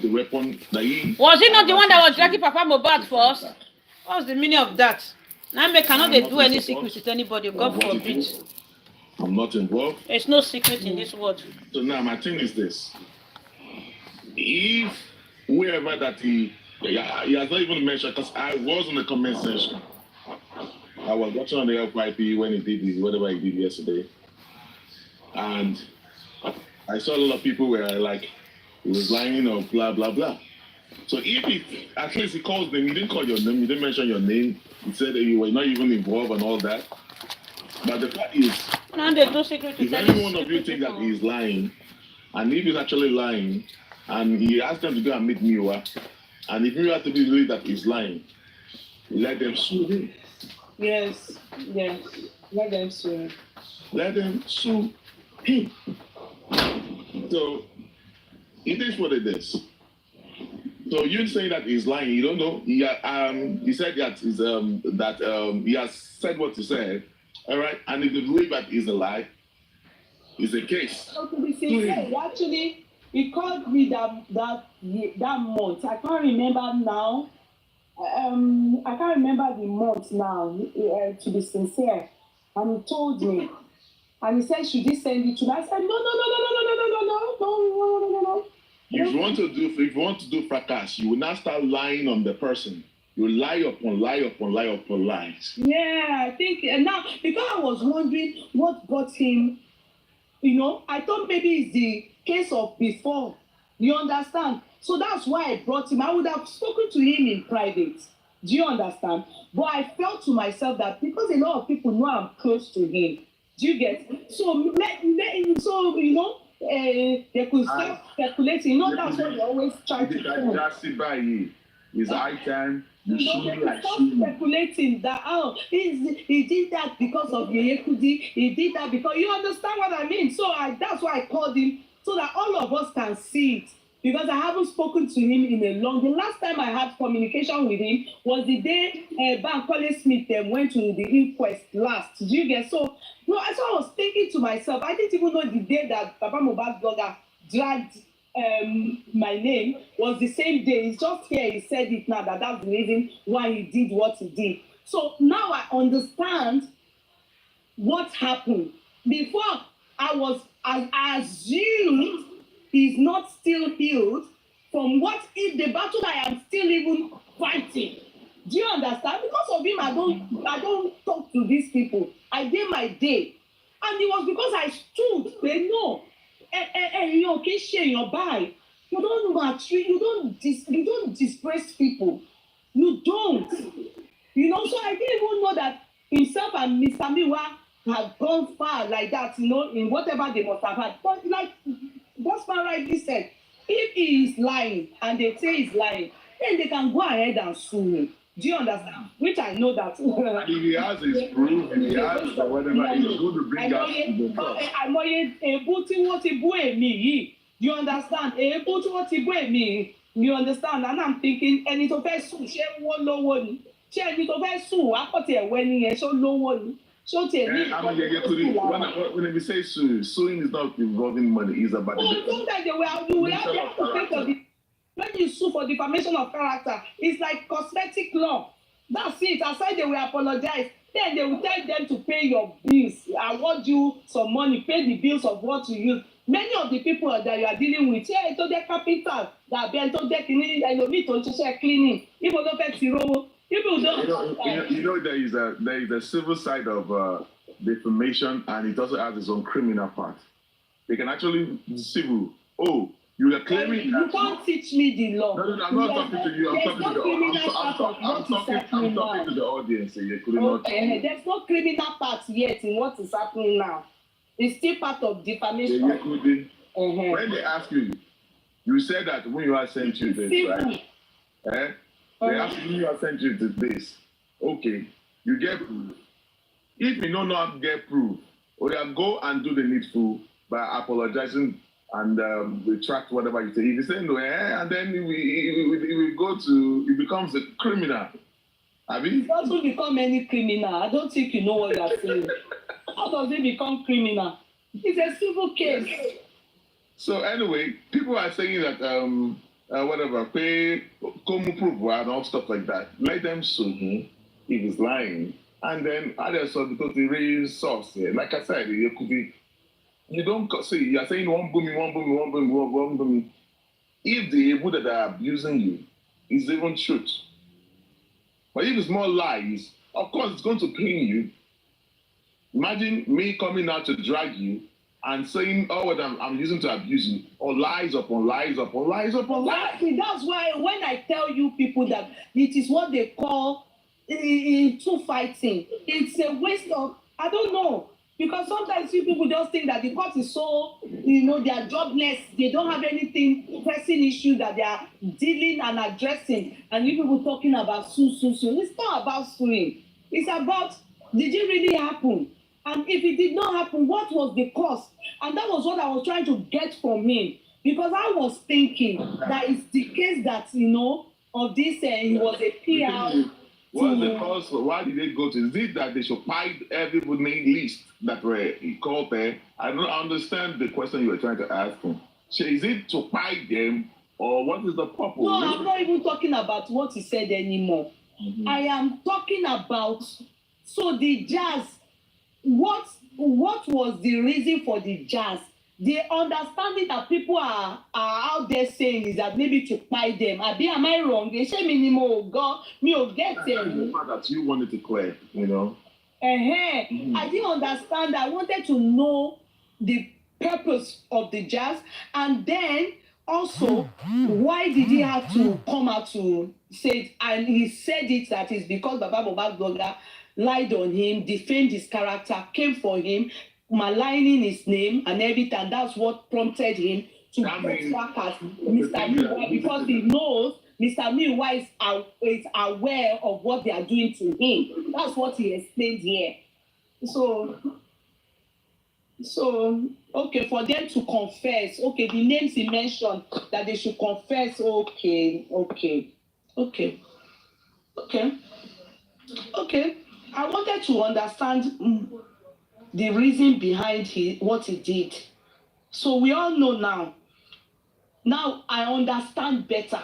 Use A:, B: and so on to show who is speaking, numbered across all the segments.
A: the weapon that he...
B: Was he not the one that was dragging Papa Mohbad for us? What's the meaning of that? Now they cannot do any secret with anybody. God forbid.
A: I'm not involved.
B: There's no secret in this world.
A: So now my thing is this. If whoever that he has not even mentioned, because I was in the comment section. I was watching on the FYP when he did whatever he did yesterday. And I saw a lot of people were like, he was lying or blah, blah, blah. So if it, at least he calls them, he didn't call your name, he didn't mention your name, he said that you were not even involved and all that. But the fact is, if any one of you think that he's lying, and if he's actually lying, and he asked them to go and meet Miwa, and if you have to believe that he's lying, let them sue him.
C: Yes, let them sue him.
A: Let them sue him. So, it is what it is. So you say that he's lying, you don't know. He said that he has said what he said, all right? And if you believe that is a lie, it's a case.
C: So to be sincere, actually, he called me that month. I can't remember now. I can't remember the month now, to be sincere. And he told me. And he said, should he send it to me? I said, no.
A: If you want to do fracas, you will not start lying on the person. You lie upon lies.
C: Yeah, I think now, because I was wondering what got him, I thought maybe it's the case of before. You understand? So that's why I brought him. I would have spoken to him in private. Do you understand? But I felt to myself that because a lot of people know I'm close to him. Do you get? So, they could start speculating. That's what they always try to do.
A: Just sit by you. It's high time.
C: They start speculating that he did that because of Yekudi. He did that because you understand what I mean. So that's why I called him so that all of us can see it. Because I haven't spoken to him in a long. The last time I had communication with him was the day Bankole Smith went to the inquest last. Do you get? So I was thinking to myself, I didn't even know the day that Papa Mohbad blogger dragged my name was the same day. It's just here he said it now that's the reason why he did what he did. So now I understand what happened. Before I assumed he's not still healed from what if the battle I am still even fighting. Do you understand? Because of him, I don't talk to these people. I did my day. And it was because I stood. They know. You don't maltreat, you don't disgrace people. You don't. So I didn't even know that himself and Mr. Miwa had gone far like that, in whatever they must have had. But like Bossman rightly said, if he is lying and they say he's lying, then they can go ahead and sue him. Do you understand? Which I know that.
A: And if he has his proof, if he has whatever, he's going to bring out the court.
C: You understand? You understand? And I'm thinking, and it's okay, sue. She won't know one. She ain't okay, sue. I got it when he so low one. So
A: when we say suing is not involving money, it's about
C: sometimes you will have to pay for the. When you sue for defamation of character, it's like cosmetic law. That's it. Aside they will apologize. Then they will tell them to pay your bills. I want you some money, pay the bills of what you use. Many of the people that you are dealing with, to their capital, that be to their cleaning, and you need to share cleaning. People don't pay zero. People don't.
A: There is a civil side of defamation, and it also has its own criminal part. They can actually civil. You are claiming
C: you can't teach me the law.
A: No, I'm not talking to you. I'm talking to the audience.
C: There's no criminal part yet in what is happening now. It's still part of defamation.
A: When they ask you, you said that when you are sent you this, right? They ask you when you are sent you this. Okay, you get proof. If you don't know how to get proof, go and do the needful by apologizing and retract whatever you say. If you say no, and then it becomes a criminal.
C: It doesn't become any criminal. I don't think you know what you are saying. How does it become criminal? It's a civil case.
A: So anyway, people are saying that whatever, pay, come prove and all stuff like that. Let them sue him if he's lying. And then others are because the real source here. Like I said, it could be, you don't see, you're saying one booming, one booming, one booming, one booming. If the people that are abusing you is even truth. But if it's more lies, of course it's going to pain you. Imagine me coming out to drag you and saying, oh, what I'm using to abuse you, or lies upon lies upon lies upon lies.
C: Exactly. That's why when I tell you people that it is what they call two fighting, it's a waste of, I don't know. Because sometimes you people just think that the court is so, they are jobless, they don't have anything, pressing issue that they are dealing and addressing. And you people talking about sue. It's not about suing. It's about, did it really happen? And if it did not happen, what was the cause? And that was what I was trying to get from him. Because I was thinking that it's the case that, of this, he was a PR.
A: What's the cause? Why did they go to? Is it that they should fight everybody name list that were called there? I don't understand the question you were trying to ask him. So is it to fight them, or what is the purpose?
C: No, I'm not even talking about what he said anymore. Mm-hmm. I am talking about, so the jazz, what was the reason for the jazz? The understanding that people are out there saying is that maybe to fight them. Am I wrong? They say minimum God, me or get them.
A: The fact that you wanted to clear,
C: Mm-hmm. I didn't understand. I wanted to know the purpose of the jazz, and then also why did he have to come out to say it? And he said it that is because Baba Mohbad blogger lied on him, defamed his character, came for him, maligning his name and everything. That's what prompted him to back at Mr. Miwa, because he knows Mr. Miwa is aware of what they are doing to him. That's what he explained here. So okay, for them to confess, okay, the names he mentioned that they should confess, okay. I wanted to understand the reason behind what he did. So we all know now. Now I understand better.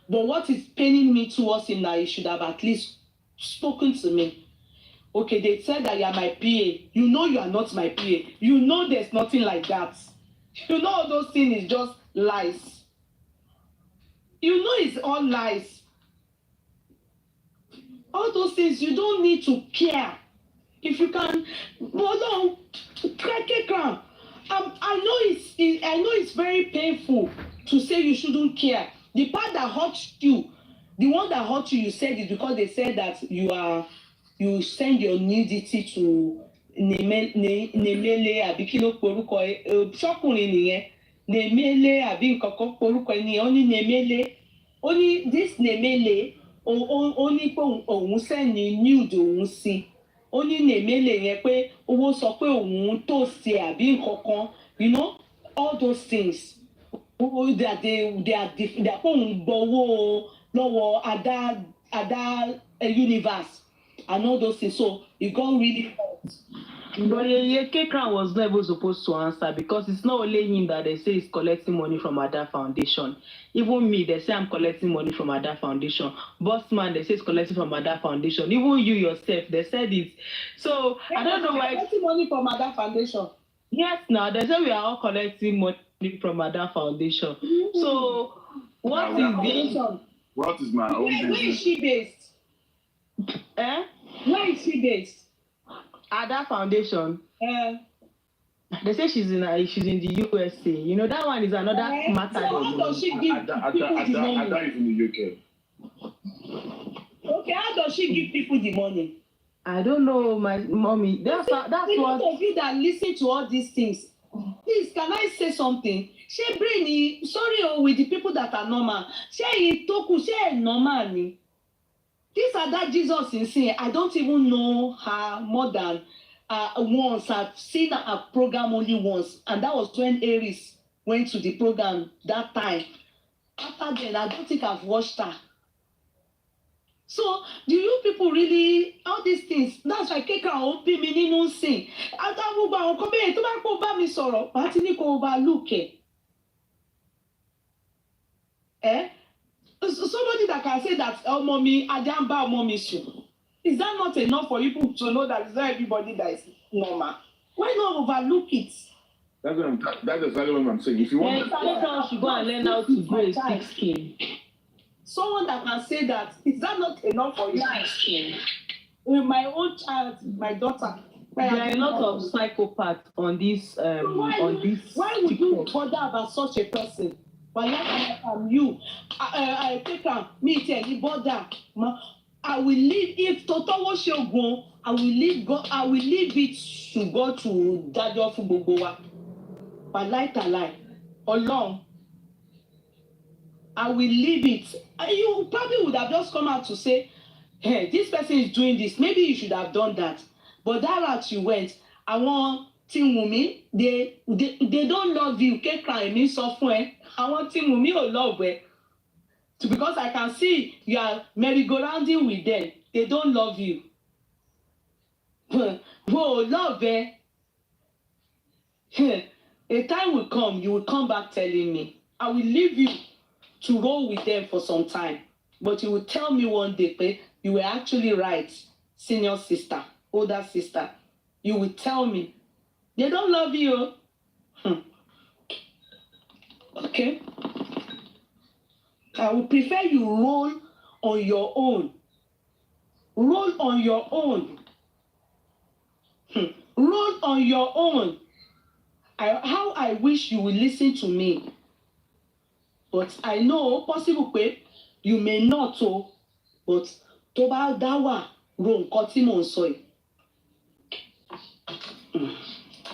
C: But what is paining me towards him now, he should have at least spoken to me. Okay, they said that you are my PA. You know you are not my PA. You know there's nothing like that. You know all those things is just lies. You know it's all lies. All those things, you don't need to care. If you can, hold on, crack it down. I know it's very painful to say you shouldn't care. The part that hurts you, the one that hurts you, you said it because they said that you send your nudity to Nemele àbí kí ló porúkọ ṣọkùnrin nìyẹn Nemele àbí nǹkan kan porúkọ nìyẹn ó ní Nemele ó ní this Nemele ó ní pé òun sẹ́ni nude òun sí ó ní Nemele yẹn pé owó sọ pé òun tó ṣe àbí nǹkan kan all those things that they are pé òun gbowó lọ́wọ́ Ada universe and all those things, so it got really hurt.
D: But Kekran was not even supposed to answer because it's not only him that they say is collecting money from Ada Foundation. Even me, they say I'm collecting money from Ada Foundation. Bossman, they say it's collecting from Ada Foundation. Even you yourself, they said it. So I don't know why.
C: Collecting money from Ada Foundation.
D: Yes, now they say we are all collecting money from Ada Foundation. Mm-hmm. So what
A: is my own business?
C: Where is she based? Where is she based?
D: Ada Foundation. They say she's in the USA. You know that one is another matter.
C: So how does she give people the money?
A: Ada is in the UK.
C: Okay, how does she give people the money?
D: I don't know, my mommy. That's what.
C: Of you that listen to all these things, please, can I say something? She bring sorry with the people that are normal. She toku she normal ni. This Ada Jesus in sin, I don't even know her more than once. I've seen a program only once, and that was when Aries went to the program that time. After then, I don't think I've watched her. So, do you people really, all these things, that's why Kekran ó bí mi nínú sìn. Àtàwọn àwọn kan bẹ́ẹ̀ tó bá kó bá mi sọ̀rọ̀, màá ti ní kó overlook ẹ̀. Somebody that can say that, oh, mommy, Adamba, mommy, is that not enough for you to know that it's not everybody that is normal? Why not overlook it?
A: That's exactly what I'm saying. If you want
D: to should go and learn how to grow a thick skin.
C: Someone that can say that, is that not enough for you?
D: Thick skin.
C: My own child, my daughter.
D: There are a lot of psychopaths on this.
C: Why would you bother about such a person? But like I'm you, I take me tell you bother. I will leave if Totowo Shogun. I will leave God. I will leave it to God to Dajo fún gbogbo wa. But lie, alone. I will leave it. You probably would have just come out to say, hey, this person is doing this. Maybe you should have done that. But that route you went, I want Team Wumi, they don't love you. Kekra emi sọ fún ẹ. I want Team Wumi ò love ẹ. Because I can see you are merry-go-rounding with them. They don't love you. Whoa, love ẹ. A time will come, you will come back telling me. I will leave you to roll with them for some time. But you will tell me one day, you were actually right, senior sister, older sister. You will tell me, they don't love you. Okay? I would prefer you roll on your own. Roll on your own. Roll on your own. How I wish you will listen to me. But I know, possible pé you may not, but tó bá dá wà ro nǹkan tí mò ń sọ yìí.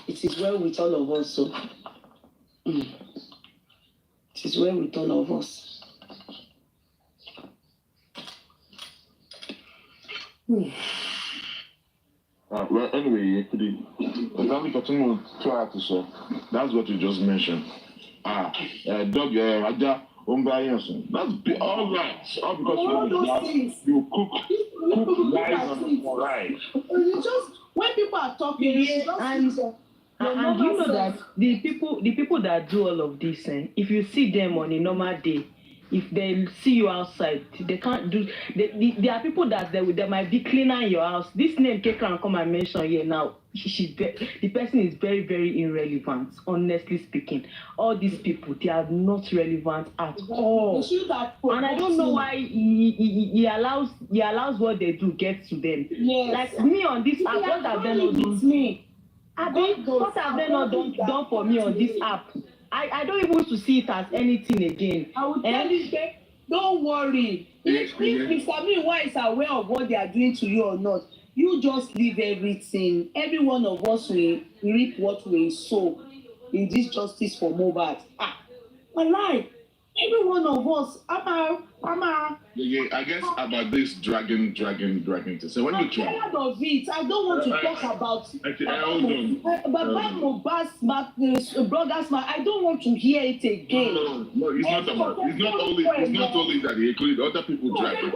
C: It is well with all of us, so. It is well with all of us.
A: Well, anyway, that's what you just mentioned. Dog, Raja, that's all right. All because you cook rice on rice.
C: It's just when people are talking,
D: and you know that the people that do all of this, if you see them on a normal day, if they see you outside, they can't do. There are people that they might be cleaner in your house. This name Kekran come and mention here now. The person is very, very irrelevant. Honestly speaking, all these people, they are not relevant at all. And I don't know why he allows what they do get to them.
C: Yes.
D: Like me on this app, what have they not done? What have they not done for me on this app? I don't even want to see it as anything again.
C: I will tell you, don't worry. If Mr. Meanwhile is aware of what they are doing to you or not, you just leave everything. Every one of us will reap what we sow in this justice for Mohbad. My life. Every one of us,
A: Yeah, I guess about this dragging thing. So when
C: I'm
A: you try,
C: tired of it. I don't want to talk about brothers. I don't want to hear it again.
A: No, it's not only that he included other people dragging.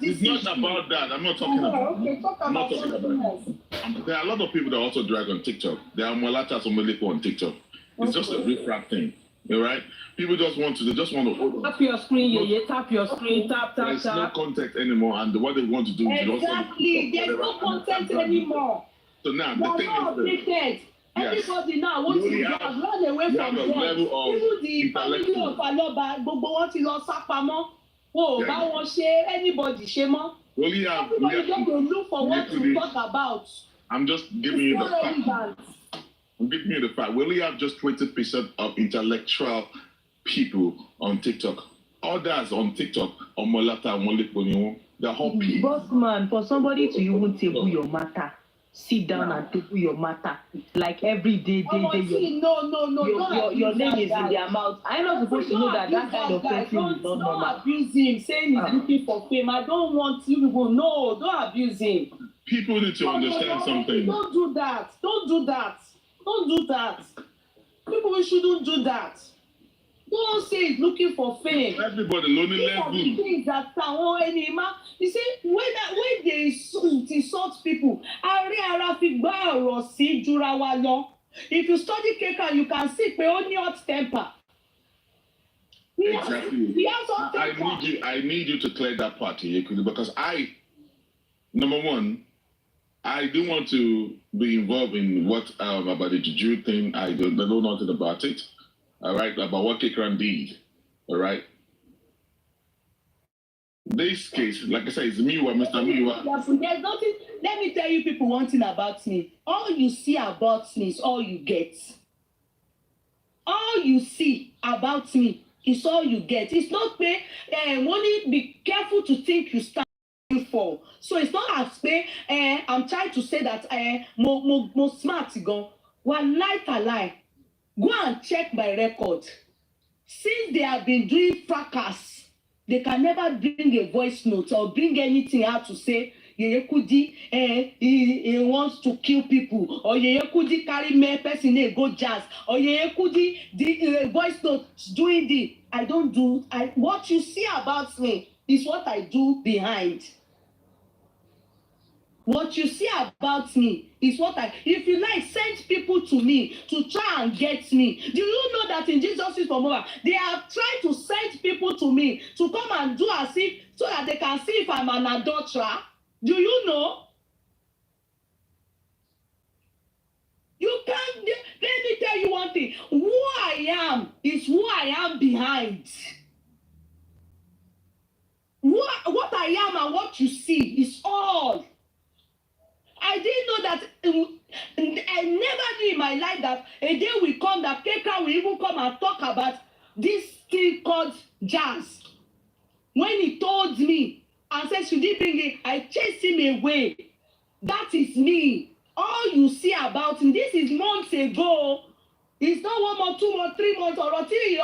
A: It's not about that. I'm not talking about.
C: Okay, talk about something else.
A: There are a lot of people that also drag on TikTok. There are Molatas or Molipo on TikTok. It's just a riff-raff thing. All right? People just want to
B: tap your screen, tap your screen, tap.
A: There's no context anymore, and what they want to do is
C: exactly. There's no content anymore.
A: So now the thing is,
C: everybody now wants to run away from them. Even the family of Aloba, gbogbo wọn ti lọ sá pamọ́. Wò bá wọn ṣe anybody ṣe mọ́. Everybody just dey look for what to talk about.
A: I'm just giving you the fact. I'm giving you the fact. We only have just 20% of intellectual people on TikTok. Others on TikTok, on Molata, Molipo, they're whole people.
D: Boss man, for somebody to even table your matter, sit down and table your matter, like every day.
C: No,
D: your name is in their mouth. I'm not supposed to know that kind of person is not normal.
C: Don't abuse him, saying he's looking for fame. I don't want you people. No, don't abuse him.
A: People need to understand something.
C: Don't do that. People shouldn't do that. Don't say he's looking for fame.
A: Everybody, lonely level.
C: Things that you see, when they insult people, if you study Keka, you can see pé ó ní hot temper.
A: Exactly.
C: He has something.
A: I need you to clear that part here, because number one, I do want to be involved in what about the Juju thing. I don't know nothing about it. All right, about what Kikran did. All right. This case, like I said, it's Miwa, Mr. Miwa.
C: There's nothing. Let me tell you people one thing about me. All you see about me is all you get. All you see about me is all you get. It's not pay. Money, be careful to think you stand for. So it's not as pay. I'm trying to say that more smart go. One lie to lie. Go and check my record. Since they have been doing fracas, they can never bring a voice note or bring anything out to say Yeye Kudi he wants to kill people, or Yeye Kudi carry me person go jazz, or Yeye Kudi the voice note doing the I don't do. What you see about me is what I do behind. What you see about me is what if you like, send people to me to try and get me. Do you know that in Jesus is for more? They have tried to send people to me to come and do as if, so that they can see if I'm an adulterer. Do you know? You can't, let me tell you one thing. Who I am is who I am behind. What I am and what you see is all. I didn't know that. I never knew in my life that a day will come that Keka will even come and talk about this thing called jazz. When he told me and said, should he bring it? I chased him away. That is me. All you see about him, this is months ago. It's not 1 month, 2 months, 3 months, or 3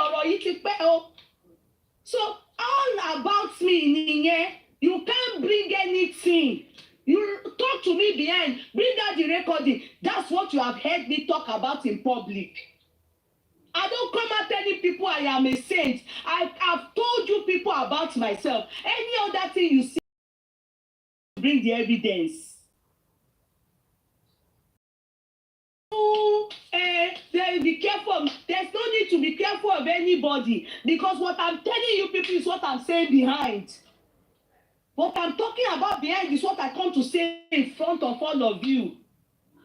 C: So all about me, you can't bring anything. You talk to me behind, bring out the recording. That's what you have heard me talk about in public. I don't come out telling people I am a saint. I have told you people about myself. Any other thing you see, bring the evidence. Be careful. There's no need to be careful of anybody, because what I'm telling you people is what I'm saying behind. What I'm talking about behind is what I come to say in front of all of you.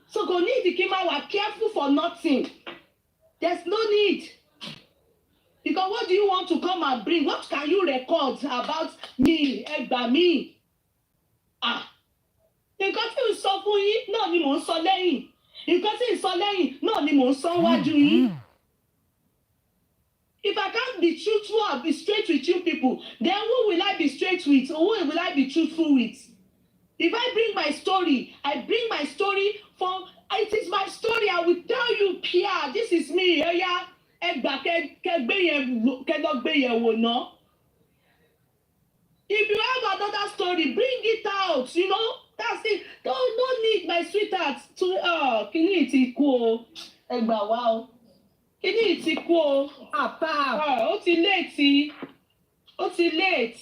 C: So go need the Kima, we're careful for nothing. There's no need. Because what do you want to come and bring? What can you record about me, Egba me? Nǹkan tí ń sọ fún yín náà ni mò ń sọ lẹ́yìn. Nǹkan tí ń sọ lẹ́yìn náà ni mò ń sọ wájú yín. If I can't be truthful and be straight with you people, then who will I be straight with? Or who will I be truthful with? If I bring my story, I bring my story from, it is my story. I will tell you, Pia, this is me. If you have another story, bring it out, you know. That's it. Don't need my sweetheart to, can you eat cool? Wow. Kini ti kú o. Ó ti late. Ó ti late.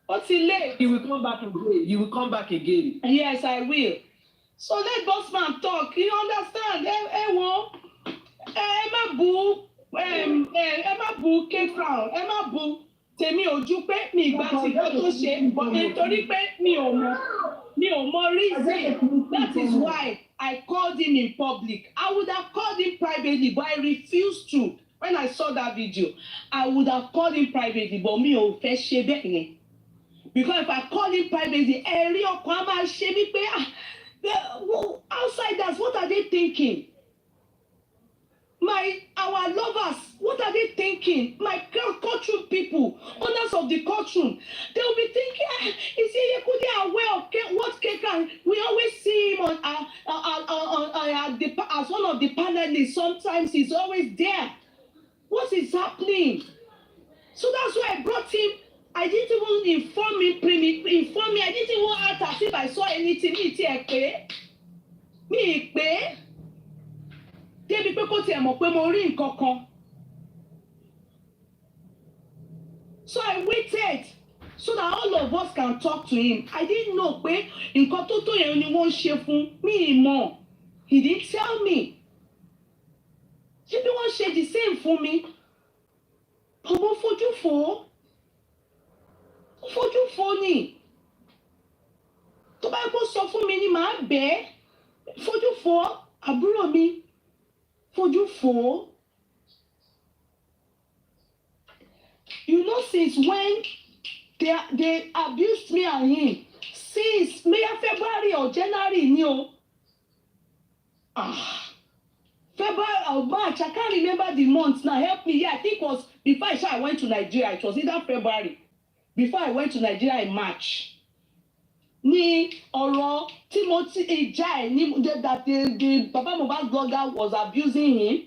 C: Ó ti late.
D: You will come back again. You will come back again.
C: Yes, I will. So let Bossman talk. You understand? Ẹ má bú K-Crown. Ẹ má bú tèmi ojú pé mi ìgbà tí kò tó ṣe. Nítorí pé mi ò mọ reason. That is why I called him in public. I would have called him privately, but I refused to. When I saw that video, I would have called him privately, but me ò fẹ́ ṣe bẹ́ẹ̀ yẹn. Because if I call him privately, ẹ̀rí ọkàn á máa ṣe mí pé outsiders, what are they thinking? Our lovers, what are they thinking? My courtroom people, owners of the courtroom, they will be thinking, is he aware of what Kekan? We always see him as one of the panelists. Sometimes he's always there. What is happening? So that's why I brought him. I didn't even inform me. I didn't even act as if I saw anything. Me pé. Débi pé kò tiẹ̀ mọ̀ pé mo rí nǹkan kan. So I waited so that all of us can talk to him. I didn't know pé nǹkan tó tó yẹn ni wọ́n ṣe fún mi mọ̀. He didn't tell me. Ṣé bí wọ́n ṣe the same fún mi? ọmọ fojú fò ó fojú fò ni tó bá yẹ kó sọ fún mi ni màá bẹ́ẹ̀ fojú fò àbúrò mi fojú fò. You know, since when they abused me and him, since maybe February or January ni o. February or March, I can't remember the month now. Help me. Yeah, I think it was before I went to Nigeria. It was either February. Before I went to Nigeria in March. Ni ọ̀rọ̀ Timothy Ejai ni that the Baba Mohbad blogger was abusing him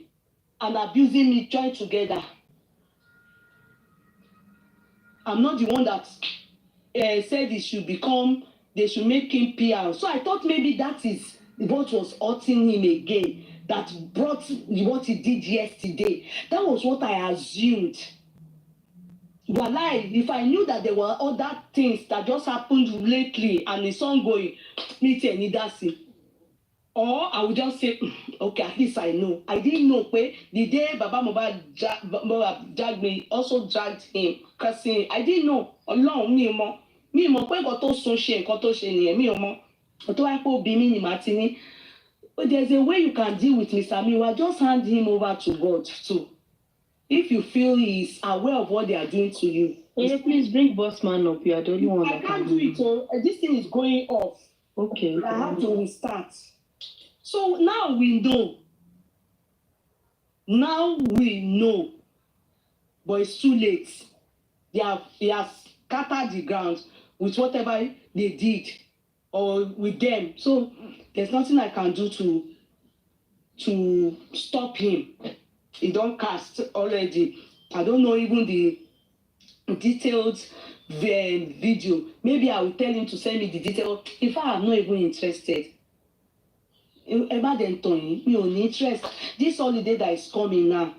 C: and abusing me joined together. I'm not the one that said they should make him PR. So I thought maybe that is what was hurting him again, that brought what he did yesterday. That was what I assumed. Walai, if I knew that there were other things that just happened lately and it's ongoing, me tell me that's it. Or I would just say, okay, at least I know. I didn't know the day Baba Mohbad dragged me, also dragged him, cursing. I didn't know. Ọlọ́run mi mọ̀ pé nǹkan tó sun ṣe nǹkan tó ṣe nìyẹn mi ò mọ̀. Ọ̀tọ́ wáyé pé òbí mi ni màá ti ní. There's a way you can deal with Mr. Miwa. Just hand him over to God too. If you feel he's aware of what they are doing to you.
D: Yeah, please bring Bossman up. You are the only one
C: I can't do it. This thing is going off.
D: Okay.
C: I have to restart. So now we know. But it's too late. He has scattered the ground with whatever they did or with them. So there's nothing I can do to stop him. He don't cast already. I don't know even the detailed video. Maybe I will tell him to send me the details. In fact, I'm not even interested. Me on interest. This holiday that is coming now,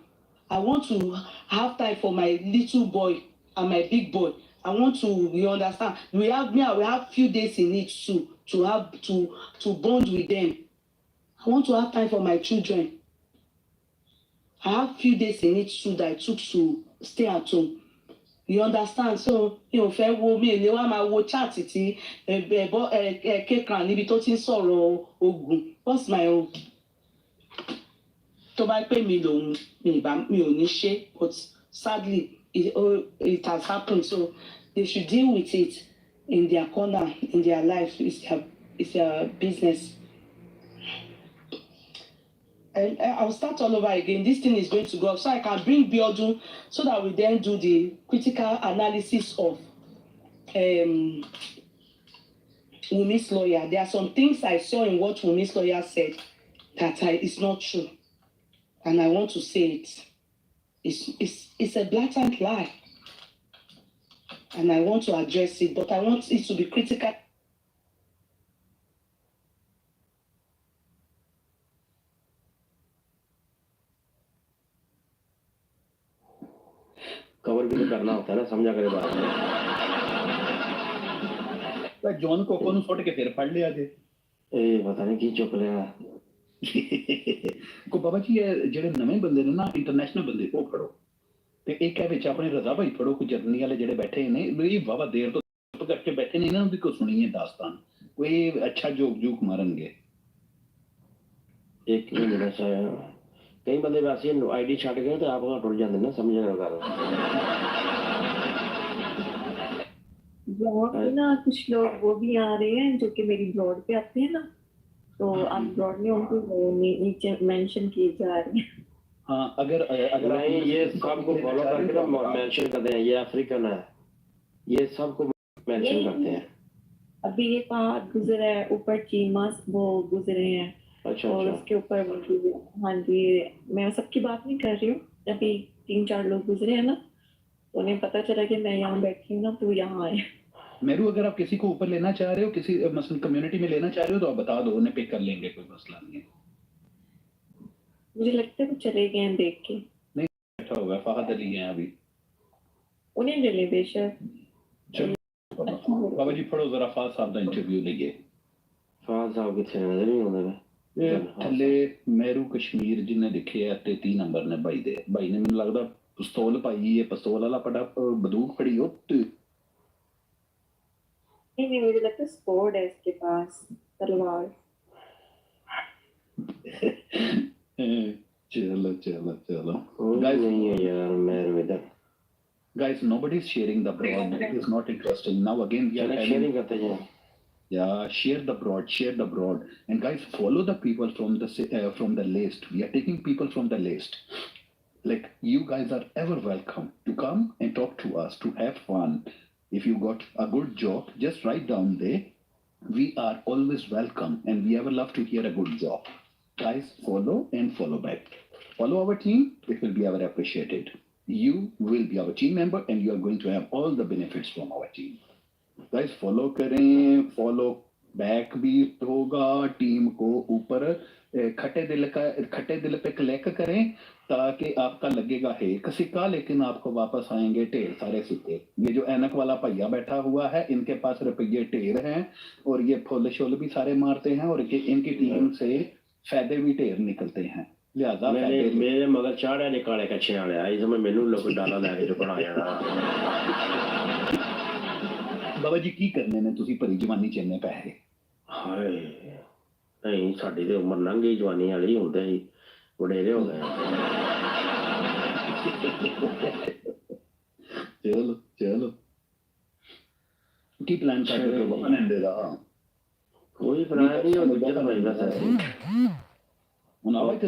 C: I want to have time for my little boy and my big boy. I want to, you understand? I will have few days in it too to bond with them. I want to have time for my children. I have few days in it too that I took to stay at home. You understand? So fẹ́ wo mi ni wá máa wo chat tí kékan níbi tó ti ń sọ̀rọ̀ ogun. What's my own? Tó bá pè mí lòun mi ò ní ṣe, but sadly it has happened. So they should deal with it in their corner, in their life. It's their business. And I'll start all over again. This thing is going to go up. So I can bring Biodun so that we then do the critical analysis of Wumi's lawyer. There are some things I saw in what Wumi's lawyer said that it's not true. And I want to say it. It's a blatant lie. And I want to address it, but I want it to be critical.
E: Cover भी तो करना होता है ना, समझा करे बात
F: पर जॉन कोको ਨੂੰ ਸੁੱਟ ਕੇ ਫਿਰ ਫੜ ਲਿਆ ਜੇ
E: ਇਹ ਪਤਾ ਨਹੀਂ ਕੀ ਚੁੱਕ ਲਿਆ
F: ਕੋ ਬਾਬਾ ਜੀ ਇਹ ਜਿਹੜੇ ਨਵੇਂ ਬੰਦੇ ਨੇ ਨਾ ਇੰਟਰਨੈਸ਼ਨਲ ਬੰਦੇ ਉਹ ਫੜੋ ਤੇ ਇੱਕ ਹੈ ਵਿੱਚ ਆਪਣੇ ਰਜ਼ਾ ਭਾਈ ਫੜੋ ਕੋਈ ਜਰਨੀ ਵਾਲੇ ਜਿਹੜੇ ਬੈਠੇ ਨੇ ਇਹ ਬਾਬਾ ਦੇਰ ਤੋਂ ਚੁੱਪ ਕਰਕੇ ਬੈਠੇ ਨੇ ਇਹਨਾਂ ਨੂੰ ਵੀ ਕੋ ਸੁਣੀਏ ਦਾਸਤਾਨ ਕੋਈ ਅੱਛਾ ਜੋਕ ਮਾਰਨਗੇ
E: ਇੱਕ ਹੀ ਮਿੰਟ ਸਾਇਆ कई बंदे वैसे आईडी छट गए तो आप टुट जाते ना, समझ गल
G: ब्लॉग पे ना कुछ लोग वो भी आ रहे हैं जो कि मेरी ब्लॉग पे आते हैं ना, तो आप ब्लॉग में उनको नीचे मेंशन किए जा रहे हैं।
F: हाँ अगर
E: नहीं ये सबको फॉलो करके ना मेंशन करते हैं, ये अफ्रीकन है, ये सबको मेंशन करते हैं।
G: अभी ये पहाड़ गुजरा है ऊपर चीमास वो गुजरे हैं।
E: अच्छा,
G: और उसके ऊपर हाँ जी मैं सबकी बात नहीं कर रही हूँ, अभी 3-4 लोग गुजरे हैं ना तो उन्हें पता चला कि मैं यहाँ बैठी हूँ ना तो यहाँ आए।
F: मेरू अगर आप किसी को ऊपर लेना चाह रहे हो, किसी मसलन कम्युनिटी में लेना चाह रहे हो तो आप बता दो, उन्हें पिक कर लेंगे, कोई मसला नहीं है।
G: मुझे लगता है वो चले गए हैं देख के।
F: नहीं बैठा होगा, फहद अली हैं अभी,
G: उन्हें ले ले बेशक।
F: बाबा जी फड़ो जरा फहद साहब का इंटरव्यू लीजिए।
E: फहद साहब कितने नजर नहीं आते
F: ਥੱਲੇ ਮੈਰੂ ਕਸ਼ਮੀਰ ਜਿਹਨੇ ਲਿਖਿਆ 33 ਨੰਬਰ ਨੇ ਬਾਈ ਨੇ ਮੈਨੂੰ ਲੱਗਦਾ पिस्तौल पाई है, पिस्तौल वाला पड़ा बंदूक पड़ी हो
G: नहीं मुझे लगता है स्पोर्ड है इसके पास, तलवार।
F: चलो चलो चलो
E: guys नहीं है यार मेरे इधर
F: guys nobody is sharing the broad, it is not interesting now again we are
E: चलो
F: having
E: शेयरिंग करते जाएं
F: yeah share the broad and guys follow the people from the list. We are taking people from the list. Like you guys are ever welcome to come and talk to us, to have fun. If you got a good job, just write down there. We are always welcome and we ever love to hear a good job. Guys, follow and follow back. Follow our team, it will be ever appreciated. You will be our team member and you are going to have all the benefits from our team. Guys, follow करें, follow back भी होगा team को ऊपर खट्टे दिल पे click करें ताकि आपका लगेगा एक सिक्का लेकिन आपको वापस आएंगे ढेर सारे सिक्के। ये जो ऐनक वाला भैया बैठा हुआ है इनके पास रुपये ढेर हैं और ये फुल शोल भी सारे मारते हैं और इनकी टीम से फायदे भी ढेर निकलते हैं। लिहाजा
E: मेरे मगर चाड़े निकाले कच्छे वाले आई समझ मैनू लोग डाला लैके जो बना जाना
F: बाबा जी की करने ने तुसी भरी जवानी चेने पैसे
E: हाय नहीं साडी ते उम्र लंघ गई जवानी वाली हुंदे ही वडेरे हो गए
F: चलो चलो की प्लान कर रहे हो बनने दा
E: कोई प्लान नहीं हो दूजे तो भाई बस
F: ਹੁਣ ਆਵੇ ਤੇ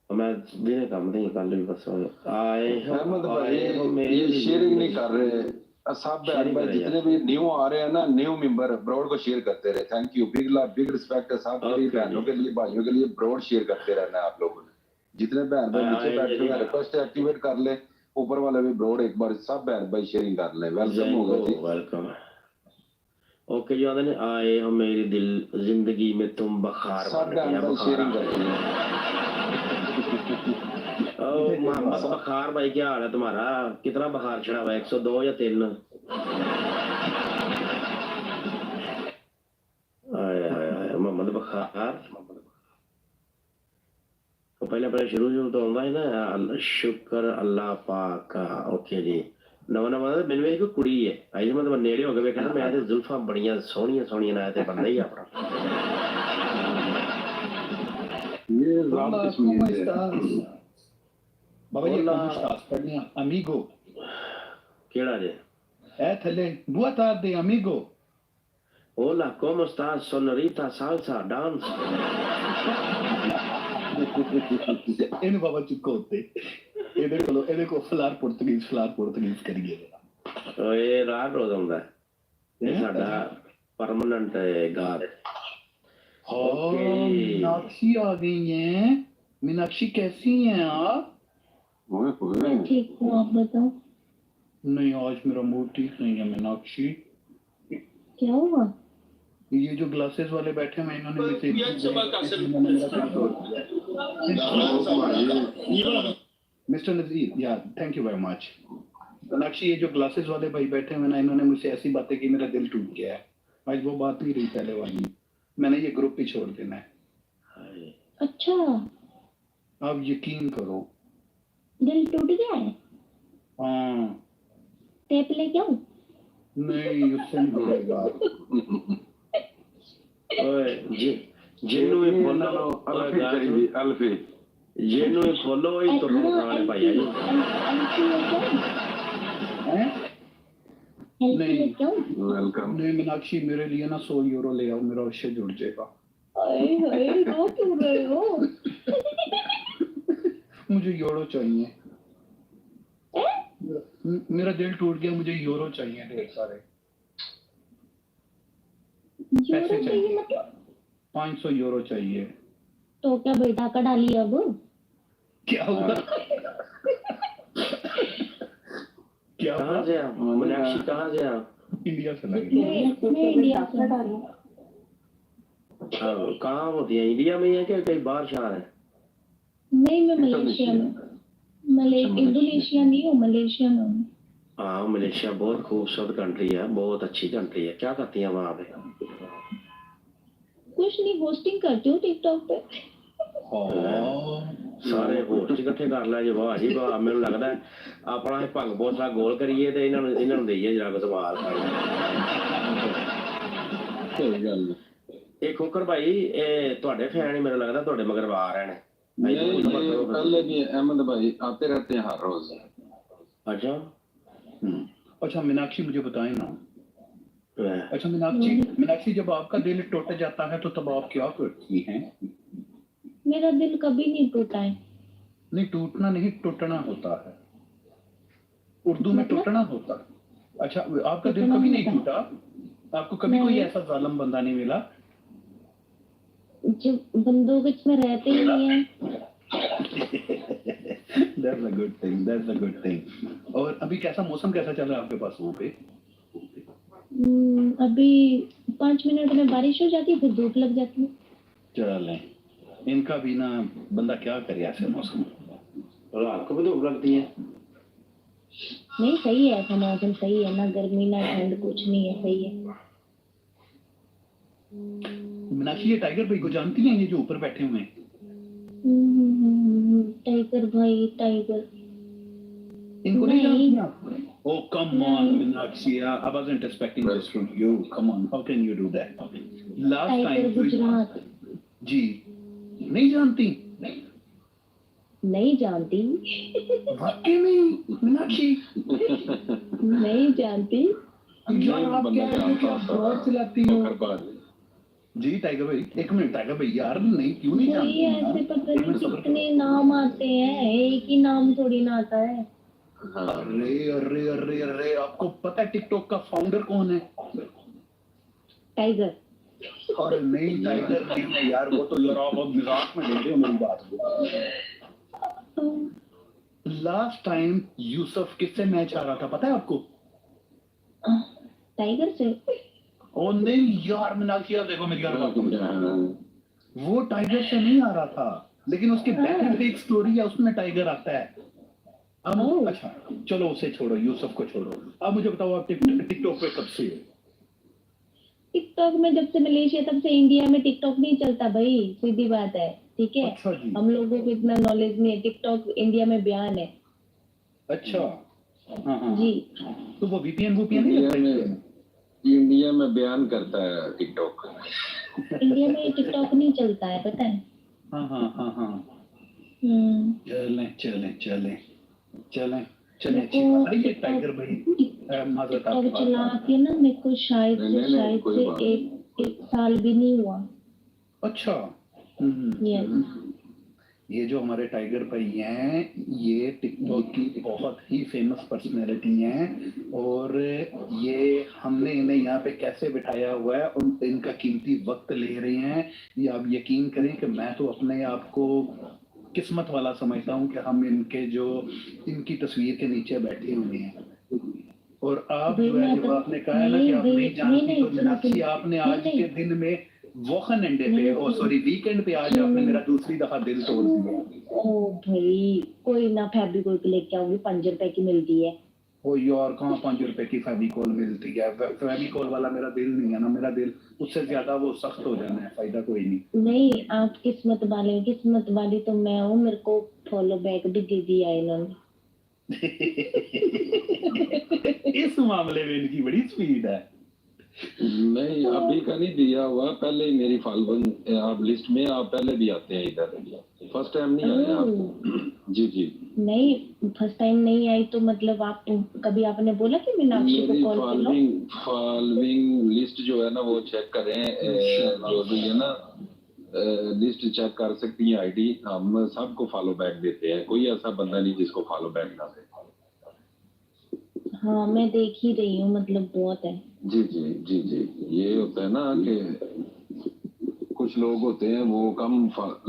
E: मैं दिन काम नहीं कल भी बस आए
H: अहमद भाई ये शेयरिंग नहीं कर रहे सब बहन भाई जितने भी न्यू आ रहे हैं ना न्यू मेंबर ब्रॉड को शेयर करते रहे। थैंक यू, बिग रिस्पेक्ट है सब बहनों के लिए भाइयों के लिए ब्रॉड शेयर करते रहना आप लोगों ने। जितने बहन भाई नीचे बैठे हैं रिक्वेस्ट एक्टिवेट कर ले, ऊपर वाले भी ब्रॉड एक बार सब बहन भाई शेयरिंग कर ले। वेलकम होगा जी,
E: वेलकम। ओके जी आदने आए हो मेरी दिल जिंदगी में तुम बखार
H: सब बहन भाई शेयरिंग करते हैं।
E: मोहम्मद बखार भाई क्या हाल है तुम्हारा? कितना बखार चढ़ा हुआ है 102 या 3? मोहम्मद बखार तो पहले शुरू तो आंदा है ना शुक्र अल्लाह पाक का। ओके जी नवा नवा मैंने एक कुड़ी है आई मतलब नेड़े हो गए वेखा ना मैं जुल्फा बड़ियां सोहनियां सोहनियां ना ते बंदा ही अपना
F: ये राम बाबा जी स्टार्ट करनी अमीगो
E: केड़ा जे
F: ए थले बुआ तार दे अमीगो
E: होला cómo estás sonorita salsa dance
F: इन बाबा चुको होते ਇਹਦੇ ਕੋ ਫਲਾਰ ਪੁਰਤਗੀਜ਼ ਕਰੀਏ
E: ਇਹ ਰਾਤ ਹੋ ਜਾਂਦਾ ਇਹ ਸਾਡਾ परमानेंट गार
F: ओके मीनाक्षी आ गई हैं। मीनाक्षी कैसी हैं आप?
I: मैं ठीक हूँ, आप बताओ।
F: नहीं आज मेरा मूड ठीक नहीं है मीनाक्षी।
I: क्या हुआ?
F: ये जो ग्लासेस वाले बैठे हैं इन्होंने मिस्टर नजीर या thank you very much. Meenakshi ये जो ग्लासेस वाले भाई बैठे हुए ना इन्होंने मुझसे ऐसी बातें की मेरा दिल टूट गया है। आज वो बात नहीं रही पहले वाली, मैंने ये ग्रुप ही छोड़ देना है।
I: अच्छा
F: आप यकीन करो
I: दिल टूट गया है?
F: हाँ
I: टेप लेके आऊं?
F: नहीं उससे नहीं होगा।
E: ओए जी जिन्नू ही फॉलो
H: अल्फी
E: जिन्नू ही फॉलो ही तो रोने भाई है
F: नहीं
H: वेलकम।
F: नहीं मीनाक्षी मेरे लिए ना 100 यूरो ले आओ, मेरा उससे जुड़ जाएगा।
I: हाय हाय रो क्यों रहे हो?
F: मुझे यूरो चाहिए। मेरा दिल टूट गया, मुझे यूरो चाहिए ढेर सारे।
I: यूरो चाहिए मतलब?
F: 500 यूरो चाहिए।
I: तो क्या बेटा का डाली अब?
F: क्या हुआ? क्या
E: कहाँ से आप? मीनाक्षी कहाँ से आप?
F: इंडिया से लगी।
I: मैं इंडिया से डाली।
E: कहाँ होती है? इंडिया में है क्या कहीं बाहर शहर है?
I: नहीं मैं मलेशिया में। इंडोनेशिया नहीं हूँ, मलेशिया में हूँ।
E: हाँ मलेशिया बहुत खूबसूरत कंट्री है, बहुत अच्छी कंट्री है। क्या करती है वहाँ पे?
I: कुछ नहीं, होस्टिंग करती हूँ टिकटॉक पे।
E: ਸਾਰੇ ਹੋਸਟ ਇਕੱਠੇ ਕਰ ਲੈ ਜੇ ਵਾਹ ਜੀ ਵਾਹ ਮੈਨੂੰ ਲੱਗਦਾ ਆਪਣਾ ਇਹ ਭੰਗ ਪੋਸਾ ਗੋਲ ਕਰੀਏ ਤੇ ਇਹਨਾਂ ਨੂੰ ਦੇਈਏ ਜਰਾ ਸਵਾਲ
H: ਸਹੀ ਗੱਲ
E: ਇਹ ਖੋਕਰ ਭਾਈ ਇਹ ਤੁਹਾਡੇ ਫੈਨ ਹੀ ਮੈਨੂੰ ਲੱਗਦਾ ਤੁਹਾਡੇ ਮਗਰ ਆ ਰਹੇ ਨੇ
H: पहले भी अहमद भाई आते रहते हैं हर रोज।
E: अच्छा
F: अच्छा मीनाक्षी मुझे बताएं ना। अच्छा मीनाक्षी जब आपका दिल टूट जाता है तो तब आप क्या करती हैं?
I: मेरा दिल कभी नहीं टूटा है।
F: नहीं टूटना नहीं टूटना होता है, उर्दू में टूटना होता है। अच्छा आपका दिल कभी नहीं टूटा? आपको कभी कोई ऐसा जालिम बंदा नहीं मिला
I: जो बंदूक में रहते ही नहीं है?
F: That's a good thing, that's a good thing. और अभी कैसा मौसम कैसा चल रहा है आपके पास वहाँ पे?
I: अभी 5 मिनट में बारिश हो जाती है फिर धूप लग जाती है।
F: चलें इनका भी ना बंदा क्या करे ऐसे मौसम।
E: और आपको भी धूप लगती है?
I: नहीं सही है, ऐसा मौसम सही है, ना गर्मी ना ठंड कुछ नहीं है, सही है।
F: मीनाक्षी ये टाइगर भाई को जानती हैं, ये जो ऊपर बैठे हुए हैं?
I: टाइगर भाई टाइगर
F: इनको नहीं जानती आप? Oh come on Meenakshi, I wasn't expecting this from you. Come on, how can you do that? Last time
I: Gujarat
F: जी नहीं जानती?
I: नहीं जानती
F: वाकई में मीनाक्षी
I: नहीं जानती
F: यार आप क्या बहुत चलाती हो जी टाइगर भाई। एक मिनट टाइगर भाई यार नहीं क्यों नहीं जानती?
I: ऐसे पता नहीं कितने नाम आते हैं, एक ही नाम थोड़ी ना आता है।
F: अरे अरे अरे अरे आपको पता है टिकटॉक का फाउंडर कौन है?
I: टाइगर।
F: अरे नहीं टाइगर नहीं है यार, वो तो यार आप अब मजाक में ले रहे हो मेरी बात को। लास्ट टाइम यूसुफ किससे मैच आ रहा था पता है आपको?
I: टाइगर से।
F: ओ नहीं यार मीनाक्षी यार देखो मेरी बात को, वो टाइगर से नहीं आ रहा था लेकिन उसके बैक में एक स्टोरी है उसमें टाइगर आता है। अब अच्छा चलो उसे छोड़ो, यूसुफ को छोड़ो। अब मुझे बताओ आप टिकटॉक पे कब से हो?
I: टिकटॉक में जब से मलेशिया तब से इंडिया में टिकटॉक नहीं चलता भाई, सीधी बात है ठीक है।
F: अच्छा जी।
I: हम लोगों को इतना नॉलेज नहीं है, टिकटॉक इंडिया में बैन है।
F: अच्छा हाँ
I: जी।
F: तो वो वीपीएन नहीं लगता है?
H: इंडिया में बयान करता है टिकटॉक।
I: इंडिया में टिकटॉक नहीं चलता है पता है।
F: हाँ चलें चलें चलें चलें चलें ये टाइगर भाई
I: टिकटॉक चला के ना मेरे को शायद से एक साल भी नहीं हुआ।
F: अच्छा ये जो हमारे टाइगर भाई हैं ये टिकटॉक की बहुत ही फेमस पर्सनैलिटी हैं और ये हमने इन्हें यहाँ पे कैसे बिठाया हुआ है और इनका कीमती वक्त ले रहे हैं। ये आप यकीन करें कि मैं तो अपने आप को किस्मत वाला समझता हूँ कि हम इनकी तस्वीर के नीचे बैठे हुए हैं। और आप जो है जब आपने कहा है ना कि आप नहीं जानती तो मीनाक्षी आपने आज के दिन में वोखन-एंडे पे सॉरी वीकेंड पे आज आपने मेरा दूसरी दफा दिल तोड़ दिया।
I: ओ भाई कोई ना फेविकोल लेके आऊंगी, 5 रुपए की मिलती है।
F: ओ यार कहाँ 5 रुपए की फेविकोल मिलती है? फेविकोल वाला मेरा दिल नहीं है ना, मेरा दिल उससे ज्यादा वो सख्त हो जाना है, फायदा कोई नहीं।
I: नहीं आप किस्मत वाले हो, किस्मत वाली तो मैं हूँ, मेरे को फॉलो बैक भी दे दिया इन्होंने।
F: इस मामले में इनकी बड़ी स्पीड है।
H: नहीं अभी का नहीं दिया हुआ, पहले ही मेरी फॉलोइंग आप लिस्ट में आप पहले भी आते हैं इधर, फर्स्ट टाइम नहीं आए आप। जी जी
I: नहीं फर्स्ट टाइम नहीं आई तो मतलब आप कभी आपने बोला कि मीनाक्षी को कॉल करो?
H: फॉलोइंग लिस्ट जो है ना वो चेक करें, जो भी है ना लिस्ट चेक कर सकती हैं आईडी, हम सबको फॉलो बैक देते हैं, कोई ऐसा बंदा नहीं जिसको फॉलो बैक ना दे।
I: हाँ मैं देख ही रही हूँ, मतलब बहुत है।
H: जी जी जी जी ये होता है ना कि कुछ लोग होते हैं वो कम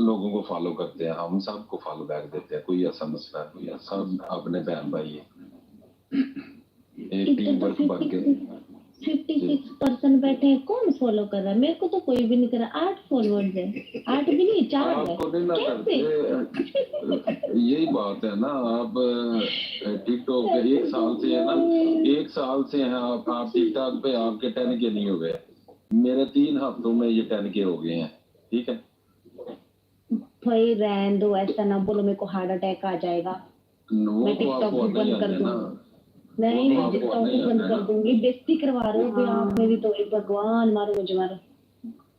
H: लोगों को फॉलो करते हैं, हम सबको फॉलो बैक देते हैं, कोई ऐसा मसला कोई ऐसा, अपने बहन भाई है, एक टीम वर्क बन के
I: 56% बैठे हैं, कौन फॉलो कर रहा है? मेरे को तो कोई भी नहीं कर रहा। 8 फॉलोअर्स है, 8 भी नहीं 4 है।
H: आपको नहीं ना करते, यही बात है ना। आप टिकटॉक पे 1 साल से है ना, 1 साल से हैं आप टिकटॉक पे, आपके 10K नहीं हो गए, मेरे 3 हफ्तों में ये 10K हो गए हैं, ठीक है।
I: भाई रहने दो, ऐसा ना बोलो मेरे को हार्ट अटैक आ जाएगा। मैं टिकटॉक भी बंद कर दूंगी। नहीं मैं टिकटॉक भी बंद कर दूंगी। बेइज्जती करवा रहे हो आप मेरी, तो भगवान मारो मुझे मारो।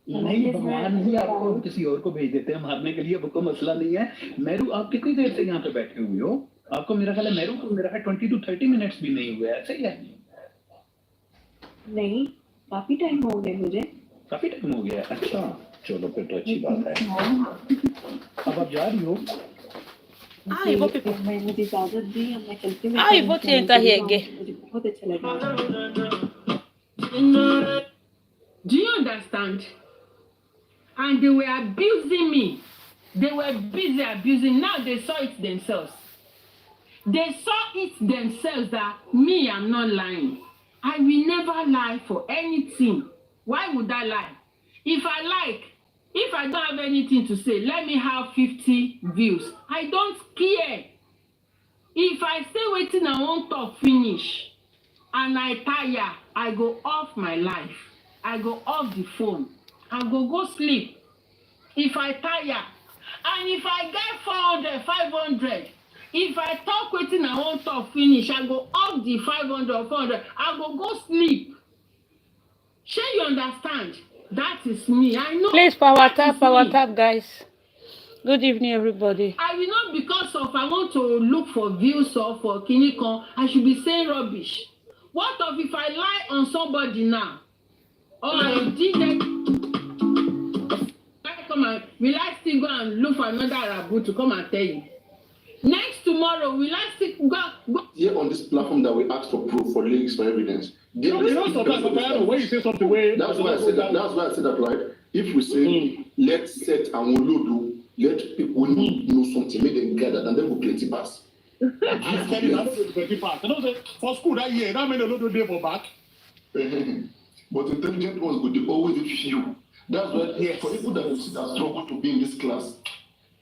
F: नहीं भगवान नहीं, आपको किसी और को भेज देते हैं मारने के लिए, वो कोई मसला नहीं है। मेरू आप कितनी देर से यहाँ पे बैठे हुए हो? आपको मेरा ख्याल है मेरू को मेरा 20 to 30 मिनट्स भी नहीं हुए, ऐसे ही है?
G: नहीं, काफी टाइम हो गया मुझे।
F: काफी टाइम हो गया? अच्छा चलो फिर तो अच्छी बात है। अब आप जा रही हो?
G: मुझे इजाजत दी, अब मैं चलती हूँ।
B: वो चिंता ही है
G: मुझे बहुत अच्छा लगा।
J: Do you understand? And they were abusing me. They were busy abusing. Now they saw it themselves. They saw it themselves that me, I'm not lying. I will never lie for anything. Why would I lie? If I don't have anything to say, let me have 50 views. I don't care. If I stay waiting and won't talk finish, and I tire, I go off my life. I go off the phone. I go sleep. If I tire, and if I get 400, 500, if I talk waiting and won't talk finish, I go off the 500 or 400. I go sleep. Sure you understand? That is me. I know.
B: Please power tap, guys. Good evening, everybody.
J: I will not, because of I want to look for views or for Kinikon, I should be saying rubbish. What if I lie on somebody now? Or I did that. Will I still go and look for another Arabu to come and tell you? Next tomorrow, will I still go?
A: Here on this platform that we ask for proof, for links, for evidence.
K: Sometimes when you say something way,
A: that's why I said that. That's why I said that, right? If we say let's set and we'll do, let people know something, make them gather, and then we'll plenty pass.
K: I'm telling you, I don't do 20 pass. I don't say for school that year, that mean they don't do day for back.
A: But intelligent ones go they always few. That's why for people that struggle to be in this class,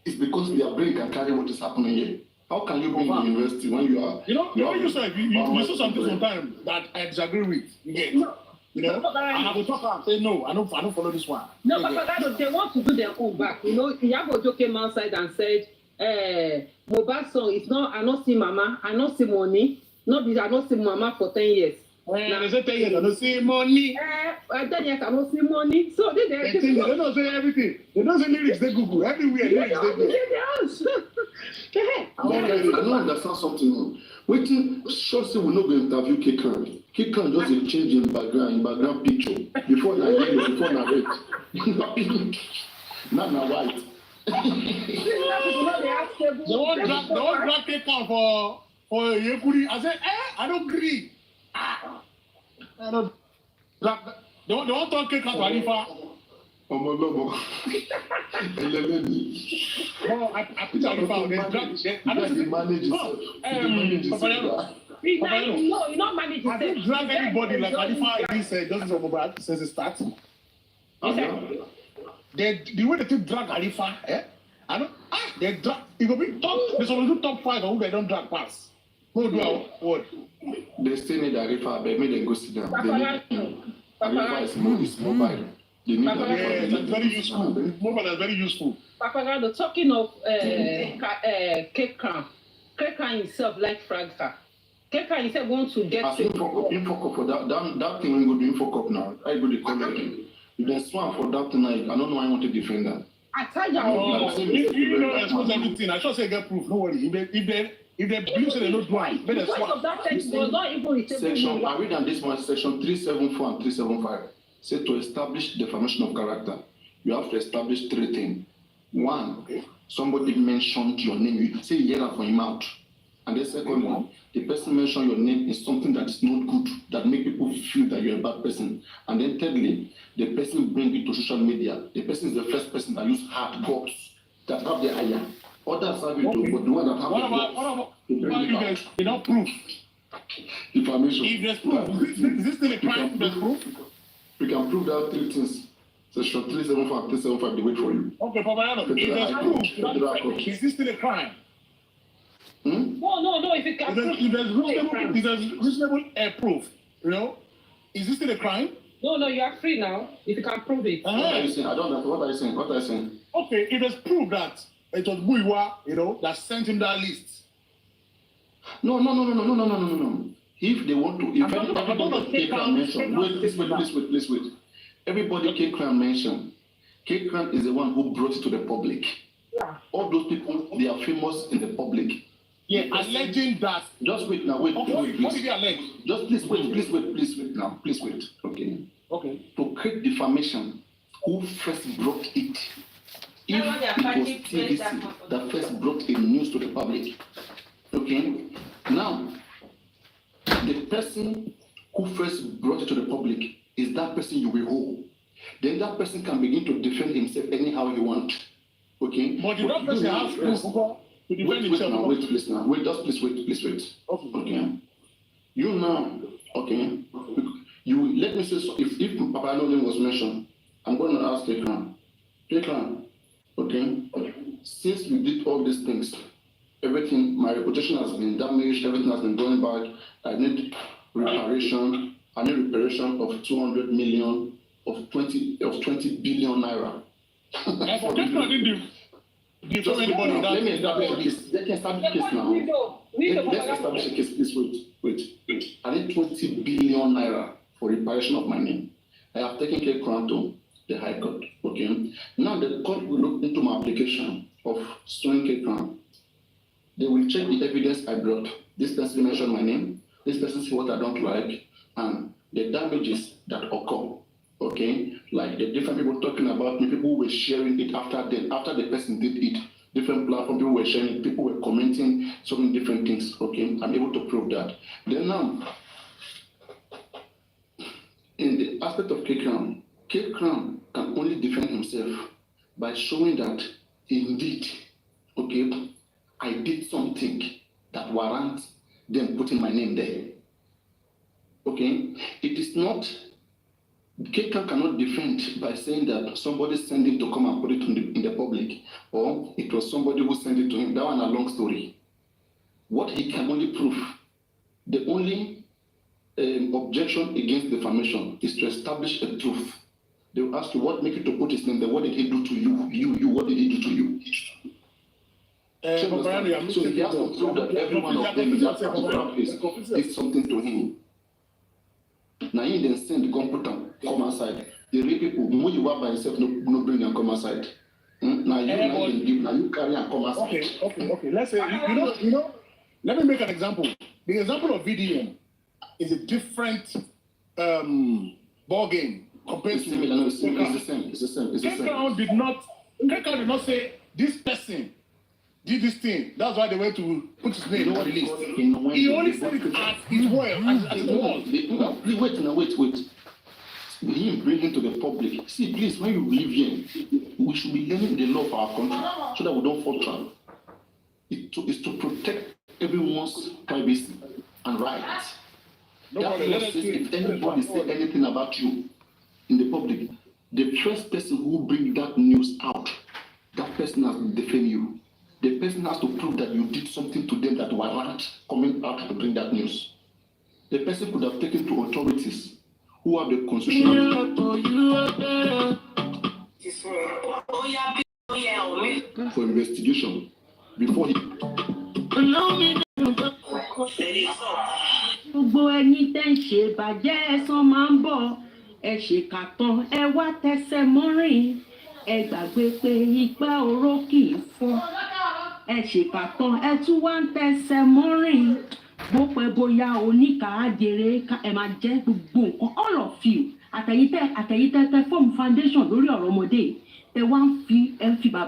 A: it's because their brain can carry what is happening here. How can you be in the university when you are?
K: You know, you said you say something sometimes that I disagree with. You get? You know, and I will talk and say no, I don't follow this one.
J: No, but they want to do their own back. You know, Yabojo came outside and said, Mobile song is not, I not see mama, I not see money, not because I not see mama for 10 years.
K: Now they say 10 years, I don't see money.
J: 10 years, I don't see money. So they
K: don't say everything. They don't say lyrics, they Google. Everywhere, lyrics, they Google.
A: I don't understand something. Waiting, sure say we not going to interview Kekan. Kekan just a change in background picture. Before na yellow, before na red. Now na white.
K: They won't drag Kekan for Yekuri. I said, I don't agree. I don't drag. They won't talk Kekan to Alifa.
A: Lobo.
K: I put Alifa. They drag. I don't see
A: manage it.
J: No, you not manage it.
K: I don't drag anybody like Alifa in this Justice of Mobile since it starts. The way they take drag Alifa, I don't. They drag. It will be top. There's only top 5 who they don't drag pass. Who do our word?
A: They still need Alifa, but maybe they go sit down. Alifa is mobile. They need
K: Alifa. It's very useful. Mobile is very useful.
J: Papagado, talking of Kekan himself like Fragta. Kekan himself wants to get
A: to info for that thing when you do info now. I go to call it. If there's one for that tonight, I don't know why I want to defend that.
J: I tell you,
K: you don't expose everything. I should say get proof. No worry. If they believe they don't do it, but
J: because of that text was not even
A: section. I read on this one, section 374 and 375. Say to establish defamation of character, you have to establish 3 things. 1, somebody mentioned your name. You say yeah for him out. And the second one, the person mentioned your name is something that is not good, that make people feel that you're a bad person. And then thirdly, the person bring it to social media. The person is the first person that use hard cops that have the iron. Others have it too, but the one that have
K: if there's enough proof?
A: Defamation.
K: If there's proof, is this still a crime? There's proof?
A: We can prove that 3 things. Section 375, 375, they wait for you.
K: Okay, Papa, if there's proof, is this still a crime?
J: No. If it can
K: if there's reasonable proof, you know, is this still a crime?
J: No, you are free now. If you can prove it.
A: What are you saying? I don't know. What are you saying?
K: Okay, if there's proof that it was Muiwa, that sent him that list.
L: No. If they want to, if everybody K-Crown mention, please wait. Everybody K-Crown mention. K-Crown is the one who brought it to the public.
K: Yeah.
L: All those people, they are famous in the public.
K: Yeah, alleging that.
L: Just wait now, wait.
K: Okay,
L: wait,
K: what did he allege?
L: Just please wait now. Please wait. Okay. To create defamation, who first brought it? If it was TVC that first brought the news to the public. Okay. Now, the person who first brought it to the public is that person you will hold. Then that person can begin to defend himself anyhow he wants. Okay?
K: But did that person have proof to defend himself?
L: Wait, please now. Wait, just please wait. Okay. You now, okay. You let me say so if Papa Nolan was mentioned, I'm going to ask Kekran, okay? Since you did all these things, everything, my reputation has been damaged, everything has been going back. I need reparation. I need reparation of 200 million of 20 billion naira.
K: And for Kekran, didn't defame anybody.
L: Let me establish a case. Let me establish a case now. Let's establish a case. Please wait. I need 20 billion naira for reparation of my name. I have taken Kekran to the High Court. Okay. Now the court will look into my application of suing Kekran. They will check the evidence I brought. This person mentioned my name. This person said what I don't like, and the damages that occur. Okay, like the different people talking about me, people were sharing it after the person did it. Different platform people were sharing it, people were commenting so many different things. Okay, I'm able to prove that. Then now, in the aspect of Kekran can only defend himself by showing that indeed, okay, I did something that warrants them putting my name there. Okay, it is not. Kekran cannot defend by saying that somebody sent him to come and put it in the public, or it was somebody who sent it to him. That one a long story. What he can only prove, the only objection against defamation is to establish a truth. They will ask you what made you to put his name there. What did he do to you? You, what did he do to you? So he has to prove that every one of them in that particular place did something to him. Now he then send the computer come outside. The real people, when you are by yourself, no bring and come outside. Now you carry and come outside.
K: Okay. Let's say let me make an example. The example of VDM is a different ball game compared to
L: it's the same.
K: Kekran did not say this person did this thing. That's why they went to put his name on the list. He only said it as his word, as it was.
L: Wait. Him bringing to the public. See, please, when you live here, we should be learning the law of our country so that we don't fall trap. It's to protect everyone's privacy and rights. If anybody say anything about you in the public, the first person who brings that news out, that person has to defend you. The person has to prove that you did something to them that warrant coming out to bring that news. The person could have taken to authorities who have the constitutional for investigation before he.
M: Gbogbo ẹni tẹ́ ń ṣe bàjẹ́ ẹ̀san máa ń bọ̀ ẹ ṣèkà tán ẹ wá tẹsẹ̀ mọ́rìn ẹ gbàgbé pé igbá oró kì í fọ́ ẹ ṣèkà tán ẹ tún wá ń tẹsẹ̀ mọ́rìn bó pẹ́ bóyá oníkà á jèrè ẹ máa jẹ́ gbogbo nǹkan all of you àtẹ̀yítẹ́ tẹ fọ́ọ̀mù foundation lórí ọ̀rọ̀ ọmọdé ẹ wá ń fi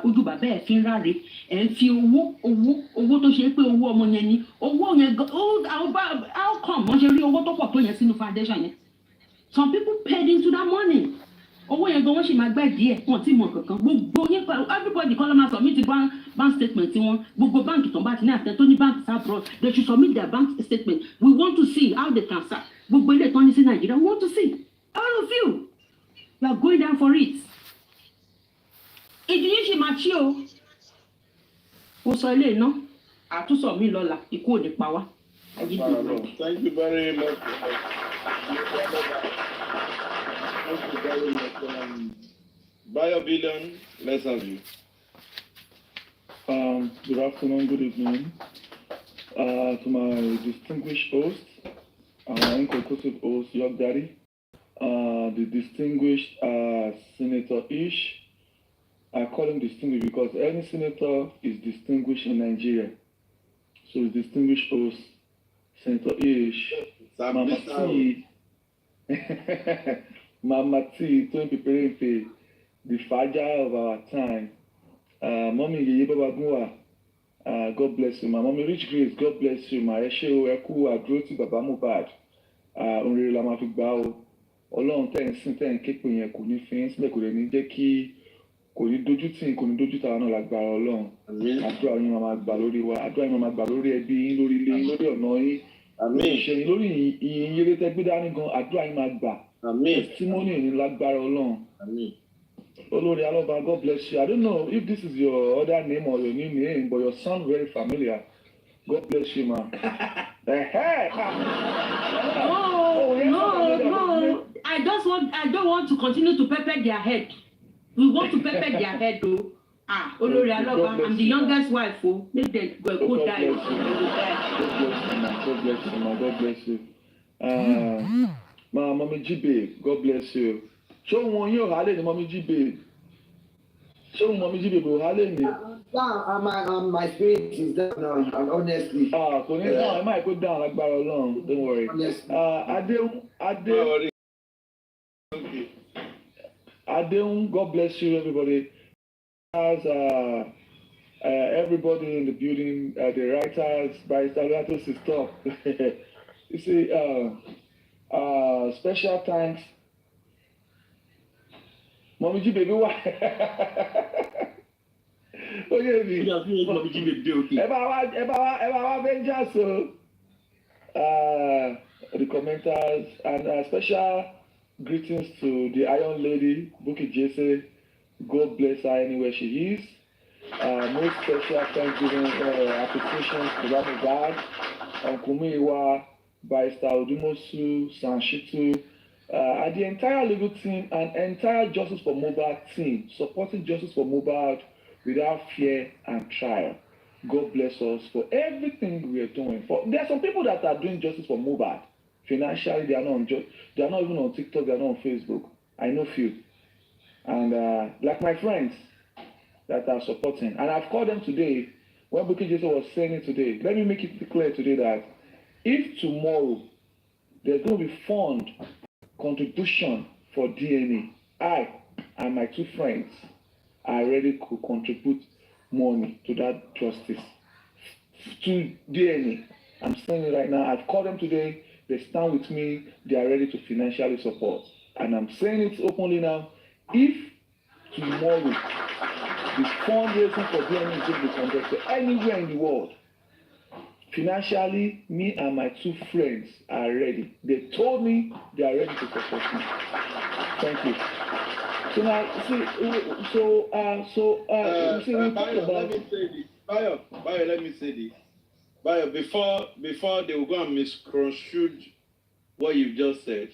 M: ojú bàbá ẹ fi ń ráre ẹ ń fi owó tó ṣe pé owó ọmọ yẹn ni owó yẹn how come wọ́n ṣe rí owó tó pọ̀ tó yẹn sínú foundation yẹn some people paid into that money owó yẹn gan wọ́n sì máa gbẹ́ díẹ̀ wọ́n ti mọ̀ kankan gbogbo yín everybody kọ́ ló máa submit bank statement wọn gbogbo báǹkì tó bá ti ní àtẹ tó ní bank abroad they should submit their bank statement we want to see how they transact gbogbo ilé tó ní sí Nàìjíríà we want to see all of you are going down for it. Ìdí yìí ṣe máa ṣí o. Mo sọ ilé iná, àtúnṣọ mi lọ́la, ikú ò ní pa wá.
A: Thank you very much. Thank you very much. Bio Billion, let's have you.
N: Good afternoon, good evening. To my distinguished host, inconclusive host, Young Daddy, the distinguished Senator Ish. I call him distinguished because any senator is distinguished in Nigeria. So his distinguished host, Senator Ish, Mama T, Mama T, Tony Peperepe, the fragile of our time. Mommy Yeye Babagua, God bless you. My mommy Rich Grace, God bless you. My Eshe Eku Adroti Baba Mohbad, Onrere la ma fi gbà o. Ọlọ́run tẹ́ ń sìn tẹ́ ń ké pè yẹn kò ní fi ń sílẹ̀ kò lè ní jẹ́ kí kò ní dójú tì kò ní dójú tàwọn náà lágbára Ọlọ́run. Àdúrà yín máa gbà lórí wa, àdúrà yín máa gbà lórí ẹbí yín, lórí ilé yín, lórí ọ̀nà yín. Lórí iṣẹ́ yín, lórí ìyìn yẹlé tẹ́ gbé dání gan, àdúrà yín máa gbà. Testimony ní lágbára Ọlọ́run. Olórí Aloba, God bless you. I don't know if this is your other name or your new name, but you sound very familiar. God bless you, man.
M: No. I don't want to continue to pepper their head. We want to pepper their head, though. Olórí Aloba, I'm the youngest wife, oh. Make them go die.
N: God bless you, man. God bless you. Mommy G-Babe, God bless you. Show one you hale ni Mommy G-Babe. Show Mommy G-Babe o hale ni.
O: My spirit is down now, honestly.
N: Kò ní down, ẹ má kó down lágbára Ọlọ́run, don't worry. Adeun, God bless you, everybody. As everybody in the building, the writers, Barrister is top. You see, special thanks. Mommy G baby, why? Oh yeah, me. Mommy G baby, okay. Eba Avengers, so the commenters and special greetings to the Iron Lady, Buki Jesse. God bless her anywhere she is. Most special thanksgiving appreciations to Baba God, Uncle Miwa, Barrister Odumosu, Sanshitu, and the entire legal team and entire Justice for Mohbad team supporting Justice for Mohbad without fear and trial. God bless us for everything we are doing. There are some people that are doing Justice for Mohbad financially. They are not even on TikTok. They are not on Facebook. I know few. And like my friends that are supporting, and I've called them today when Buki Jesse was saying it today. Let me make it clear today that if tomorrow there's going to be fund contribution for DNA, I and my two friends are ready to contribute money to that justice to DNA. I'm saying it right now. I've called them today. They stand with me. They are ready to financially support, and I'm saying it openly now. If tomorrow the fundraising for DNA is going to be conducted anywhere in the world, financially, me and my two friends are ready. They told me they are ready to support me. Thank you. So now,
P: Bayo, let me say this. Bayo, let me say this. Bayo, before they will go and misconstrue what you've just said,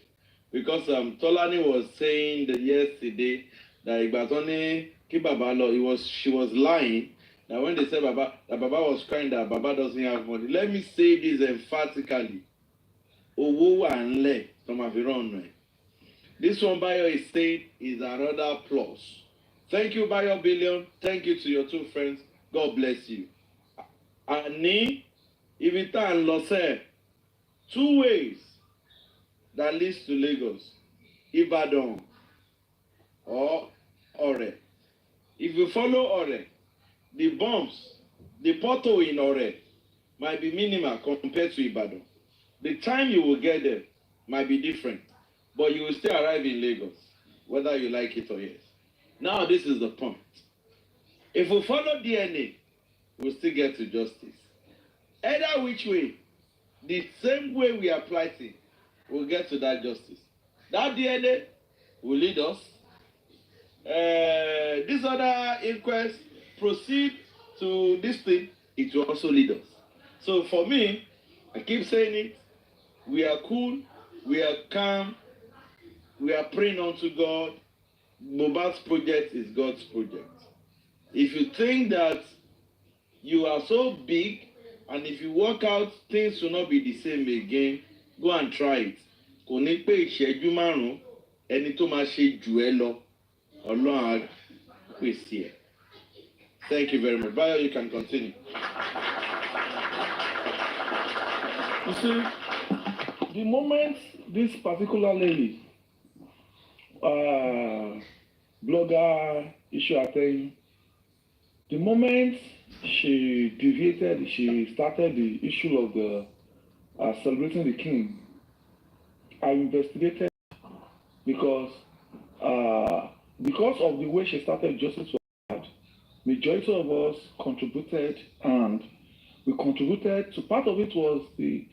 P: because Tolani was saying that yesterday that Ibatoni Kibabalo, she was lying. That when they said that Baba was crying that Baba doesn't have money. Let me say this emphatically. Oooh and Le from Aviron. This one Bayo is saying is another plus. Thank you, Bayo Billion. Thank you to your two friends. God bless you. Ani, Ivita and Lose, two ways that leads to Lagos, Ibadan or Ore. If you follow Ore, the bumps, the pothole in Ore might be minimal compared to Ibadan. The time you will get there might be different, but you will still arrive in Lagos, whether you like it or yes. Now this is the point. If we follow DNA, we'll still get to justice. Either which way, the same way we apply it, we'll get to that justice. That DNA will lead us. This other inquest proceed to this thing, it will also lead us. So for me, I keep saying it, we are cool, we are calm, we are praying unto God. Mohbad's project is God's project. If you think that You are so big, and if you work out, things will not be the same again. Go and try it. Kò ní pé ìṣẹ́jú márùn-ún ẹni tó máa ṣe jù ẹ́ lọ. Ọlọ́run á pèsè ẹ̀. Thank you very much. Bayo, you can continue.
N: You see, the moment this particular lady, blogger issue attend, the moment she deviated, she started the issue of the celebrating the king. I investigated because of the way she started justice for God. Majority of us contributed, and we contributed to, part of it was the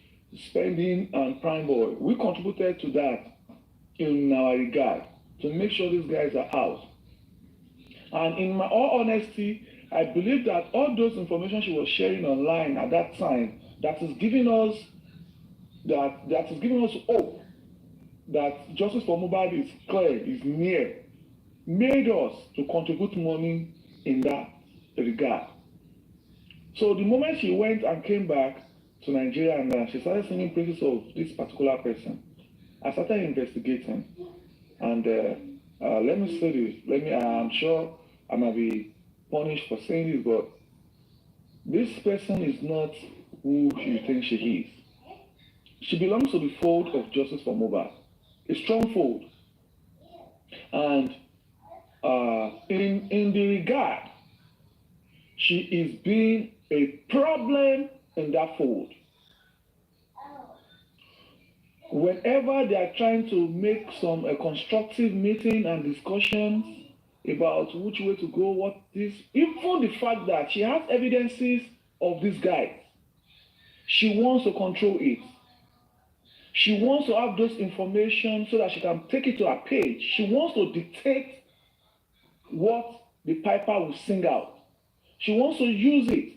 N: spending and prime boy. We contributed to that in our regard to make sure these guys are out. And in my all honesty, I believe that all those information she was sharing online at that time, that is giving us hope that justice for Mohbad is clear, is near, made us to contribute money in that regard. So the moment she went and came back to Nigeria and she started singing praises of this particular person, I started investigating. And let me say this, I'm sure I might be punished for saying this, but this person is not who you think she is. She belongs to the fold of Justice for Mohbad, a strong fold. And in the regard, she is being a problem in that fold. Whenever they are trying to make some constructive meeting and discussions about which way to go, what this, even the fact that she has evidences of this guy, she wants to control it. She wants to have those information so that she can take it to her page. She wants to dictate what the piper will sing out. She wants to use it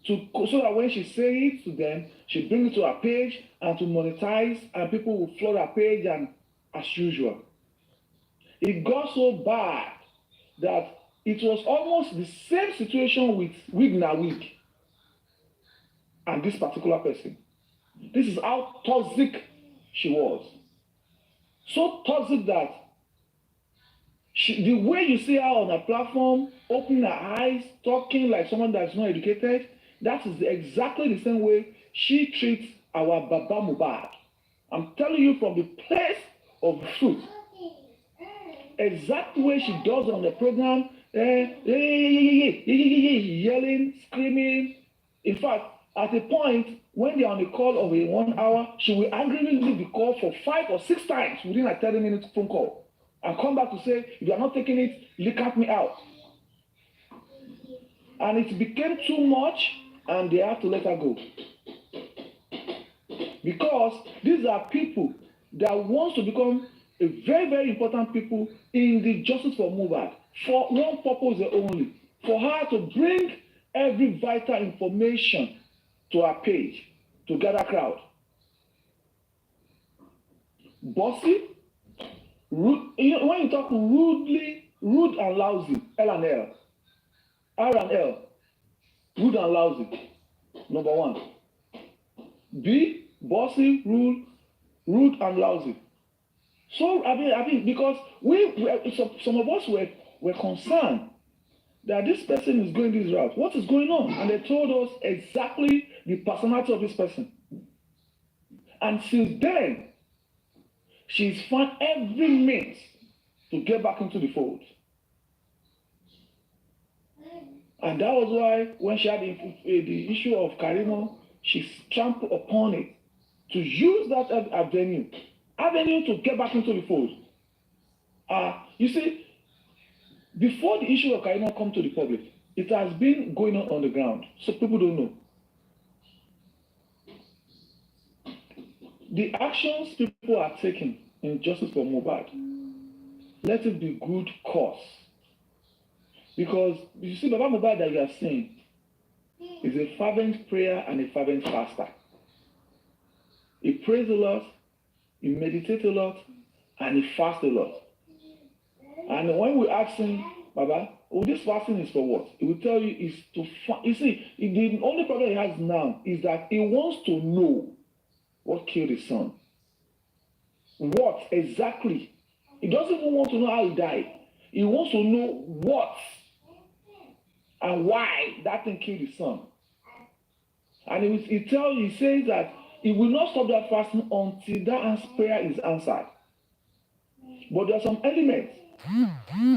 N: so that when she says it to them, she brings it to her page and to monetize, and people will flood her page, and as usual. It got so bad that it was almost the same situation with Wig Na Wig and this particular person. This is how toxic she was. So toxic that the way you see her on her platform, opening her eyes, talking like someone that's not educated, that is exactly the same way she treats our Baba Mohbad. I'm telling you from the place of truth. Exact way she does on the program, yelling, screaming. In fact, at a point, when they are on the call of a 1 hour, she will angrily leave the call for 5 or 6 times within a 30-minute phone call and come back to say, if you are not taking it, look at me out. And it became too much, and they have to let her go. Because these are people that want to become a very, very important people in the justice for Mohbad for one purpose only, for her to bring every vital information to her page to gather crowd. Bossy, rude, when you talk rude and lousy, R&L, rude and lousy, number 1. B, bossy, rude and lousy. So I mean, because some of us were concerned that this person is going this route. What is going on? And they told us exactly the personality of this person. And since then, she's found every means to get back into the fold. And that was why when she had the issue of Karimo, she trampled upon it to use that avenue to get back into the fold. You see, before the issue of Karimo come to the public, it has been going on the ground, so people don't know. The actions people are taking in justice for Mohbad, let it be good cause. Because you see, Baba Mohbad that you are seeing is a fervent prayer and a fervent faster. He prays a lot, he meditates a lot, and he fasts a lot. And when we ask him, Baba, oh, this fasting is for what? It will tell you is to you see, the only problem he has now is that he wants to know what killed his son. What exactly? He doesn't even want to know how he died. He wants to know what and why that thing killed his son. And he says that he will not stop that fasting until that prayer is answered. But there are some elements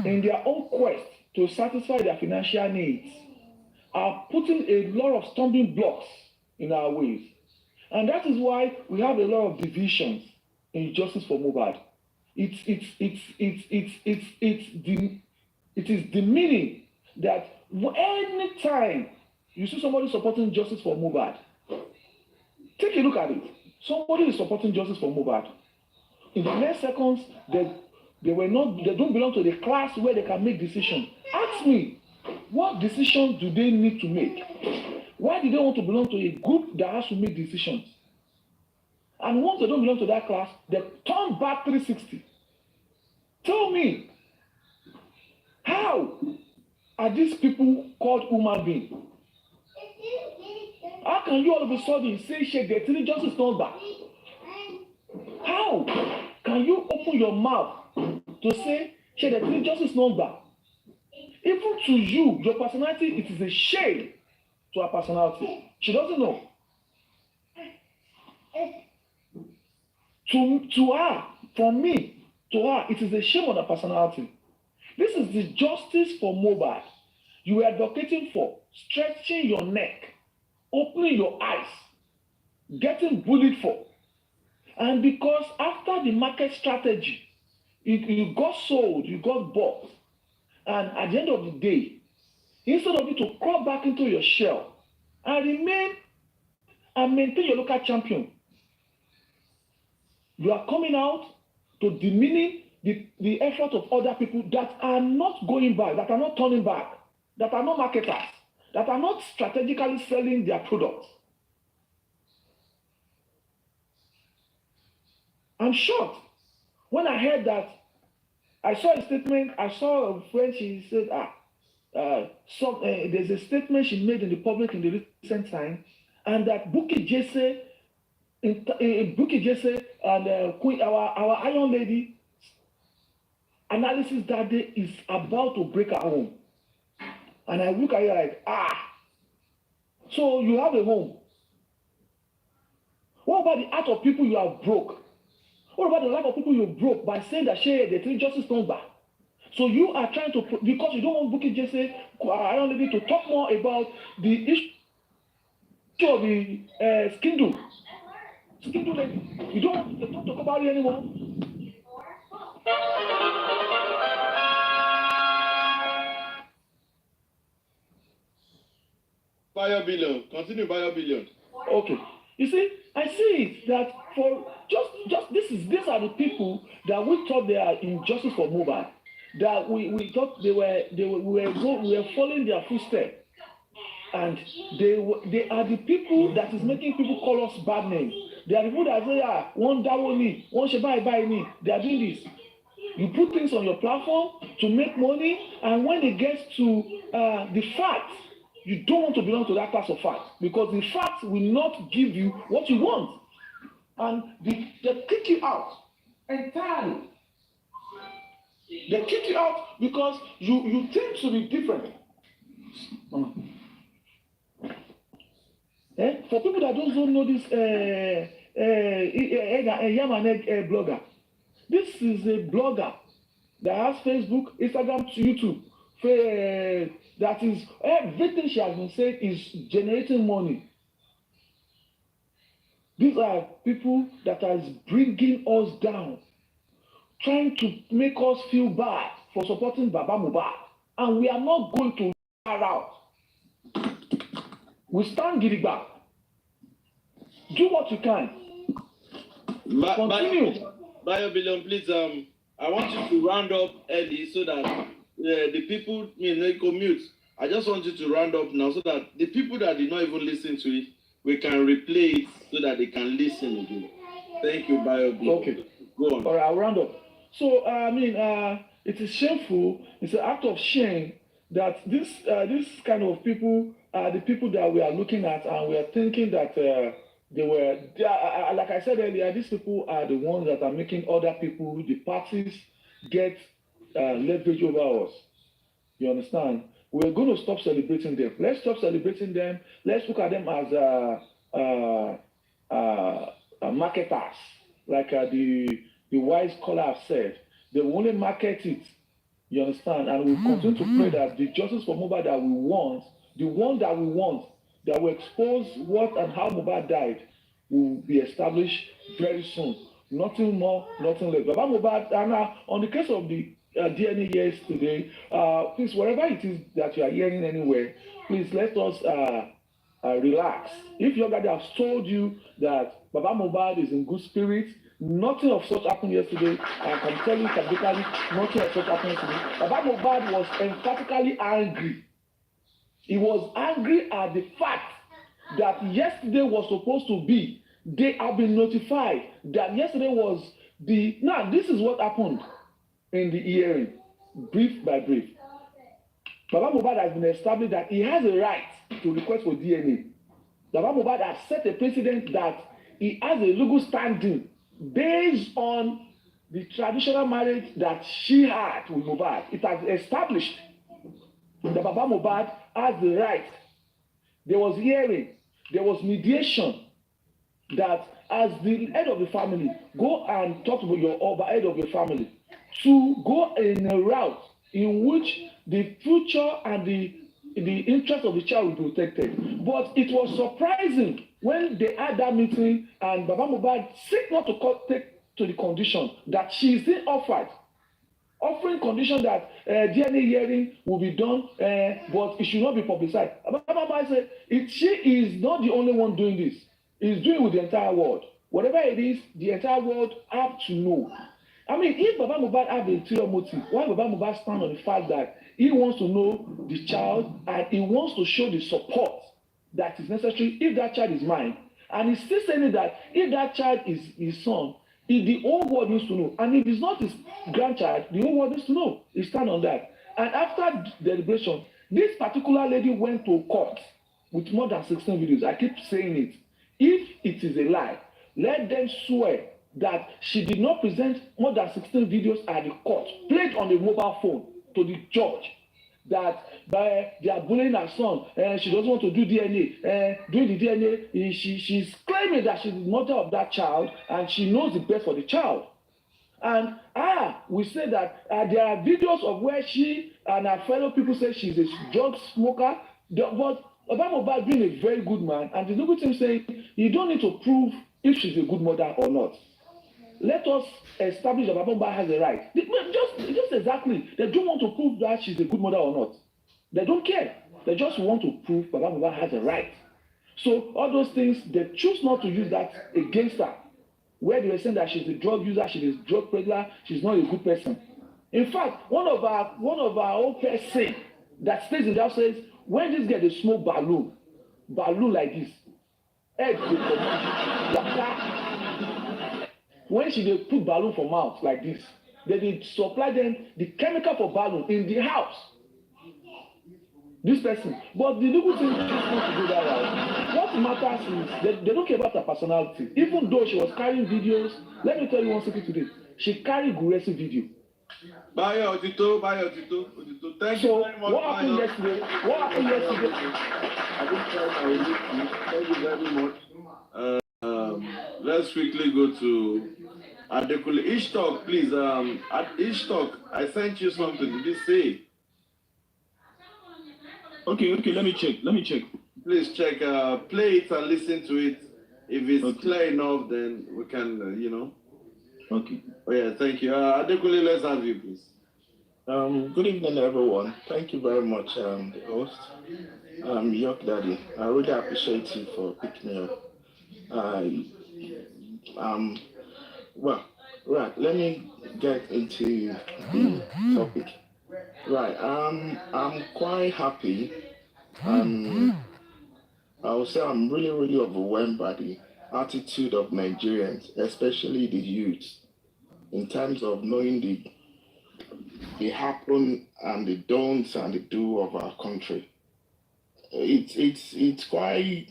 N: in their own quest to satisfy their financial needs are putting a lot of stumbling blocks in our ways. And that is why we have a lot of divisions in justice for Mohbad. It is demeaning that any time you see somebody supporting justice for Mohbad, take a look at it. Somebody is supporting justice for Mohbad. In the next seconds, they don't belong to the class where they can make decisions. Ask me, what decisions do they need to make? Why do they want to belong to a group that has to make decisions? And once they don't belong to that class, they turn back 360. Tell me, how are these people called human beings? How can you all of a sudden say shake the three justice number? How can you open your mouth to say shake the three justice number? Even to you, your personality, it is a shame to her personality. She doesn't know. To her, from me, to her, it is a shame on her personality. This is the justice for Mohbad you are advocating for, stretching your neck, opening your eyes, getting bullied for. And because after the market strategy, you got sold, you got bought, and at the end of the day, instead of you to crawl back into your shell and remain and maintain your local champion, you are coming out to demeaning the effort of other people that are not going back, that are not turning back, that are not marketers, that are not strategically selling their products. I'm shocked. When I heard that, I saw a statement, I saw a friend, she said, there's a statement she made in the public in the recent time, and that Bukky Jesse and Queen, our Iron Lady analysis that day is about to break her home. And I look at you like, so you have a home. What about the heart of people you have broke? What about the life of people you broke by saying that share the three justice number? So you are trying to, because you don't want Bukky Jesse, Iron Lady, to talk more about the issue of the Skindle. Skindle lady. You don't want to talk about it anymore.
P: Bio billion. Continue bio billion.
N: Okay. You see, I see it that for just these are the people that we thought they are in justice for Mohbad. That we thought we were following their footsteps. And they are the people that is making people call us bad names. They are the people that say, one Dawoni, one Shebai me. They are doing this. You put things on your platform to make money, and when it gets to the facts, you don't want to belong to that class of facts, because the facts will not give you what you want. And they kick you out entirely. They kick you out because you think to be different. For people that don't know this Yam and Egg blogger, this is a blogger that has Facebook, Instagram, YouTube. That is, everything she has been saying is generating money. These are people that are bringing us down, trying to make us feel bad for supporting Baba Mohbad. And we are not going to run out. We stand gidigba. Do what you can. Continue.
P: Bio billion, please. I want you to round up early so that the people they commute. I just want you to round up now so that the people that did not even listen to it, we can replay it so that they can listen again. Thank you, Bio billion.
N: Okay.
P: Go on.
N: All right, I'll round up. So it is shameful. It's an act of shame that this kind of people are the people that we are looking at, and we are thinking that like I said earlier, these people are the ones that are making other people, the parties, get leverage over us. You understand? We're going to stop celebrating them. Let's stop celebrating them. Let's look at them as marketers, like the wise scholar have said. They will only market it. You understand? And we continue to pray that the justice for Mohbad that we want, the one that we want, that will expose what and how Mohbad died, will be established very soon. Nothing more, nothing less. Baba Mohbad, and on the case of the DNA yesterday, please, whatever it is that you are hearing anywhere, please let us relax. If your guy has told you that Baba Mohbad is in good spirits, nothing of such happened yesterday. I can tell you categorically, nothing of such happened yesterday. Baba Mohbad was emphatically angry. He was angry at the fact that yesterday was supposed to be. They have been notified that yesterday was the. Now, this is what happened in the hearing, brief by brief. Baba Mohbad has been established that he has a right to request for DNA. Baba Mohbad has set a precedent that he has a legal standing based on the traditional marriage that she had with Mohbad. It has established that Baba Mohbad has the right. There was hearing, there was mediation, that as the head of the family, go and talk to your head of your family to go in a route in which the future and the interest of the child will be protected. But it was surprising when they had that meeting and Baba Mohbad seemed not to take to the condition that she is still offering condition that DNA hearing will be done, but it should not be publicized. Baba Mohbad said, she is not the only one doing this. He's doing it with the entire world. Whatever it is, the entire world have to know. I mean, if Baba Mohbad have the ulterior motive, why Baba Mohbad stand on the fact that he wants to know the child and he wants to show the support that is necessary if that child is mine, and he's still saying that if that child is his son, the whole world needs to know, and if it's not his grandchild, the whole world needs to know. He stand on that. And after deliberation, this particular lady went to court with more than 16 videos. I keep saying it. If it is a lie, let them swear that she did not present more than 16 videos at the court, played on the mobile phone to the judge, that they are bullying her son, and she doesn't want to do DNA. Doing the DNA, she's claiming that she's the mother of that child and she knows the best for the child. And we say that there are videos of where she and her fellow people say she's a drug smoker, but Baba Mohbad being a very good man, and the legal team saying you don't need to prove if she's a good mother or not. Let us establish that Baba Mohbad has a right. Just exactly. They don't want to prove that she's a good mother or not. They don't care. They just want to prove Baba Mohbad has a right. So all those things, they choose not to use that against her. Where they were saying that she's a drug user, she's a drug peddler, she's not a good person. In fact, one of our own person that stays in the house says, when this girl dey smoke balloon like this, head dey comot waka. When she dey put balloon for mouth like this, they dey supply them the chemical for balloon in the house. This person, but the legal team choose not to do that route. What matters is they don't care about her personality. Even though she was carrying videos, let me tell you one secret today. She carried aggressive video.
P: Bayo Otito. Thank you very much.
N: What happened yesterday?
P: Thank you very much. Let's quickly go to Adekule. Ishtok, please. Ishtok, I sent you something. Did you say?
K: Okay, let me check.
P: Please check, play it and listen to it. If it's clear enough, then we can,
K: Okay.
P: Oh yeah, thank you. Adekule, let's have you, please.
Q: Good evening, everyone. Thank you very much, the host. York Daddy. I really appreciate you for picking me up. Well, right, let me get into the topic. Right, I'm quite happy. I would say I'm really, really overwhelmed by the attitude of Nigerians, especially the youth, in terms of knowing the the happen and the don'ts and the do of our country. It's quite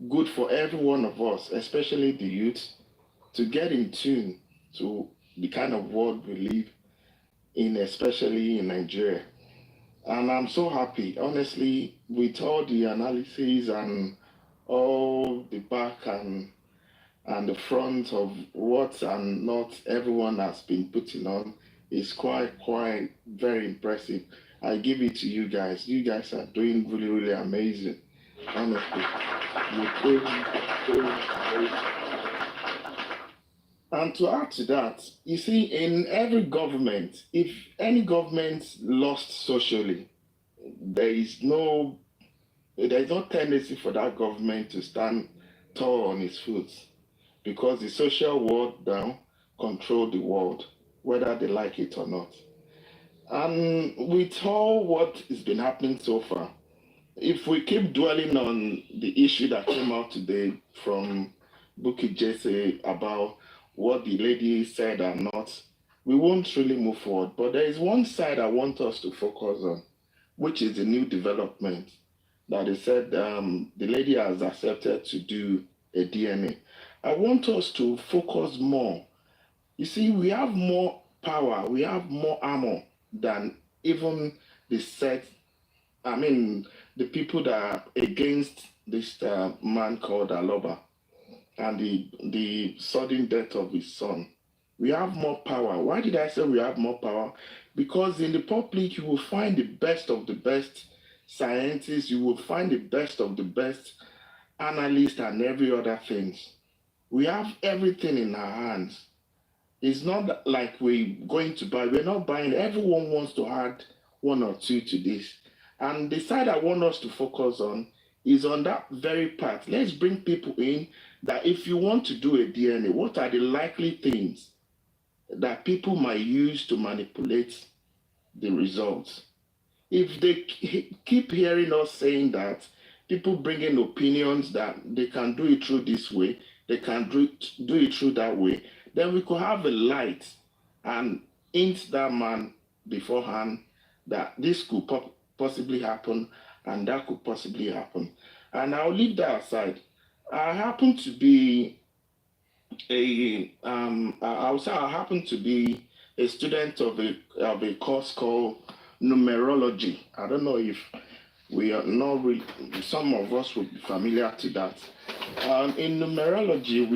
Q: good for every one of us, especially the youth, to get in tune to the kind of world we live in, especially in Nigeria. And I'm so happy, honestly, with all the analysis and all the back and the front of what and not everyone has been putting on is quite very impressive. I give it to you guys. You guys are doing really amazing. Honestly, you're doing amazing. And to add to that, you see, in every government, if any government lost socially, there is no tendency for that government to stand tall on its feet, because the social world now control the world, whether they like it or not. And with all what has been happening so far, if we keep dwelling on the issue that came out today from Buki Jesse about what the lady said or not, we won't really move forward. But there is one side I want us to focus on, which is the new development that they said the lady has accepted to do a DNA. I want us to focus more. You see, we have more power, we have more armor than even the the people that are against this man called Aloba and the sudden death of his son. We have more power. Why did I say we have more power? Because in the public, you will find the best of the best scientists, you will find the best of the best analysts and every other things. We have everything in our hands. It's not like we're going to buy. We're not buying. Everyone wants to add one or two to this. And the side I want us to focus on is on that very part. Let's bring people in that if you want to do a DNA, what are the likely things that people might use to manipulate the results? If they keep hearing us saying that, people bring in opinions that they can do it through this way, they can do it through that way, then we could have a light and hint that man beforehand that this could possibly happen and that could possibly happen. And I'll leave that aside. I happen to be I happen to be a student of a course called numerology. I don't know if we are not really, some of us would be familiar to that. In numerology,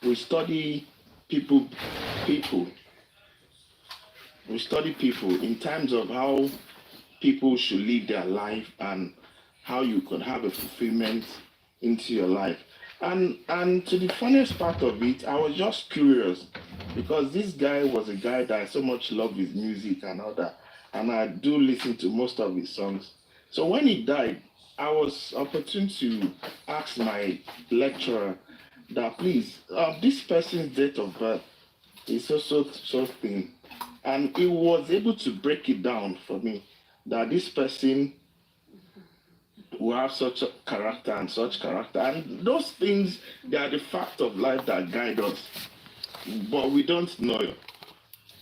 Q: we study people. We study people in terms of how people should live their life and how you could have a fulfillment into your life. And to the funniest part of it, I was just curious because this guy was a guy that I so much love his music and all that, and I do listen to most of his songs. So when he died, I was opportune to ask my lecturer that please, this person's date of birth is so thin, and he was able to break it down for me that this person will have such a character and such character, and those things, they are the fact of life that guide us, but we don't know.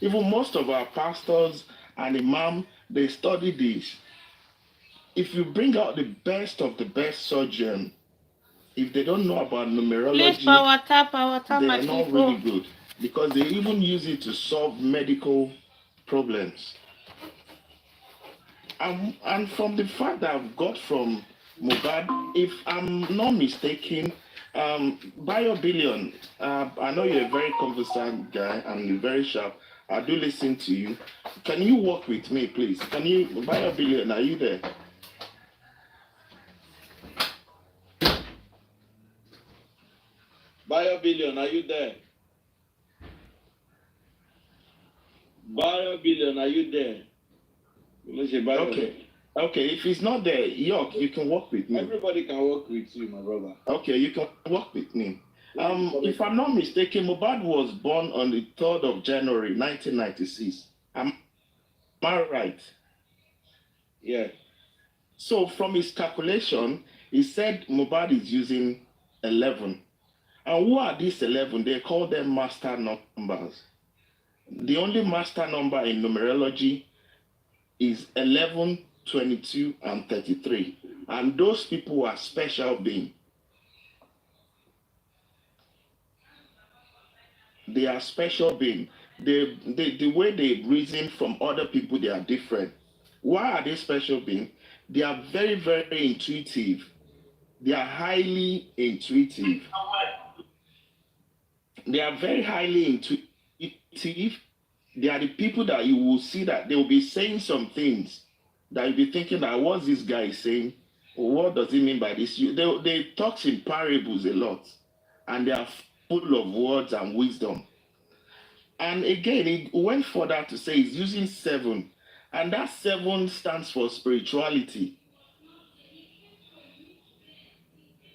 Q: Even most of our pastors and imam, they study this. If you bring out the best of the best surgeon, if they don't know about numerology,
B: Please power tap
Q: they
B: my
Q: are not
B: people.
Q: really good because they even use it to solve medical problems. And from the fact that I've got from Mubad, if I'm not mistaken, BioBillion, I know you're a very conversant guy and you're very sharp. I do listen to you. Can you work with me, please? Can you, BioBillion, are you there?
P: BioBillion, are you there? BioBillion, are you there?
Q: Okay, if he's not there, York, you can work with me.
P: Everybody can work with you, my brother.
Q: Okay, you can work with me. If I'm not mistaken, Mubad was born on the 3rd of January, 1996. Am I right?
P: Yeah.
Q: So from his calculation, he said Mubad is using 11. And who are these 11? They call them master numbers. The only master number in numerology is 11, 22, and 33. And those people are special beings. They are special beings. The way they reason from other people, they are different. Why are they special beings? They are very, very intuitive. They are highly intuitive. They are very highly intuitive. They are the people that you will see that they will be saying some things that you'll be thinking that what's this guy saying? What does he mean by this? They talk in parables a lot, and they are full of words and wisdom. And again, it went further to say he's using 7, and that 7 stands for spirituality.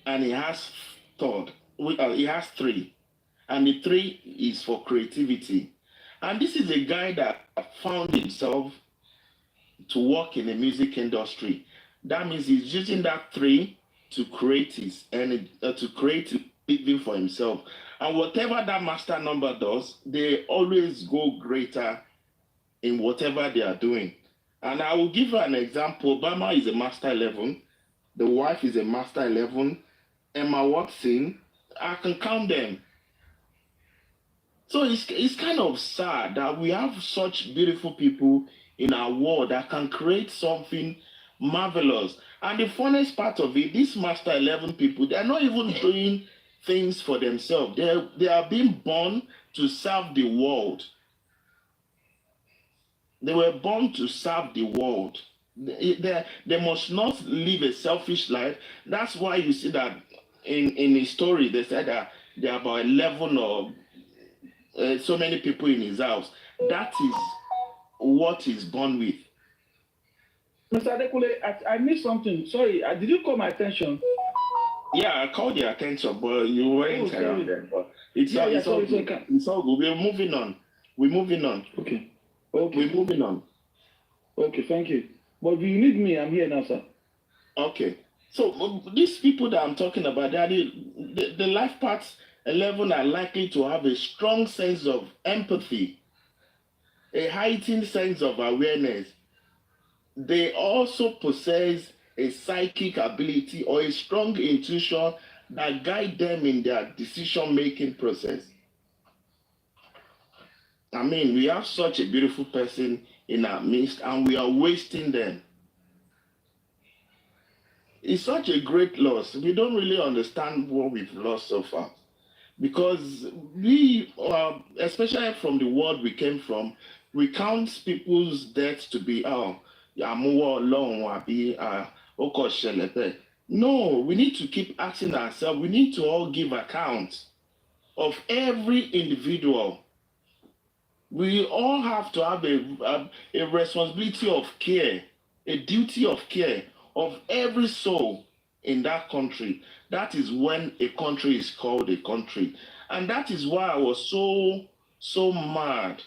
Q: And he has he has 3, and the 3 is for creativity. And this is a guy that found himself to work in the music industry. That means he's using that 3 to create his energy, to create living for himself. And whatever that master number does, they always go greater in whatever they are doing. And I will give you an example. Obama is a master 11. The wife is a master 11. Emma Watson, I can count them. So it's kind of sad that we have such beautiful people in our world that can create something marvelous. And the funniest part of it, these master 11 people, they're not even doing things for themselves. They are being born to serve the world. They were born to serve the world. They must not live a selfish life. That's why you see that in his story, they said that there are about 11 or so many people in his house. That is what he's born with.
N: Mr. Adekule, I missed something. Sorry, did you call my attention?
Q: Yeah, I called your attention, but you weren't around there. But it's all good. We're moving on.
N: Okay.
Q: We're moving on.
N: Okay, thank you. But if you need me, I'm here now, sir.
Q: Okay. So these people that I'm talking about, they are the life paths 11 are likely to have a strong sense of empathy, a heightened sense of awareness. They also possess a psychic ability or a strong intuition that guide them in their decision-making process. I mean, we have such a beautiful person in our midst, and we are wasting them. It's such a great loss. We don't really understand what we've lost so far. Because we, especially from the world we came from, we count people's deaths to be, no, we need to keep asking ourselves, we need to all give account of every individual. We all have to have a responsibility of care, a duty of care of every soul in that country. That is when a country is called a country. And that is why I was so mad.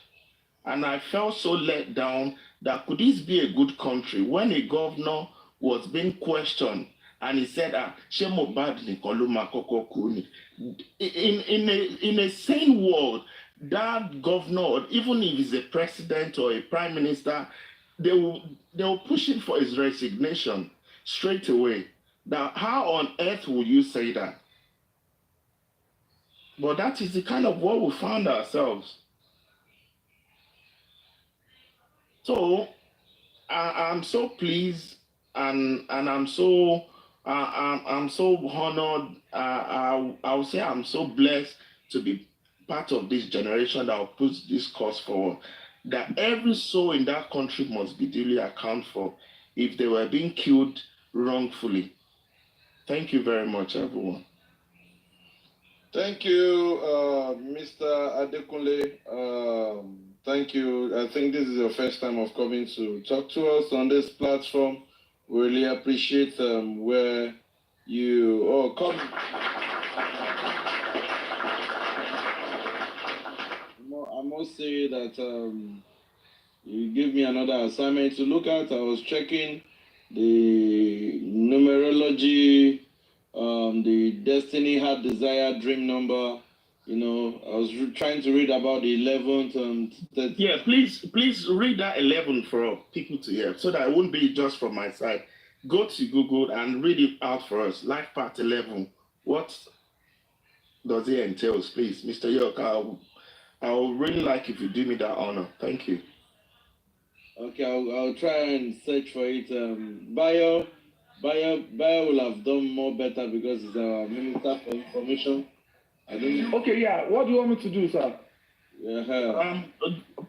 Q: And I felt so let down that could this be a good country when a governor was being questioned and he said, in a sane world, that governor, even if he's a president or a prime minister, they will push him for his resignation straight away. Now, how on earth would you say that? But that is the kind of world we found ourselves. So I'm so pleased and I'm so honored. I'll say I'm so blessed to be part of this generation that will put this cause forward. That every soul in that country must be duly accounted for if they were being killed wrongfully. Thank you very much, everyone.
P: Thank you, Mr. Adekunle. Thank you. I think this is your first time of coming to talk to us on this platform. We really appreciate where you come. I must say that you give me another assignment to look at. I was checking the numerology, the destiny, heart, desire, dream number, You know, I was trying to read about the 11th and that.
Q: Yeah, please read that 11 for people to hear, so that it won't be just from my side. Go to Google and read it out for us. Life part 11. What does it entail, please, Mr. York? I would really like if you do me that honor. Thank you.
P: Okay, I'll try and search for it. Bio will have done more better because it's our Minister for Information. I don't know.
N: Okay, yeah. What do you want me to do, sir?
P: Yeah.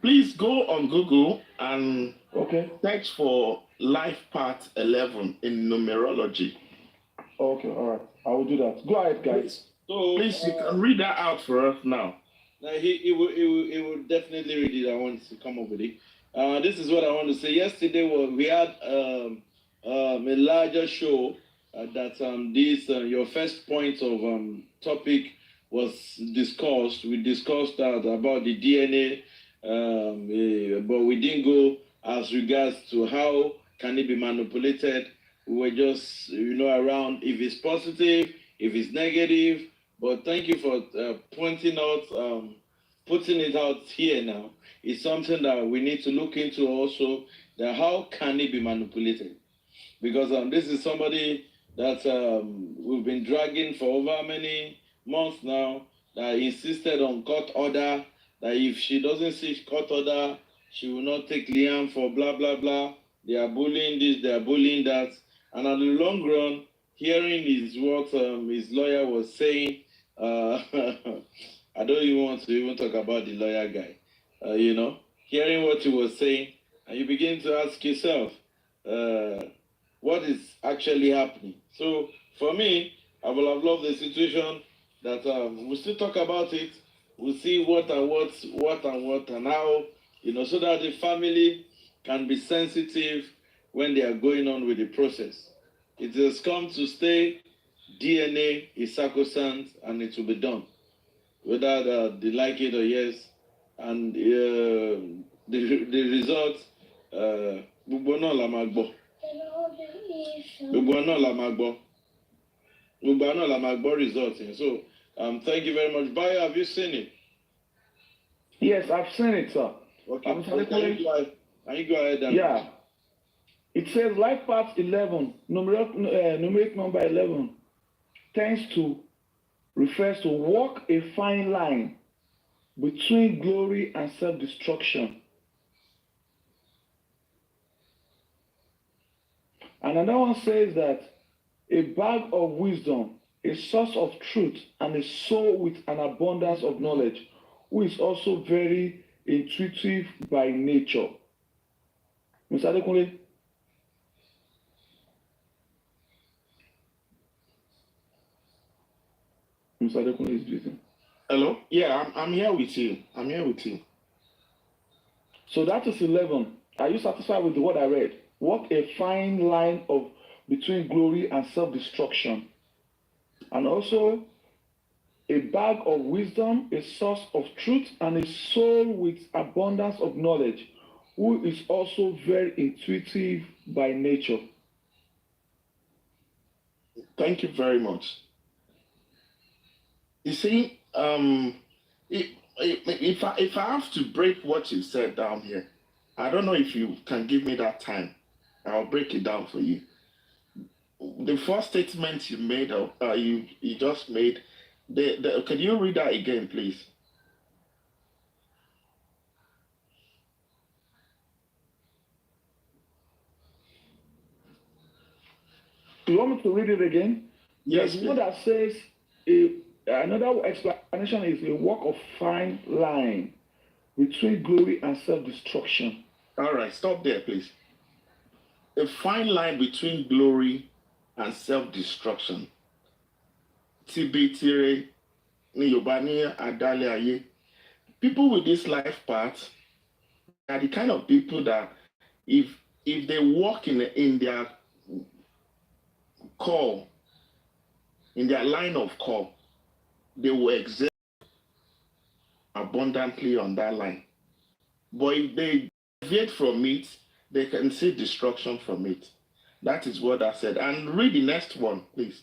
Q: Please go on Google and
N: search
Q: for Life Part 11 in numerology.
N: Okay, all right. I will do that. Go ahead, guys.
P: So
Q: please, you can read that out for us now.
P: He will definitely read it. I want to come up with it. This is what I want to say. Yesterday we had a larger show that this your first point of topic was discussed. We discussed about the DNA, but we didn't go as regards to how can it be manipulated. We were just around if it's positive, if it's negative. But thank you for pointing out, putting it out here now. It's something that we need to look into also. That how can it be manipulated? Because this is somebody that we've been dragging for over many months now. That insisted on court order. That if she doesn't see court order, she will not take Liam for blah blah blah. They are bullying this, they are bullying that, and at the long run, hearing is what his lawyer was saying. I don't even want to even talk about the lawyer guy. Hearing what he was saying, and you begin to ask yourself, what is actually happening? So for me, I will have loved the situation that we'll still talk about it. We'll see what and how, so that the family can be sensitive when they are going on with the process. It has come to stay. DNA is sacrosanct and it will be done, whether they like it or yes. And the result, gbogbo náà la máa gbọ́. Gbogbo náà la máa gbọ́. Gbogbo náà la máa gbọ́ result. So thank you very much. Bayo, have you seen it?
N: Yes, I've seen it, sir.
P: Okay. Can you go ahead and...
N: Yeah. It says life path 11, numeric number 11, tends to, refers to walk a fine line between glory and self-destruction. Another one says that a bag of wisdom, a source of truth, and a soul with an abundance of knowledge, who is also very intuitive by nature. Mr. Adekunle? Mr. Adekunle is busy.
Q: Hello? Yeah, I'm here with you. I'm here with you.
N: So that is 11. Are you satisfied with what I read? Walk a fine line of between glory and self-destruction. And also a bag of wisdom, a source of truth, and a soul with abundance of knowledge, who is also very intuitive by nature.
Q: Thank you very much. You see, if I have to break what you said down here, I don't know if you can give me that time. I'll break it down for you. The first statement you made, you just made, can you read that again, please?
N: You want me to read it again?
Q: Yes.
N: There's one that says, another explanation is a walk of fine line between glory and self-destruction.
Q: All right, stop there, please. A fine line between glory and self-destruction. Tibitire ni Yobani Adale Aye. People with this life path are the kind of people that if they walk in their call, in their line of call, they will excel abundantly on that line. But if they deviate from it, they can see destruction from it. That is what I said. And read the next one, please.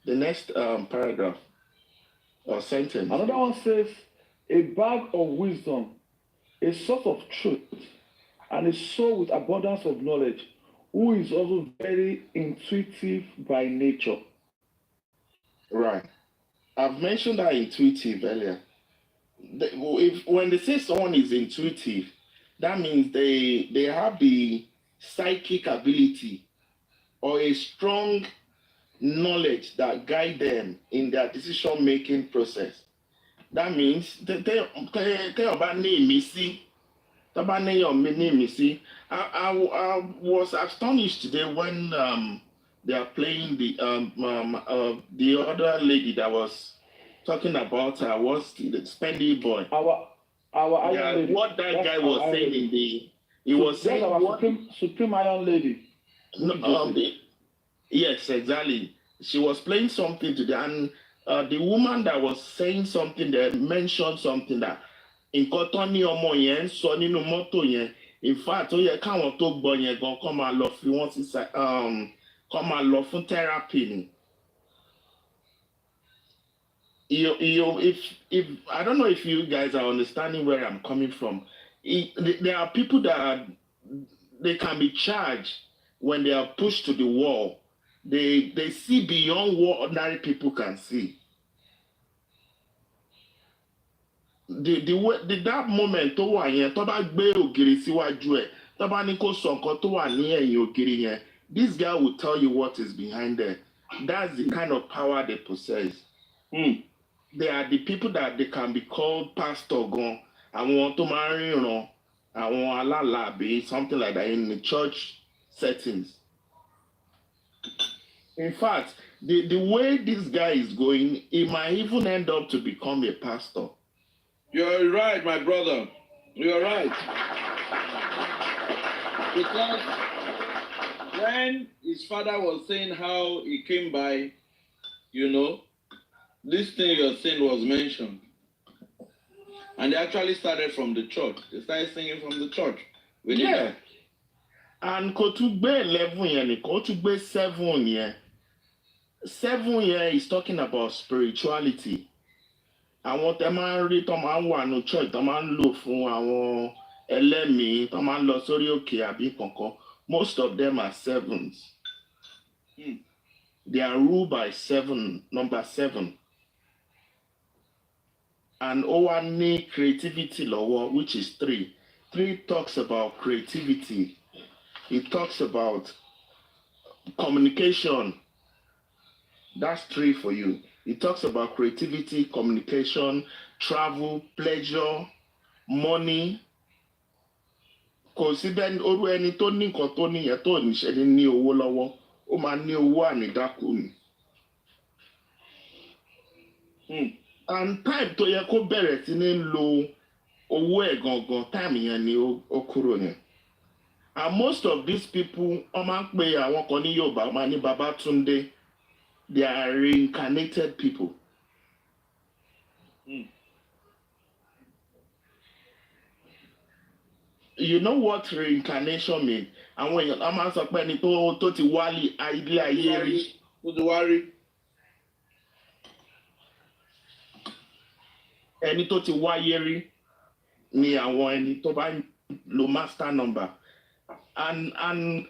Q: The next paragraph.
H: or sentence.
N: Another one says, a bag of wisdom, a source of truth, and a soul with abundance of knowledge, who is also very intuitive by nature.
Q: Right. I've mentioned that intuitive earlier. When they say someone is intuitive, that means they have the psychic ability or a strong knowledge that guide them in their decision-making process. That means I was astonished today when they are playing the other lady that was talking about was the spendy boy.
N: Our Iron Lady.
Q: What that guy was saying in the was
N: that's
Q: saying
N: our
Q: what
N: Supreme Iron Lady.
Q: yes, exactly. She was playing something today, and the woman that was saying something there mentioned something that nǹkan tó ní ọmọ yẹn ń sọ nínú mọ́tò yẹn, in fact ó yẹ káwọn tó gbọ́ yẹn gan kọ́ máa lọ fi wọ́n sí kọ́ máa lọ fún therapy ni. If I don't know if you guys are understanding where I'm coming from. There are people that they can be charged when they are pushed to the wall. They see beyond what ordinary people can see. That moment tó wà yẹn tó bá gbé ògiri síwájú ẹ̀ tó bá ní kó sọ nǹkan tó wà ní ẹ̀yìn ògiri yẹn, this guy will tell you what is behind there. That's the kind of power they possess. They are the people that they can be called pastor gan, àwọn tó máa ń ríran, àwọn alálàbí, something like that in the church settings. In fact, the way this guy is going, he might even end up to become a pastor.
P: You're right, my brother. You're right. Because when his father was saying how he came by, this thing you're saying was mentioned. And they actually started from the church. They started singing from the church.
Q: Yeah. And kò tún gbé 11 yẹn ni, kò tún gbé 7 yẹn. 7 yẹn is talking about spirituality. Àwọn tẹ máa ń rí tó máa ń wà ní church tó máa ń lò fún àwọn ẹlẹ́mìí tó máa ń lọ sórí òkè àbí kankan. Most of them are 7s. They are ruled by 7, number 7. And ó wá ní creativity lọ́wọ́, which is 3. 3 talks about creativity. It talks about communication. That's 3 for you. It talks about creativity, communication, travel, pleasure, money. Kò sí bẹ́ẹ̀ orú ẹni tó ní nǹkan tó ní yẹn tó níṣẹ́ ní owó lọ́wọ́, ó máa ní owó ànídákù ni. And time tó yẹ kó bẹ̀rẹ̀ sí ní lo owó ẹ̀ gangan, time yẹn ni ó kúrò yẹn. And most of these people, wọ́n máa ń pe àwọn kan ní Yorùbá, wọ́n máa ní Babátúndé. They are reincarnated people. You know what reincarnation means? Àwọn èèyàn á máa sọ pé ẹni tó ti wálé ilé ayé rí.
P: Ó ti wá rí.
Q: Ẹni tó ti wáyé rí ni àwọn ẹni tó bá lo master number. And I'm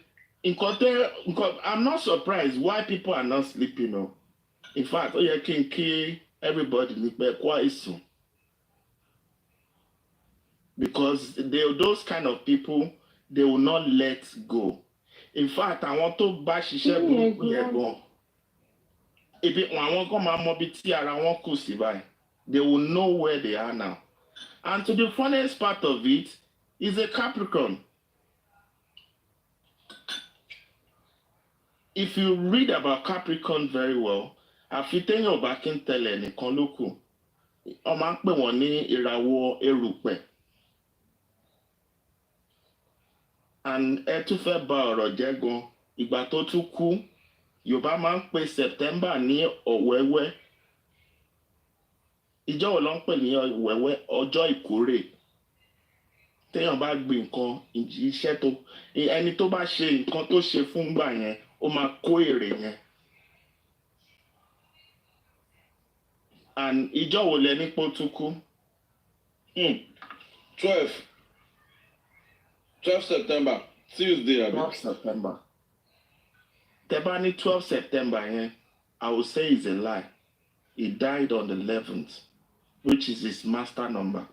Q: not surprised why people are not sleeping. No. In fact, ó yẹ kí n kí everybody ní pé kó àìsùn. Because those kind of people, they will not let go. In fact, àwọn tó bá ṣiṣẹ́ burúkú yẹn gan, ibi àwọn kan máa mọ bí tí ara wọn kù sí báyìí. They will know where they are now. And to the funniest part of it is a Capricorn. If you read about Capricorn very well, àfi téèyàn bá kí n tẹ̀lé nìkan ló kù. Wọ́n máa ń pè wọ́n ní ìràwọ̀ erùpẹ̀. And ẹ tún fẹ́ bà ọ̀rọ̀ jẹ́ gan. Ìgbà tó tún kú, Yorùbá máa ń pè September ní ọ̀wẹ́wẹ́. Ìjọ́ wo ló ń pè ní ọ̀wẹ́wẹ́? Ọjọ́ ìkórè. Téèyàn bá gbìn nǹkan, iṣẹ́ tó ẹni tó bá ṣe nǹkan tó ṣe fún gbà yẹn, ó máa kó èrè yẹn. And ìjọ wo lẹni pé ó tún kú?
P: 12 September, Tuesday.
Q: 12 September. Tebani 12 September, yeah, I will say it's a lie. He died on the 11th, which is his master number.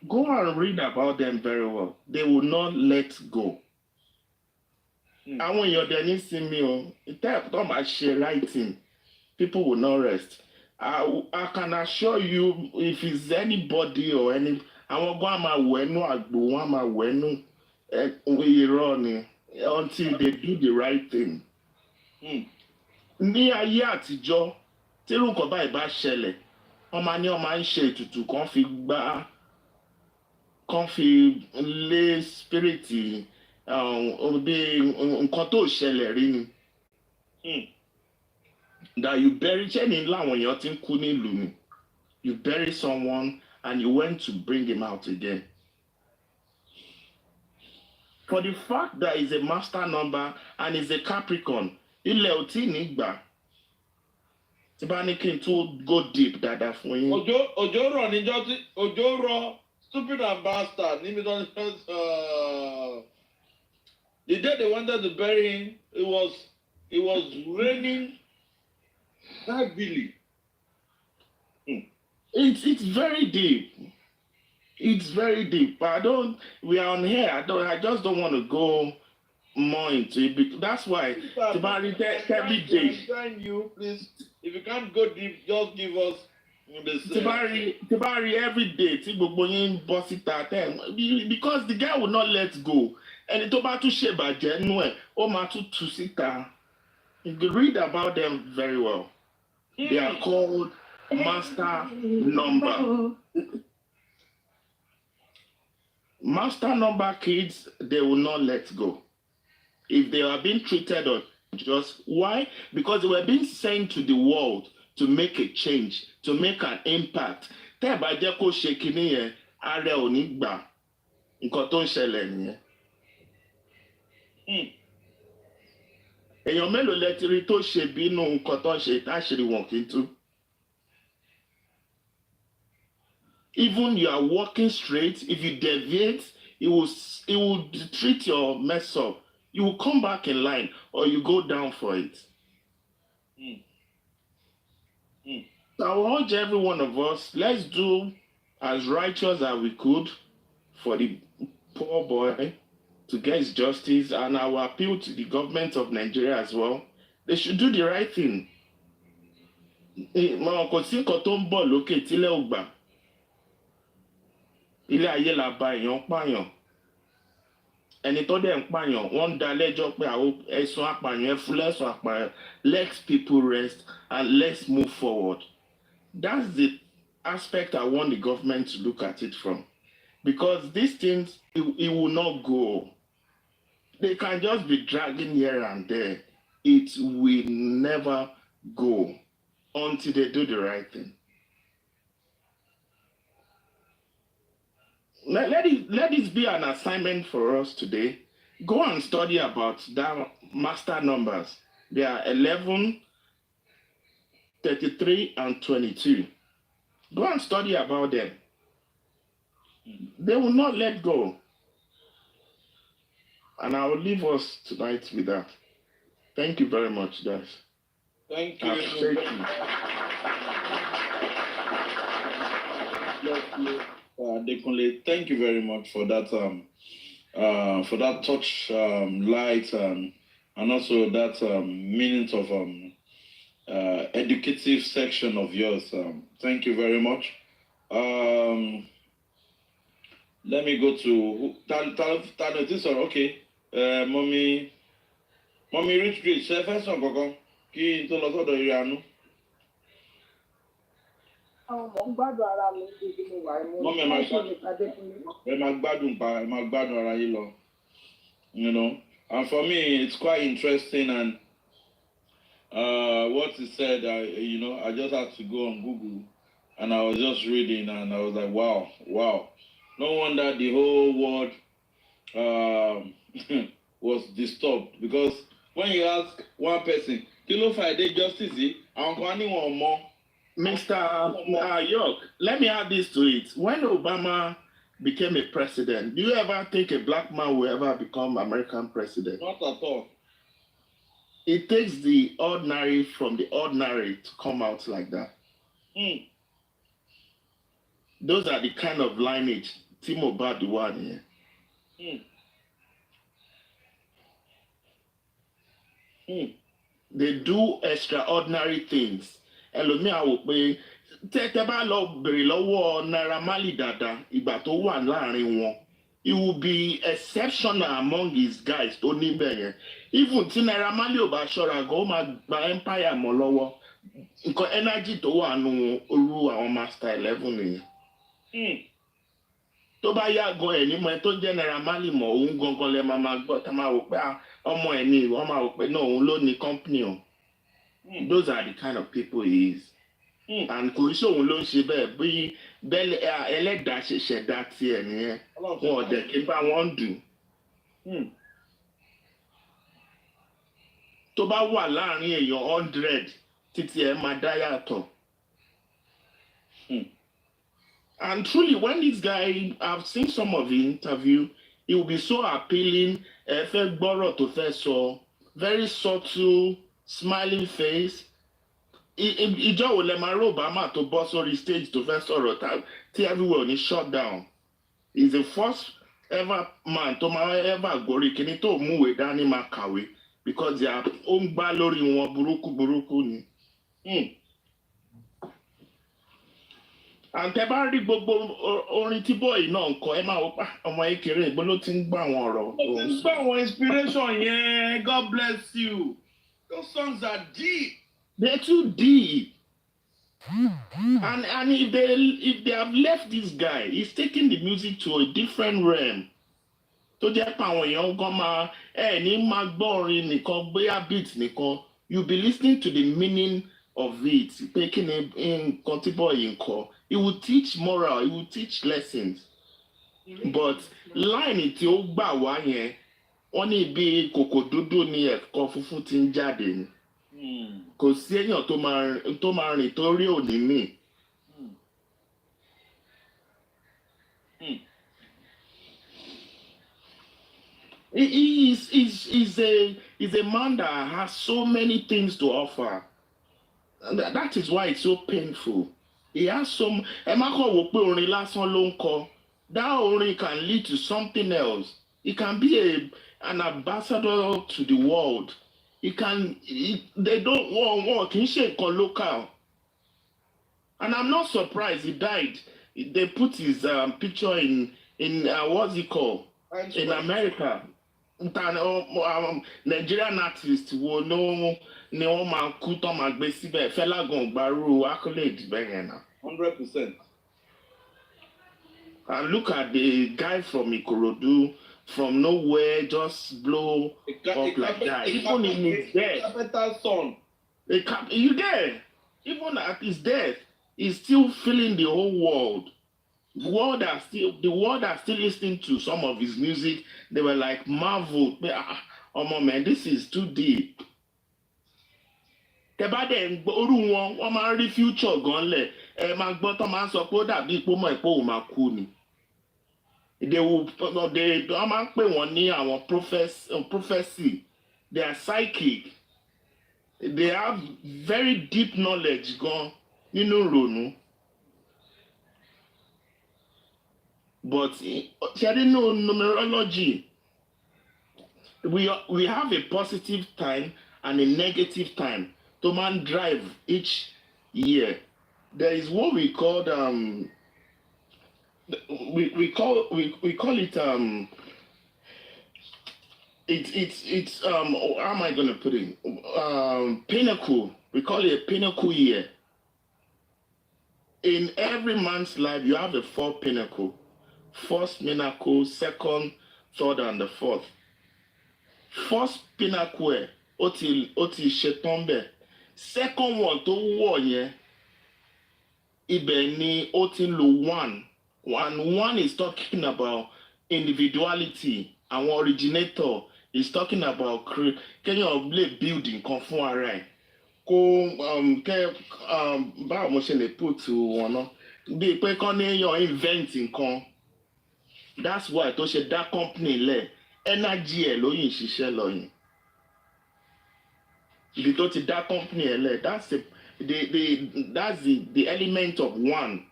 Q: Go and read about them very well. They will not let go. Àwọn èèyàn dẹ̀ ní sinmi o. Tó máa ṣe writing, people will not rest. I can assure you, if it's anybody or any, àwọn gan máa wẹ̀nu àgbò, wọn máa wẹ̀nu irọ́ ni until they do the right thing. Ní ayé àtijọ́, tí irú nǹkan báyìí bá ṣẹlẹ̀, wọ́n máa ń ṣe ètùtù kan fi lé spiriti bí nǹkan tó ṣẹlẹ̀ rí ni. That you bury ṣẹ́ni láwọn èèyàn ti ń kú nílùú ni. You bury someone and you went to bring him out again. For the fact that he's a master number and he's a Capricorn, ilẹ̀ ò tí ní gbà. Tí bá ní kí n tó go deep dáadáa fún yín.
P: Òjò rọ̀ níjọ́ tí òjò rọ̀ stupid and bastard níbi tó ń the day they wanted to bury him, it was raining heavily.
Q: It's very deep. It's very deep. But we are on here. I just don't want to go more into it. Because that's why every day.
P: I'm you, please. If you can't go deep, just give us
Q: Tibari every day. Because the guy will not let go. And tó bá tún ṣèbàjẹ́ nú ẹ̀, ó máa tún tú síta. You can read about them very well. They are called master number. Master number kids, they will not let go. If they are being treated unjust, why? Because they were being sent to the world to make a change, to make an impact. Tẹ́ bá jẹ́ kó ṣe kinní yẹn, ààrẹ ò ní gbà. Nǹkan tó ń ṣẹlẹ̀ nìyẹn. Èèyàn mélòó lẹ ti rí tó ṣe bínú nǹkan tó ń ṣe táṣìírí wọn kì í tú? Even you are walking straight, if you deviate, it will treat your mess up. You will come back in line or you go down for it. So I will urge every one of us, let's do as righteous as we could for the poor boy to get his justice, and I will appeal to the government of Nigeria as well. They should do the right thing. Kò sí nǹkan tó ń bọ̀ lókè tílẹ̀ ò gbà. Ilé ayé la ba èèyàn pààyàn. Ẹni tó dẹ̀ ń pààyàn, wọ́n ń dá lẹ́jọ́ pé àwọn ẹ̀sùn apààyàn ẹ fún lẹ́sùn apààyàn. Let people rest and let's move forward. That's the aspect I want the government to look at it from. Because these things, it will not go. They can just be dragging here and there. It will never go until they do the right thing. Let this be an assignment for us today. Go and study about that master numbers. They are 11, 33, and 22. Go and study about them. They will not let go. And I will leave us tonight with that. Thank you very much, guys.
P: Thank you. Dekunle, thank you very much for that touch, light, and also that meaning of educative section of yours. Thank you very much. Let me go to okay. Mommy Rich, ṣe fẹ́ sọ kankan kí n tó lọ sọ́dọ̀ Ìrìnàánú.
R: Àwọn ọmọ ń gbádùn ara mi níbi mo wà ní
P: Mọ́mí ẹ máa gbádùn ara yín lọ. You know, and for me it's quite interesting, and what he said, I just had to go on Google and I was just reading, and I was like, wow. No wonder the whole world was disturbed, because when you ask one person, kilo Friday justice, one more.
Q: Mr. York, let me add this to it. When Obama became a president, do you ever think a black man will ever become American president?
P: Not at all.
Q: It takes the ordinary from the ordinary to come out like that. Those are the kind of lineage Timo Baduan here. They do extraordinary things. Ẹlòmíì á wò pé tẹ́ bá lọ bèrè lọ́wọ́ Naira Marley dáadáa ìgbà tó wà láàrin wọn. It will be exceptional among his guys tó níbẹ̀ yẹn. Even tí Naira Marley ò bá ṣọ́ra gan, ó máa gba empire mọ́ lọ́wọ́. Nǹkan energy tó wà nù orú àwọn Master 11 nìyẹn. Tó bá yá gan ẹ̀ ní mọ̀ ẹ́ tó jẹ́ Naira Marley mọ̀ òun gangan lẹ máa gbọ́ tá máa wò pé ọmọ ẹ̀ ni wọ́n máa wò pé náà òun ló ní company o. Those are the kind of people he is. And kò sí òun ló ń ṣe bẹ́ẹ̀ bí ẹlẹ́dàá ṣe ṣẹ̀dá tiẹ̀ nìyẹn. Wọn ò dẹ̀ kí bá wọn dùn. Tó bá wà láàrin èèyàn 100 títí ẹ máa dá yàtọ̀. And truly, when this guy, I've seen some of the interview, it will be so appealing. Fẹ́ gbọ́rọ̀ tó fẹ́ sọ, very subtle, smiling face. Ìjọ wo lẹ máa rí Obama tó bọ́ sórí stage tó fẹ́ sọ̀rọ̀ tí everywhere ní shut down. He's the first ever man tó máa ever gorí kíní tó múwèé dání máa kàwé, because ó ń gbá lórí wọn burúkú ni. Àǹtẹ̀ bá rí gbogbo orin tí bọ́ọ̀ì náà ń kọ ẹ máa wò pa ọmọ kékeré ìgbó ló ti ń gbọ́ àwọn ọ̀rọ̀.
P: Ó ti ń gbọ́ àwọn inspiration yẹn. God bless you. Those songs are deep.
Q: They're too deep. And if they have left this guy, he's taking the music to a different realm. Tó jẹ́ pé àwọn èèyàn gan máa ní máa gbọ́ orin nìkan gbéyà beat nìkan. You be listening to the meaning of it. Pé kí ni nǹkan tí bọ́ọ̀ì ń kọ. It will teach moral, it will teach lessons. But line tí ó gbà wá yẹn, wọ́n ní ibi kòkò dúdú ni ẹ̀kọ́ funfun ti ń jáde ni. Kò sí èèyàn tó máa rìn torí òní mì. He's a man that has so many things to offer. And that is why it's so painful. He has some. Ẹ má kọ̀ wò pé orin lásán ló ń kọ. That orin can lead to something else. He can be an ambassador to the world. They don't want kì í ṣe nǹkan local. And I'm not surprised he died. They put his picture in what's it called? In America. Nigerian artist wo ni wọ́n máa kú tán máa gbé síbẹ̀. Fẹ́lá gan gbárù accolade bẹ́ẹ̀ yẹn náà.
P: 100%.
Q: And look at the guy from Ikorodu, from nowhere, just blow up like that. Even in his death. You get? Even at his death, he's still feeling the whole world. The world are still listening to some of his music. They were like marveled. Oh man, this is too deep. Tẹ́bá dẹ̀ orú wọn, wọ́n máa ń rí future gan lẹ̀. Ẹ máa gbọ́ tán máa ń sọ pé ó dàbí ipò mọ̀ ìpò òun máa kú ni. Wọ́n máa ń pè wọ́n ní àwọn prophecy. They are psychic. They have very deep knowledge gan nínú ìrònú. But ṣe nínú numerology, we have a positive time and a negative time to man drive each year. There is what we call we call it it's how am I going to put it? Pinnacle. We call it a pinnacle year. In every man's life, you have a 4 pinnacle. First pinnacle, second, third, and the fourth. First pinnacle, ó ti ṣetán bẹ́ẹ̀. Second one tó wọ̀ yẹn,
P: ibẹ̀ ni ó ti ń lo one. One is talking about individuality. Àwọn originator is talking about kéèyàn lè build nǹkan fún ara ẹ̀. Báwo mo ṣe lè put wọn náà? Bíi pé kán ní èèyàn invent nǹkan. That's why tó ṣe dá company lẹ̀. Energy ẹ̀ ló yìn ṣiṣẹ́ lọ yìn. Ibi tó ti dá company ẹ̀ lẹ̀. That's the element of one.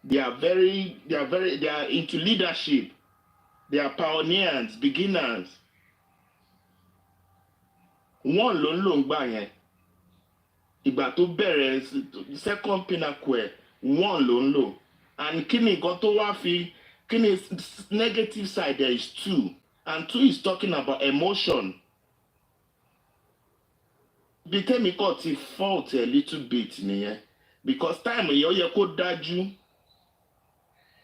P: They are into leadership. They are pioneers, beginners. One ló ń lò ń gbà yẹn. Ìgbà tó bẹ̀rẹ̀ second pinnacle one ló ń lò. And kí ni nǹkan tó wá fi kí ni negative side there is two. And two is talking about emotion. Bí tèmi kọ́ ti fault a little bit nìyẹn. Because time yẹn ó yẹ kó dájú.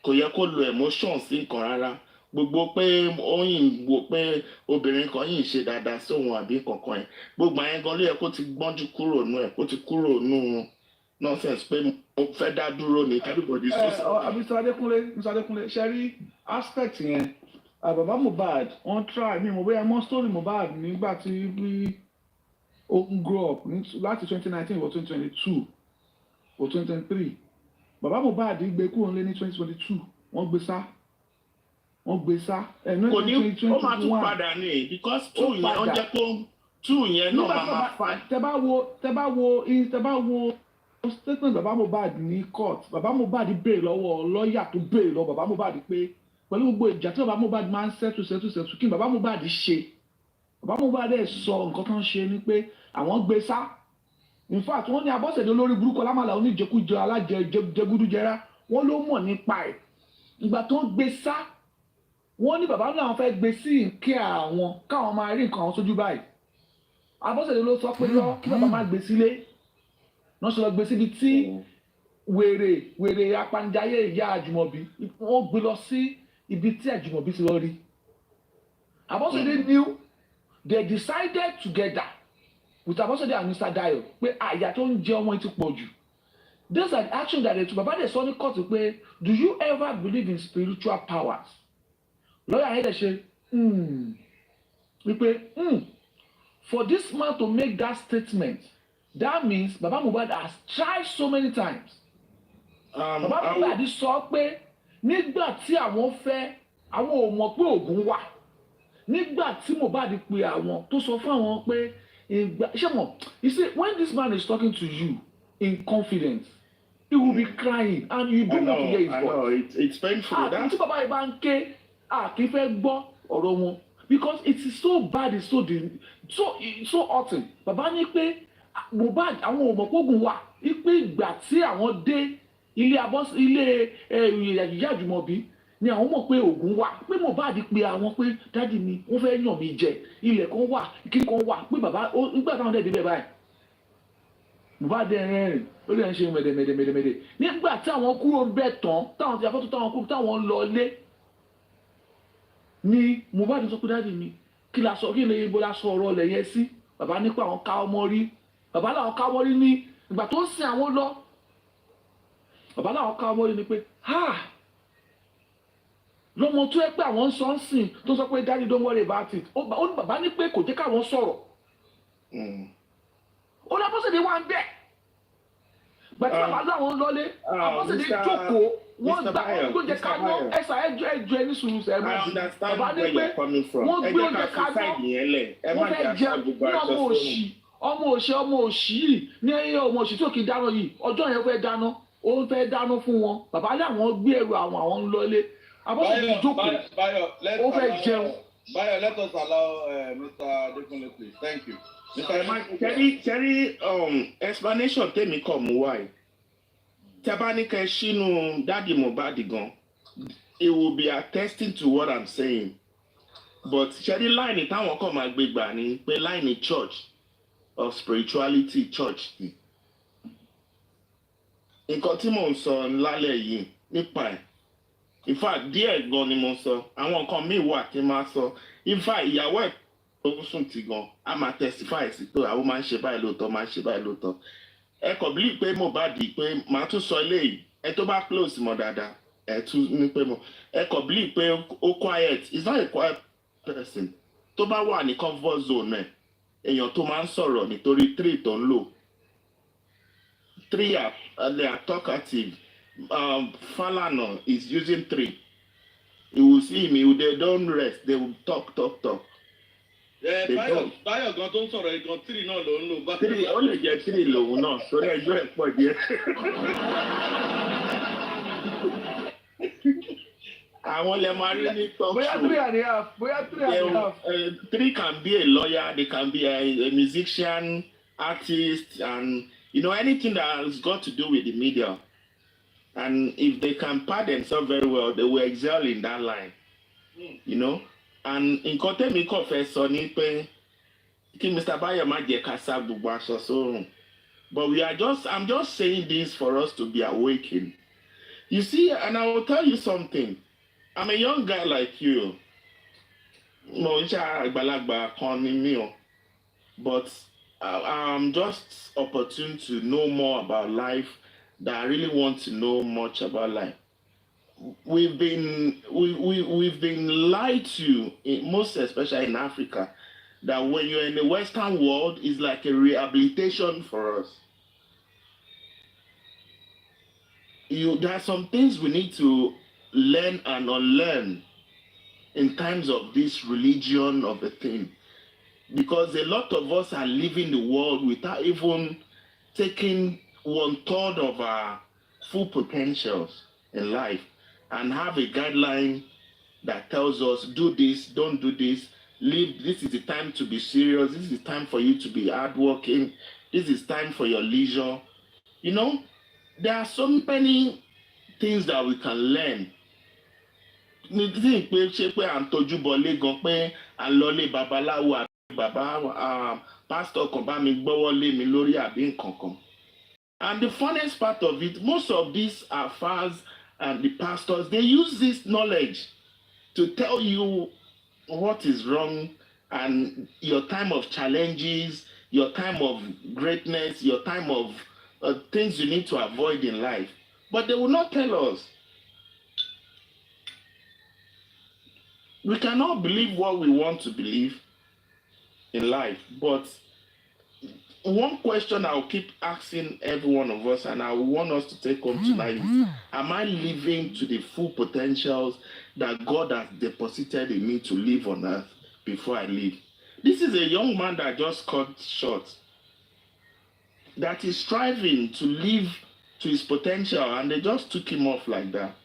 P: Kò yẹ kó lo emotion sí nǹkan rárá. Gbogbo pé ó yìn wò pé obìnrin kan yìn ṣe dáadáa sóhun àbí kankan yẹn. Gbogbo àyẹn gan ló yẹ kó ti gbọ́njú kúrò nù ẹ̀ kó ti kúrò nù nonsense pé mo fẹ́ dá dúró ní everybody so.
N: Mr. Adekunle ṣe rí aspect yẹn bàbá Mohbad wọ́n try mi mo bóyá mọ́ story Mohbad nígbà tí ó ń grow up láti 2019 or 2022 or 2023 bàbá Mohbad gbé kúrò nílé ní 2022 wọ́n gbé sá.
P: Kò ní ó máa tún padà ní because two yẹn ó jẹ́ kó two yẹn náà máa fa.
N: Tẹ́ bá wo statement bàbá Mohbad ní court bàbá Mohbad béèrè lọ́wọ́ lọ́ọ̀yà tó béèrè lọ́wọ́ bàbá Mohbad pé pẹ̀lú gbogbo ìjà tí bàbá Mohbad máa ń settle kí ni bàbá Mohbad ṣe bàbá Mohbad sọ nǹkan tó ń ṣe ni pé àwọn gbé sá in fact wọ́n ní Abọ́sẹ̀dé olórí burúkú Ọlámàlà oníjẹkújẹ alájẹgúdújẹrá wọ́n ló mọ̀ nípa ẹ̀ ìgbà tó ń gbé sá wọ́n ní bàbá náà fẹ́ gbé sí ìkẹ́ àwọn káwọn máa rí nǹkan àwọn sójú báyìí Abọ́sẹ̀dé ló sọ pé lọ kí bàbá má gbé sílé náà ṣe lọ gbé síbi tí wèrè apanijayé ìyá Àjùmọ̀bí wọ́n gbé lọ sí ibi tí Àjùmọ̀bí ti lọ rí Abọ́sẹ̀dé knew they decided together with Abọ́sẹ̀dé and Mr. Dayo pé àyà tó ń jẹ ọmọ ti pọ̀ jù these are the actions that they took bàbá dẹ̀ sọ ní court pé do you ever believe in spiritual powers lọ́yà yẹn dẹ̀ ṣe wípé for this man to make that statement that means Baba Mohbad has tried so many times. Baba Mohbad sọ pé nígbà tí àwọn fẹ́ àwọn ò mọ̀ pé oògùn wà nígbà tí Mohbad pe àwọn tó sọ fún àwọn pé ṣé mo you see when this man is talking to you in confidence he will be crying and you don't want to hear his voice.
P: I know it's painful.
N: Tí bàbá yìí bá ń ké kì í fẹ́ gbọ́ ọ̀rọ̀ wọn because it is so bad it's so hurting. Bàbá ní pé Mohbad àwọn ò mọ̀ pé oògùn wà wípé ìgbà tí àwọn dé ilé ìyá Àjùmọ̀bí ni àwọn mọ̀ pé oògùn wà pé Mohbad pe àwọn pé dádì mi wọ́n fẹ́ yàn mí jẹ ilẹ̀ kan wà kíní kan wà pé bàbá nígbà táwọn dẹ̀ débẹ̀ báyìí Mohbad rẹ́rìn ó lè ń ṣe mẹ̀dẹ̀mẹ̀dẹ̀ nígbà tí àwọn kúrò ń bẹ̀ tán táwọn ti afọ́tò táwọn kúrò táwọn lọ lé ni Mohbad sọ pé dádì mi kí lè ibo la sọ ọ̀rọ̀ ọ̀lẹ̀ yẹn sí bàbá nípa àwọn ká ọmọ rí bàbá làwọn ká ọmọ rí ní ìgbà tó ń sin àwọn lọ bàbá làwọn ká ọmọ rí ni pé lọ́mọ tó ẹ pé àwọn ń sọ ń sìn tó sọ pé daddy don't worry about it ó ní bàbá ní pé kò jẹ́ káwọn sọ̀rọ̀ ó ní Abọ́sẹ̀dé wà ń bẹ̀ gbàtí bàbá láwọn ń lọlé Abọ́sẹ̀dé jókòó wọ́n gbà wọ́n gbé oúnjẹ kaná ẹ̀sà ẹjọ́ ẹni sùúrù sẹ́ bàbá ní pé wọ́n gbé oúnjẹ kaná wọ́n fẹ́ jẹun ní ọmọ òṣì yìí ní ọmọ òṣì tí ò kì í dáná yìí ọjọ́ yẹn fẹ́ dáná ó ń fẹ́ dáná fún wọn bàbá láwọn gbé ẹrù àwọn ń lọlé Abọ́sẹ̀dé jókòó ó fẹ́ jẹun.
P: Bayo, let us allow Mr. Adekunle, please. Thank you. Cherry, explanation tèmi kọ̀ mú wáyé. Tẹ́ bá ní kẹ́ sínú Daddy Mohbad gan, it will be attesting to what I'm saying. But Cherry line táwọn kọ̀ máa gbé gbà ní pé line church of spirituality church. Nǹkan tí mò ń sọ lálẹ́ yìí nípa ẹ̀. In fact, díẹ̀ gan ni mo sọ, àwọn nǹkan míì wà tí máa sọ. In fact, ìyàwó ẹ̀ tó sùn ti gan, a máa testify sí pé àwọn máa ń ṣe báyìí lóòótọ́, máa ń ṣe báyìí lóòótọ́. ẹ kò believe pé Mohbad pé màá tún sọ eléyìí ẹ tó bá close mọ́ dáadáa ẹ tún ní pé mo ẹ kò believe pé ó quiet he's not a quiet person tó bá wà ní comfort zone ẹ èèyàn tó máa ń sọ̀rọ̀ nítorí 3 tó ń lò 3 they are talkative Falana is using 3 you will see him they don't rest they will talk.
S: Báyọ̀ gan tó ń sọ̀rọ̀ gan 3 náà ló ń lò.
P: 3 ó lè jẹ́ 3 lòun náà sórí ẹjọ́ ẹ̀ pọ̀ díẹ̀. Àwọn lè máa rí ní talk show.
N: Bóyá 3.5.
P: 3 can be a lawyer, they can be a musician, artist, and anything that has got to do with the media. And if they can part themselves very well, they will excel in that line. And nǹkan tẹ́mi kàn fẹ́ sọ ni pé kí Mr. Bayo má jẹ́ ká sá gbogbo aṣọ sórùn. But I'm just saying this for us to be awakened. You see, and I will tell you something. I'm a young guy like you. Mo ń ṣe àgbàlagbà kan ni mí o. But I'm just opportune to know more about life, that I really want to know much about life. We've been lied to, most especially in Africa, that when you're in the Western world, it's like a rehabilitation for us. There are some things we need to learn and unlearn in terms of this religion of a thing, because a lot of us are living the world without even taking 1/3 of our full potentials in life, and have a guideline that tells us, do this, don't do this, live, this is the time to be serious, this is the time for you to be hardworking, this is time for your leisure. There are so many things that we can learn. Pastor kan bá mi gbọ́wọ́ lé mi lórí àbí nǹkankan. And the funniest part of it, most of these affairs and the pastors, they use this knowledge to tell you what is wrong and your time of challenges, your time of greatness, your time of things you need to avoid in life. But they will not tell us. We cannot believe what we want to believe in life, but one question I'll keep asking every one of us, and I want us to take home tonight, is, am I living to the full potentials that God has deposited in me to live on earth before I leave? This is a young man that just cut short, that is striving to live to his potential, and they just took him off like that.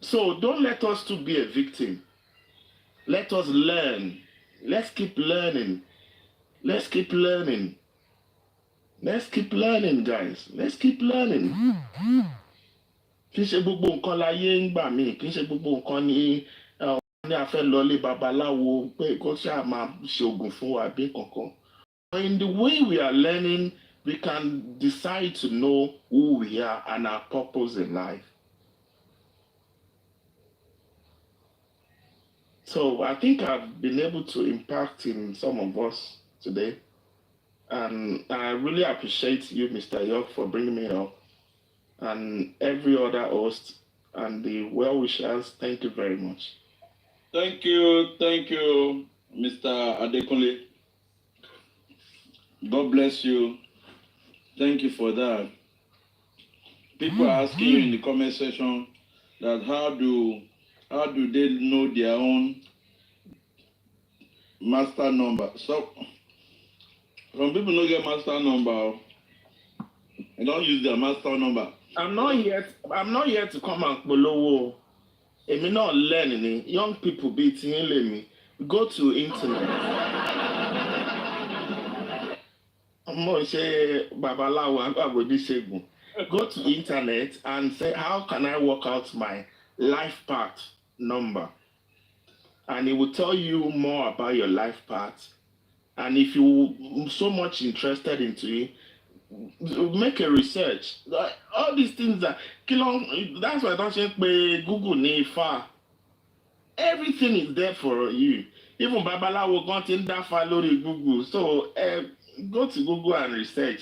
P: So don't let us to be a victim. Let us learn. Let's keep learning. Let's keep learning. Let's keep learning, guys. Let's keep learning. Kì í ṣe gbogbo nǹkan láyé ń gbà mí. Kì í ṣe gbogbo nǹkan ní a fẹ́ lọlé babaláwo pé kó ṣáà máa ṣe oògùn fún wa bí kankan. But in the way we are learning, we can decide to know who we are and our purpose in life. So I think I've been able to impact in some of us today. And I really appreciate you, Mr. York, for bringing me up. And every other host and the well-wishers, thank you very much.
S: Thank you, Mr. Adekunle. God bless you. Thank you for that. People are asking you in the comment section that how do they know their own master number? So some people don't get master number. They don't use their master number.
P: I'm not here to come and below. Èmi náà learn ni. Young people be tinle me. Go to internet. Mo ṣe babalawo agbagodi segun. Go to internet and say, how can I work out my life path number? And it will tell you more about your life path. And if you're so much interested into it, make a research. Like, all these things that's why I don't think Google need far. Everything is there for you. even babaláwo kan ti ń dáfa lórí Google, so go to Google and research.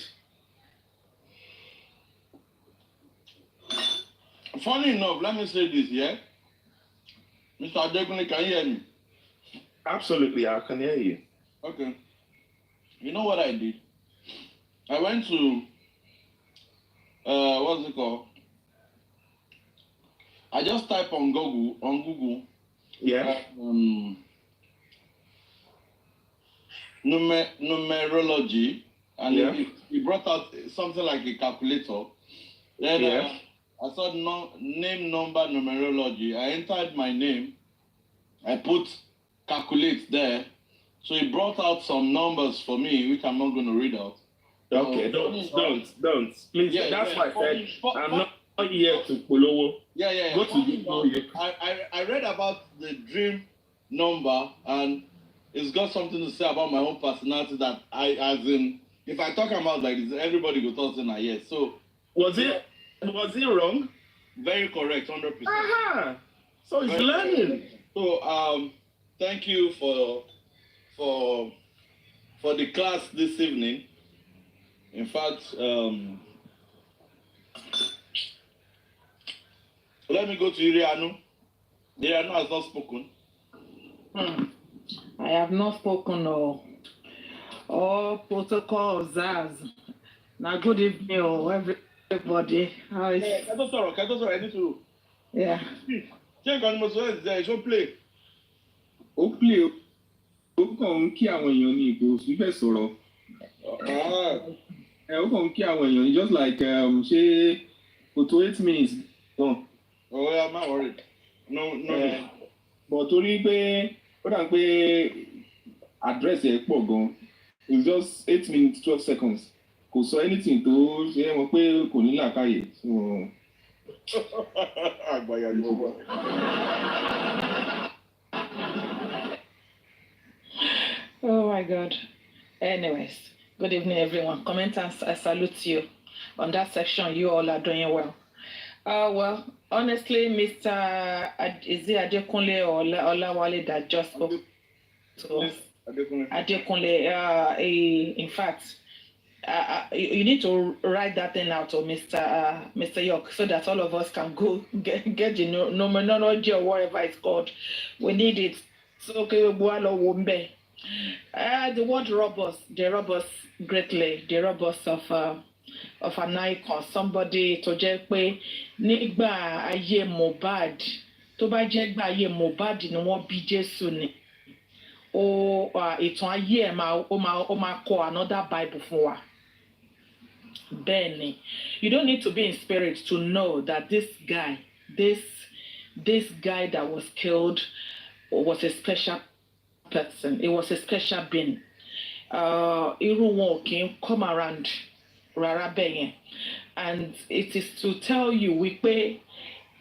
S: Funny enough, let me say this, yeah? Mr. Adekunle, can you hear me?
P: Absolutely, I can hear you.
S: Okay. You know what I did? I went to, what's it called? I just type on Google.
P: Yeah.
S: Numerology, and
P: Yeah.
S: it brought out something like a calculator. Then
P: Yeah.
S: I saw name, number, numerology. I entered my name. I put calculate there. So it brought out some numbers for me, which I'm not going to read out.
P: Okay, don't. Please,
S: Yeah,
P: that's why I said I'm not here to follow.
S: Yeah.
P: Go to Google.
S: I read about the dream number, and it's got something to say about my own personality that as in, if I talk about like this, everybody will talk saying yes. So
P: was it wrong?
S: Very correct, 100%.
P: Aha! So it's learning.
S: So thank you for the class this evening. In fact, let me go to Irianu. Irianu has not spoken.
T: I have not spoken. All protocol observed. Now, good evening, everybody. How is?
S: I need to.
T: Yeah.
S: Check on Moses. There, show play.
U: Ó play ó kàn ń kí àwọn èèyàn ní ipò fífẹ́ sọ̀rọ̀. Ó kàn ń kí àwọn èèyàn ní just like ṣé kò tó 8 minutes gan.
S: Oh yeah, I'm not worried. No.
U: But torí pé ó dà pé address ẹ̀ pọ̀ gan. It's just 8 minutes 12 seconds. Kò sọ anything tó ṣe é mọ̀ pé kò ní làákàyè.
S: Àgbàyà ni mo wà.
T: Oh my God. Anyways, good evening, everyone. Commenters, I salute you. On that section, you all are doing well. Well, honestly, Mr. Adekunle or Olawale that just spoke to us. Adekunle, in fact, you need to write that thing out, or Mr. York, so that all of us can go get the numerology or whatever it's called. We need it. So, okay, the word robust, they rob us greatly. They rob us of an icon, somebody to jẹ́ pé nígbà ayé Mohbad, tó bá jẹ́ gbà ayé Mohbad ni wọ́n bí Jésù ni. Ìtàn ayé ẹ̀ ó máa kọ another Bible fún wa. Bẹ́ẹ̀ni, you don't need to be in spirit to know that this guy that was killed was a special person. It was a special being. Irú wọn ò kì í come around rárá bẹ́ẹ̀ yẹn. And it is to tell you wípé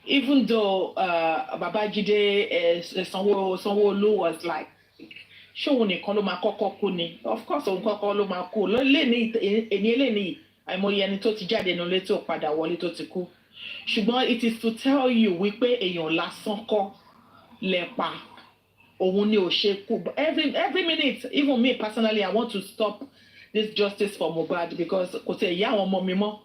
T: even though Babajide Sanwo-Olu was like, ṣé òun nìkan ló máa kọ́kọ́ kú ni? Of course òun kọ́kọ́ ló máa kú. Èní àìmọye ẹni tó ti jáde nílé tó padà wọlé tó ti kú. Ṣùgbọ́n it is to tell you wípé èèyàn lásán kọ́ lẹ́pa. Òun ni ò ṣe kú. Every minute, even me personally, I want to stop this justice for Mohbad because kò tẹ̀ yá àwọn ọmọ mi mọ́,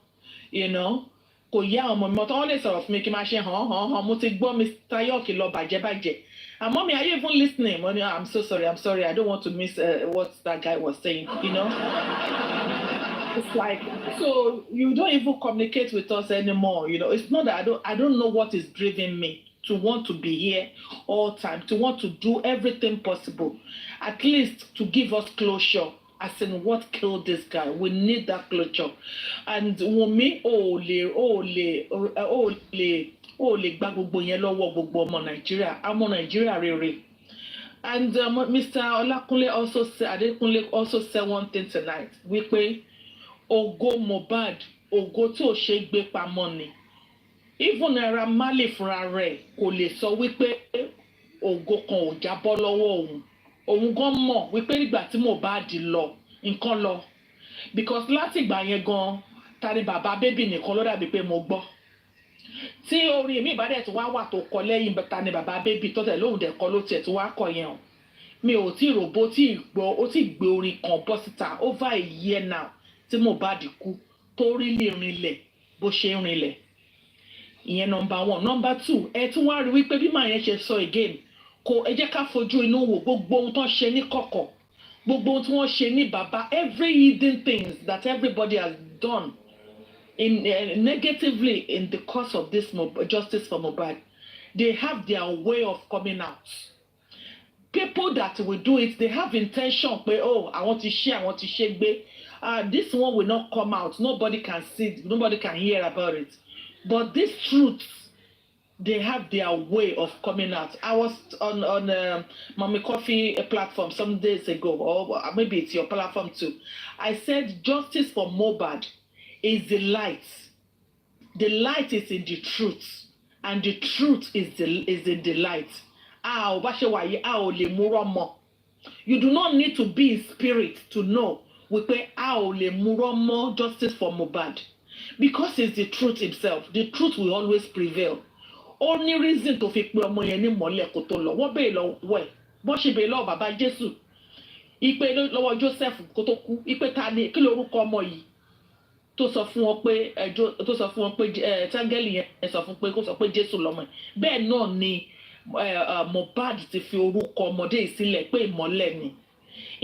T: you know, kò yá àwọn ọmọ mi mọ́ tó wọ́n lè sọ̀rọ̀ fún mi kí n máa ṣe hàn mo ti gbọ́ Mr. York lọ bàjẹ́. And mommy, are you even listening? Mommy, I'm so sorry, I don't want to miss what that guy was saying, you know. It's like, so you don't even communicate with us anymore, you know. It's not that I don't know what is driving me to want to be here all time, to want to do everything possible, at least to give us closure. As in what killed this guy. We need that closure. And Wunmi ó lè gba gbogbo yẹn lọ́wọ́ gbogbo ọmọ Nàìjíríà rere. And Mr. Adekunle also said one thing tonight. Wípé ògo Mohbad, ògo tí ò ṣe gbé pamọ́ ni. Even Naira Marley fúnra rẹ̀ kò lè sọ wípé ògo kan ò jábọ́ lọ́wọ́ òun. Òun gan mọ̀ wípé nígbà tí Mohbad lọ nǹkan lọ because láti ìgbà yẹn gan ta ni bàbá bébì nìkan ló dàbí pé mo gbọ́ tí orin mi ìbádẹ́ tó wá wà tó kọ lẹ́yìn ta ni bàbá bébì tó tẹ̀ lóhùn dẹ̀ kọ́ ló tiẹ̀ tó wá kọ yẹn o mi ò tí ròbó tí gbọ́ ó ti gbé orin kan bọ́ síta over a year now tí Mohbad kú tó rí lè rinlẹ̀ bó ṣe ń rinlẹ̀ ìyẹn number 1. Number 2 ẹ tún wá rí wípé bí màá yẹn ṣe sọ again kò ẹ jẹ́ ká fojú inú wò gbogbo ohun tó ń ṣe ní kọ̀kọ̀ gbogbo ohun tí wọ́n ṣe ní bàbá every hidden things that everybody has done in negatively in the course of this justice for Mohbad they have their way of coming out. People that will do it, they have intention pé oh I want to share gbé this one will not come out, nobody can see it, nobody can hear about it, but this truth they have their way of coming out. I was on Mommy Coffee platform some days ago, or maybe it's your platform too. I said justice for Mohbad is the light is in the truth, and the truth is in the light. You do not need to be in spirit to know justice for Mohbad, because it's the truth itself. The truth will always prevail. Only reason to fi pe ọmọ yẹn ní mọ́lẹ̀ kó tó lọ wọ́n bèè lọ́wọ́ ẹ̀ bọ́n ṣe bèè lọ́wọ́ bàbá Jésù ipe lọ́wọ́ Joseph kó tó kú ipe ta ni kí lorúkọ ọmọ yìí tó sọ fún wọn pé tángẹ́lì yẹn sọ fún pé kó sọ pé Jésù lọ́mọ ẹ̀ bẹ́ẹ̀ náà ni Mohbad ti fi orúkọ ọmọdé yìí sílẹ̀ pé ìmọ́lẹ̀ ni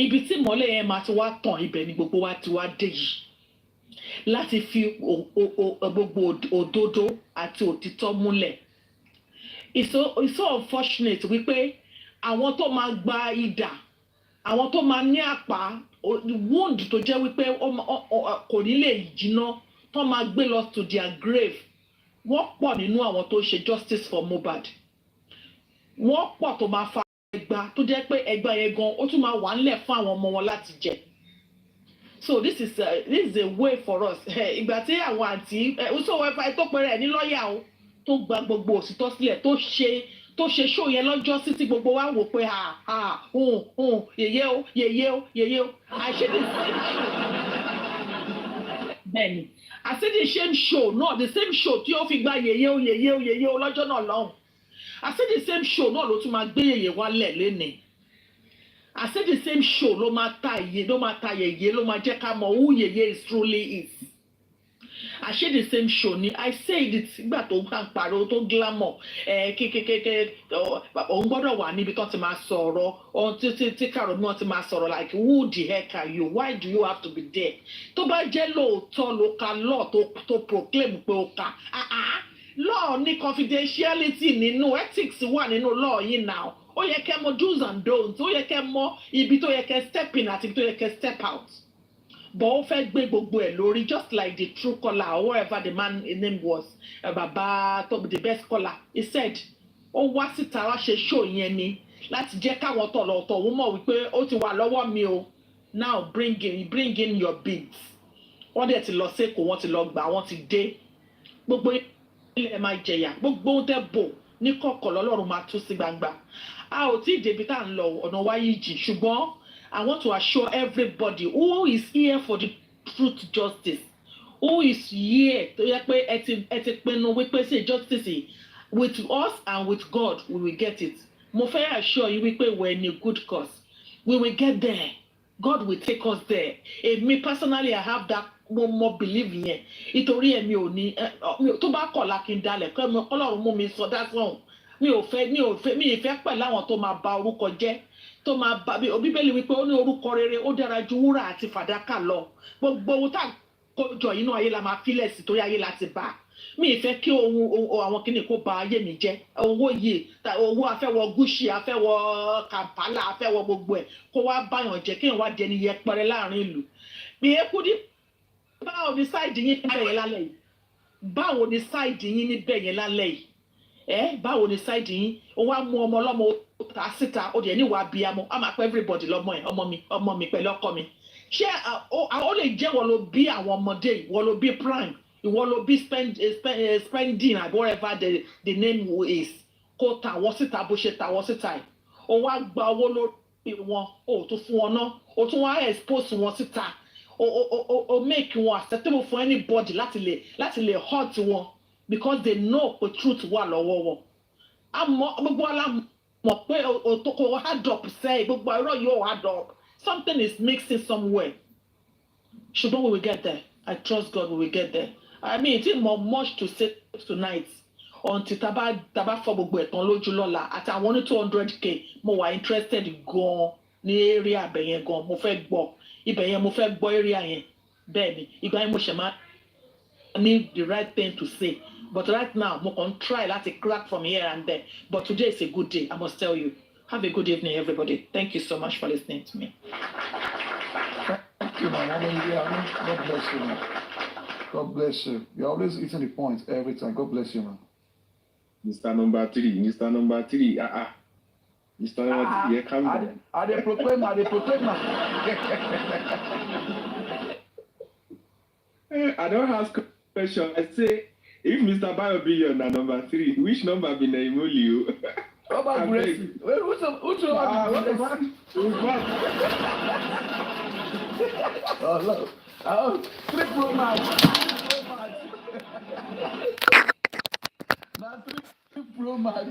T: ibi tí ìmọ́lẹ̀ yẹn máa ti wá tàn ibẹ̀ ni gbogbo wa ti wá dé yìí láti fi gbogbo òdodo àti òtítọ́ múlẹ̀. It's so unfortunate wípé àwọn tó máa gba idà àwọn tó máa ní àpá wound tó jẹ́ wípé kò ní lè jiná tó máa gbé lọ to their grave wọ́n pọ̀ nínú àwọn tó ṣe justice for Mohbad wọ́n pọ̀ tó máa fa ẹgbà tó jẹ́ pé ẹgbà yẹn gan ó tún máa wà ńlẹ̀ fún àwọn ọmọ wọn láti jẹ. So this is a way for us. Ìgbà tí àwọn àǹtí Wùsọ̀wẹ́fà tó pẹ̀rẹ̀ ní lọ́ọ̀yà o tó gba gbogbo òsítọ́ sílẹ̀ tó ṣe ṣó yẹn lọ́jọ́ sí tí gbogbo wa wò pé yèyé o àṣírí bẹ́ẹ̀ni àṣírí same show náà the same show tí ó fi gba yèyé o lọ́jọ́ náà lọ́hùn àṣírí same show náà ló tún máa gbé yèyé wálẹ̀ lénìí àṣírí same show ló máa ta yèyé ló máa jẹ́ ká mọ̀ who yèyé is truly is. I share the same show ni I said it gbà tó ń pariwo tó glamour òun gbọ́dọ̀ wà níbi tó ti máa sọ̀rọ̀ ohun tí kàrò mi wọ́n ti máa sọ̀rọ̀ like who the heck are you, why do you have to be there tó bá jẹ́ lóòótọ́ ló ka law tó proclaim pé ó ka law ní confidentiality nínú ethics wà nínú law yìí now ó yẹ kẹ́ mọ̀ do's and don'ts ó yẹ kẹ́ mọ̀ ibi tó yẹ kẹ́ step in àti ibi tó yẹ kẹ́ step out. But ó fẹ́ gbé gbogbo ẹ̀ lórí just like the true caller or whatever the man name was baba the best caller he said ó wá síta wá ṣe show yẹn ni láti jẹ́ káwọn tọ̀lọ̀tọ̀ wọ́n mọ̀ wípé ó ti wà lọ́wọ́ mi o now bring in your bids wọ́n dẹ̀ ti lọ sẹ́kọ̀ọ́ wọ́n ti lọ gbà wọ́n ti dé gbogbo ilẹ̀ máa jẹ̀yà gbogbo ohun tẹ́ bò ní kọ̀kọ̀ lọ́lọ́run máa tú sí gbangba a ò tí ì débi tá à ń lọ ọ̀nà wáyé jì ṣùgbọ́n I want to assure everybody who is here for the truth justice, who is here to yẹ pé ẹ ti pinnu wípé say justice with us and with God we will get it. Mo fẹ́ assure you wípé we're in a good cause. We will get there. God will take us there. Me personally I have that more belief yẹn. Ìtorí èmi ò ní tó bá kọ̀ la kí n dalẹ̀ kọ́ Ọlọ́run mú mi sọ that's wrong. Mi ì fẹ́ pẹ̀lú àwọn tó máa ba orúkọ jẹ́. Tó máa bá Bíbélì wípé ó ní orúkọ rere ó dára ju wúrà àti fàdákà lọ gbogbo ohun tá kójọ inú ayé la máa fílẹ̀ sí torí ayé láti bá mi ì fẹ́ kí ohun àwọn kìnnì kó ba ayé mi jẹ́ owó yìí owó afẹ́wọ̀ Gucci afẹ́wọ̀ Kampala afẹ́wọ̀ gbogbo ẹ̀ kó wá báyàn jẹ́ kéèyàn wá di ẹni yẹpẹrẹ láàrin ìlú bí ekudi báwo ni sáìdì yín níbẹ̀ yẹn lálẹ́ yìí báwo ni sáìdì yín níbẹ̀ yẹn lálẹ́ yìí báwo ni sáìdì yín ó wá mú ọmọ ọlọ́mọ ta síta ó dẹ̀ ní ìwà abiyamọ a máa pẹ́ everybody lọ́mọ ẹ̀ ọmọ mi pẹ̀lú ọkọ mi ṣé ó lè jẹ́ wọ́n ló bí àwọn ọmọdé wọ́n ló bí prime ìwọ́n ló bí spending àbí whatever the name is kó ta wọ́n síta bó ṣe ta wọ́n síta ẹ̀ ó wá gba owó lórí wọn ó tún fún wọn náà ó tún wá expose wọn síta ó make wọn acceptable for anybody láti lè hurt wọn because they know the truth wà lọ́wọ́ wọn àmọ́ gbogbo alámọ̀ mọ̀ pé kò hard up sẹ́ gbogbo ọ̀rọ̀ yóò hard up something is mixing somewhere ṣùgbọ́n we will get there I trust God we will get there I mean it's more much to say tonight until taba fọ́ gbogbo ẹ̀tàn lójú lọ́la àti àwọn ní 200k mo wà interested gan ní area abẹ̀yẹn gan mo fẹ́ gbọ́ ibẹ̀yẹn mo fẹ́ gbọ́ area yẹn bẹ́ẹ̀ ni ìgbà yẹn mo ṣẹ̀ máa need the right thing to say but right now mo kàn try láti crack from here and there but today is a good day I must tell you have a good evening everybody thank you so much for listening to me.
N: Thank you, man. God bless you, man. God bless you. You're always hitting the point every time. God bless you, man.
U: Mr. Number 3. Mr. Number 3. Mr. Number 3. Yeah, calm down.
N: I dey proclaim.
U: I don't ask question. I say, if Mr. Bayo be your number 3, which number be name only you?
N: How about Gracie? Who's
U: what the fuck?
N: Oh, look. Oh, 3 Pro Max. Now 3 Pro Max.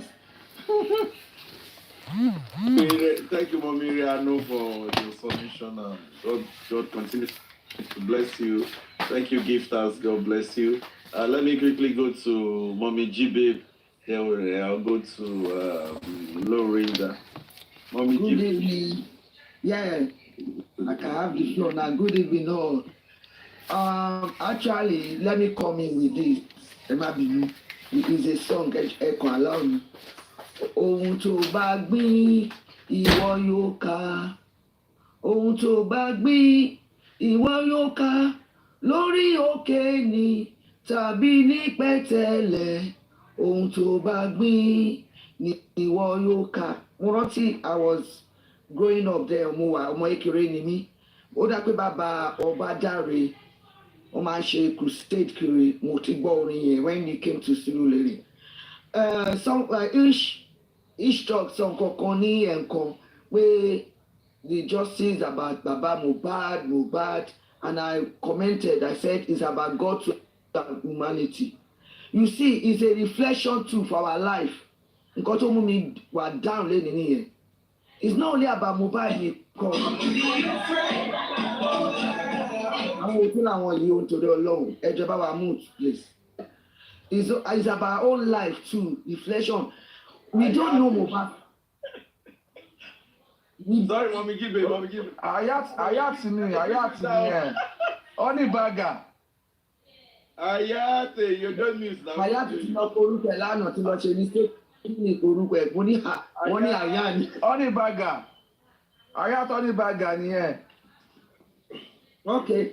P: Thank you, Mommy Riano, for your submission. God continue to bless you. Thank you, gifters. God bless you. Let me quickly go to Mommy G Babe. I'll go to Lorinda. Mommy G
O: Good
P: Babe.
O: evening. Yeah, I can have the floor now. Good evening, all. Actually, let me come in with this. It is a song, Ẹ̀kan allow me. Ohun tó bá gbìn, ìwọ yóò ká. Ohun tó bá gbìn, ìwọ yóò ká. Lórí òkè ni tàbí ní pẹ̀tẹ́lẹ̀. Ohun tó bá gbìn ni ìwọ yóò ká. Mo rántí I was growing up there, ọmọ Ekere ni mí. Ó dá pé bàbá ọba Dáre, wọ́n máa ń ṣe crusade kiri, mo ti gbọ́ orin yẹn when he came to Surulere. Some each talk some kankan ní ẹ̀ǹkan pé the justice about Baba Mohbad, and I commented, I said it's about God and humanity. You see, it's a reflection too for our life. Nǹkan tó mú mi wà down lẹ́nu nìyẹn. It's not only about Mohbad nìkan. Àwọn òtún làwọn yìí ohun torí Ọlọ́run ẹjọ́ bá wa move please. It's about our own life too, reflection. We don't know Mohbad.
P: Sorry, Mommy G Babe, Mommy G Babe.
N: Ayati ni. Honey burger.
P: Ayate, you don't miss now.
O: Ayati ti lọ korúkọ ẹ̀ lánàá ti lọ ṣe mistake ní korúkọ ẹ̀ wọ́n ní àyà ni.
N: Honey burger. Ayati honey burger nìyẹn.
O: Okay,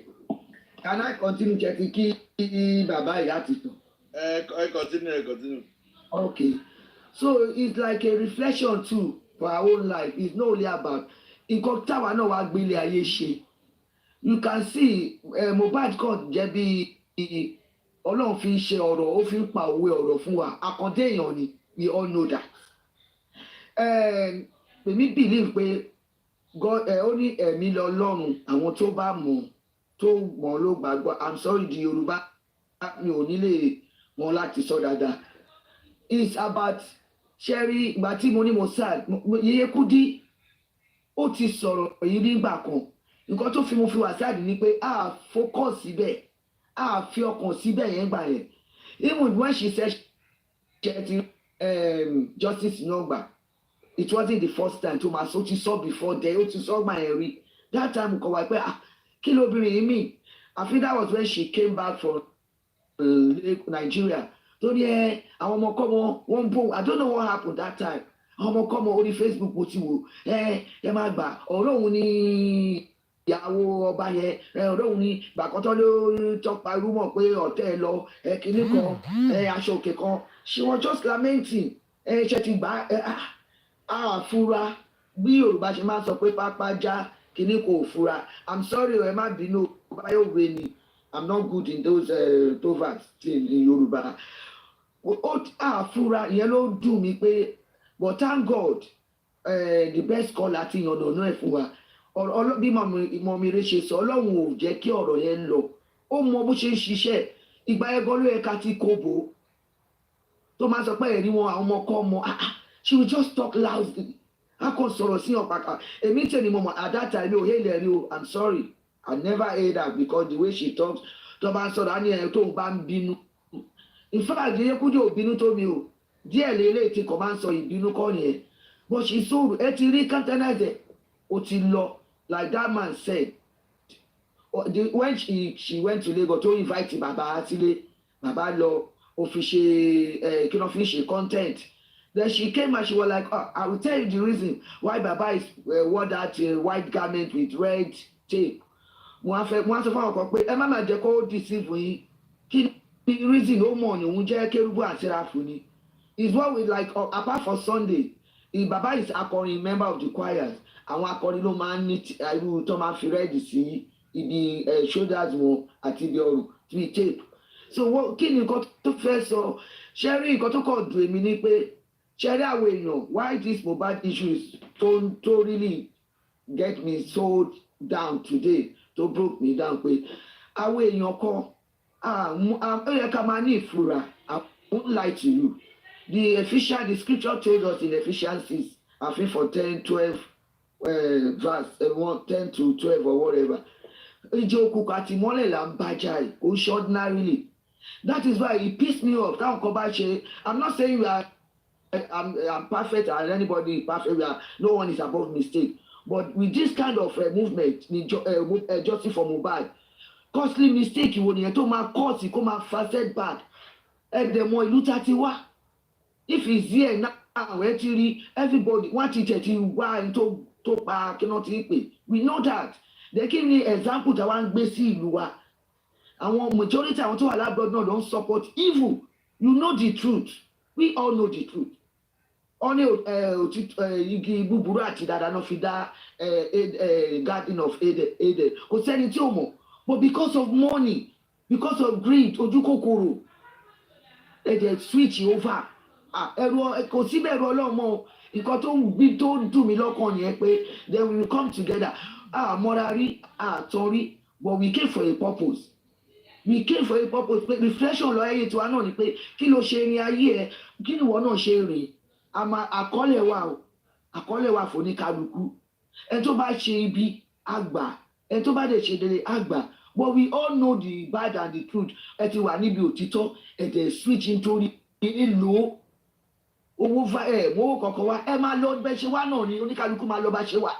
O: can I continue checking kí bàbá ìyá ti tàn?
P: Continue.
O: Okay, so it's like a reflection too for our own life. It's not only about nǹkan táwa náà wá gbélé ayé ṣe. You can see Mohbad kan jẹ́ bí Ọlọ́run fi ń ṣe ọ̀rọ̀, ó fi ń pa òwe ọ̀rọ̀ fún wa. Àkàndé èèyàn ni, we all know that. Èmi believe pé ó ní ẹ̀mí lọ́lọ́run, àwọn tó bá mọ̀ ló gbàgbọ́. I'm sorry di Yorùbá mi ò nílé wọn láti sọ dáadáa. It's about ṣẹ́rí ìgbà tí mo ní Mossad Yeye Kudi ó ti sọ̀rọ̀ yìí nígbà kan. Nǹkan tó fi mo fi Mossad ni pé focus síbẹ̀, fi ọkàn síbẹ̀ yẹn gbà yẹn. Even when she said she justice náà gbà, it wasn't the first time tó máa sọ ti sọ before there, ó ti sọ gbà yẹn rí. That time kò wá pé kí lóbìnrin yìí mì. I think that was when she came back from Nigeria. Torí àwọn ọmọkọ́mọ wọ́n ń bò, I don't know what happened that time. Àwọn ọmọkọ́mọ orí Facebook mo ti wò ẹ máa gbà ọ̀rọ̀ òun ní ìyàwó ọba yẹn, ọ̀rọ̀ òun ní gbàkọ́tọ́ ló tọpa rúmọ̀ pé ọ̀tẹ̀ lọ kínní kan aṣọ òkè kan. She was just lamenting ṣe ti gbà àfúrá bí Yorùbá ṣe máa sọ pé pápá já kínní kò fura. I'm sorry ẹ má bínú báyọ̀ wé ni. I'm not good in those proverbs in Yoruba. Fúra ìyẹn ló dùn mí pé but thank God the best call àti ìyànnà ẹ̀ fún wa. Bí mọ̀mí rẹ̀ ṣe sọ Ọlọ́run ò jẹ́ kí ọ̀rọ̀ yẹn lọ. Ó mọ bó ṣe ń ṣiṣẹ́. Ìgbà yẹn gan ló yẹ ká ti kóbo. Tó máa sọ pé ẹ̀rí wọn àwọn ọmọ kọ́ ọmọ. she will just talk loudly. I can sọ̀rọ̀ sí ọ̀pàkà. Èmi tẹ̀ ni mo mọ̀ at that time o hey lẹ́rìí o I'm sorry I never heard that because the way she talks tó bá ń sọ̀rọ̀ á ní ẹ̀ tó bá ń bínú. In fact Yéyékúdí ò bínú tó mi o díẹ̀ lélẹ̀ tí kò máa ń sọ ìbínú kọ́ nìyẹn but she so ẹ ti rí countenance ó ti lọ like that man said when she went to Lagos to invite bàbá sílé bàbá lọ ó fi ṣe kí ló fi ṣe content. Then she came and she was like, oh, I will tell you the reason why Baba is wore that white garment with red tape. Wọ́n sọ fún ọkọ pé ẹ má máa jẹ́ kó deceive yín. Kí ni reason ó mọ̀ ní òun jẹ́ kérúbù àti ráfù ni. It's what we like apart from Sunday. If Baba is akọrin member of the choirs. Àwọn akọrin ló máa ń ní irú tó máa fi red sí ibi shoulders wọn àti ibi ọrùn tí tape. So kí ni nǹkan tó fẹ́ sọ? Ṣé rí nǹkan tó kọ̀ dùn èmi ni pé ṣẹ́rí àwọn èèyàn why this Mohbad issues to really get me so down today to broke me down pé àwọn èèyàn kan ó yẹ ká máa ní ìfura I won't lie to you the scripture told us in Ephesians 6 I think for 10-12 verse 10 to 12 or whatever ìjọ òkùnkùn àti ìmọ́lẹ̀ là ń bàjá ẹ̀ kò ṣe ordinarily that is why it pissed me off táwọn kan bá ṣe I'm not saying we are I'm perfect and anybody is perfect. No one is above mistake. But with this kind of movement, justice for Mohbad, costly mistake ìwọ nìyẹn tó máa cause kó máa fa setback. Ẹ̀dẹ̀mọ̀ ìlú ta ti wá. If he's here now, ẹ ti rí everybody wọ́n ti tẹ̀ ti wá ẹni tó pa kí náà ti pè. We know that. They give me example that wọ́n gbé sí ìlú wa. Àwọn majority àwọn tó wà lábúrò náà don't support evil. You know the truth. We all know the truth. Only igi búburú àti dada náà fi dá garden of Eden kò sẹ́ni tí ó mọ̀ but because of money because of greed ojú kòkòrò ẹ̀jẹ̀ switch over ẹ̀rọ kò síbẹ̀ ẹ̀rọ ọlọ́mọ nǹkan tó ń dùn mí lọ́kàn yẹn pé then we will come together mọ́ra rí àtọ́ rí but we came for a purpose. We came for a purpose pé reflection lọ ẹyẹ tiwa náà ni pé kí ló ṣe ní ayé ẹ kí ni ìwọ náà ṣe rè àkọọ́lẹ̀ wa fún ní kálukú ẹni tó bá ṣe ibi àgbà ẹni tó bá dẹ̀ ṣe délé àgbà but we all know the bad and the truth ẹ ti wà níbi òtítọ́ ẹ dẹ̀ switch nítorí èlò owó mowó kọ̀ọ̀kan wa ẹ máa lọ bẹ́ ṣe wá náà ni oníkálukú máa lọ bá ṣe wà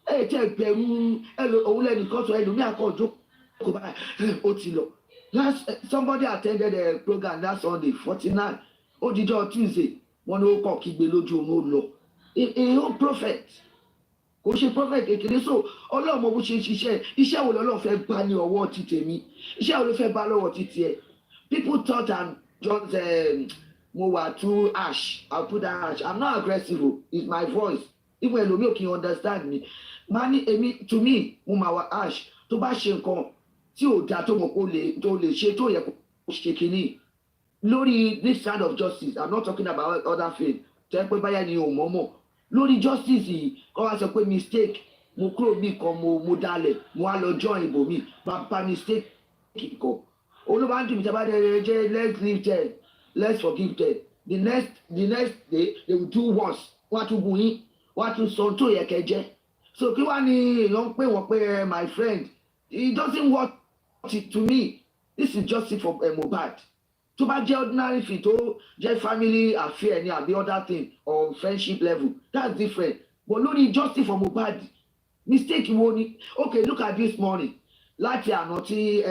O: ẹ tẹ bẹ̀rù òun lẹ́nìkan sọ ẹlòmíà kọ́ ọjọ́ somebody attended a program that Sunday 49 odijọ́ Tuesday wọ́n ní ó kọ̀ kígbe lójú òun ó lọ a whole prophet kò ṣe prophet kékeré so Ọlọ́run mo bó ṣe ṣiṣẹ́ iṣẹ́ wo lọ́lọ́run fẹ́ bá ní ọwọ́ ti tèmi iṣẹ́ wo ló fẹ́ bá lọ́wọ́ ti tiẹ̀ people thought I'm just mo wà too harsh I put that harsh I'm not aggressive it's my voice even ẹlòmíì ò kì í understand me máa ní èmi to me mo máa wà harsh tó bá ṣe nǹkan tí ò dáa tó mọ̀ tó lè ṣe tó yẹ kó ṣe kínní lórí this kind of justice I'm not talking about other things tẹ́ pé báyà ni ò mọ̀ọ́mọ̀ lórí justice yìí kọ́ wá sọ pé mistake mo kúrò bí kan mo dalẹ̀ mo wá lọ join ibòmí bàbá mistake kọ̀ olúwa ń dùn mí tí a bá dẹ̀ jẹ́ let's leave them let's forgive them the next day they will do worse wọ́n á tún bù yín wọ́n á tún sọ tó yẹ kẹ́ jẹ́ so kí wá ní èèyàn ń pè wọ́n pé my friend it doesn't work to me this is justice for Mohbad tó bá jẹ́ ordinary thing tó jẹ́ family affair ni àbí other thing or friendship level that's different but lórí justice for Mohbad mistake wo ni okay look at this morning láti àná tí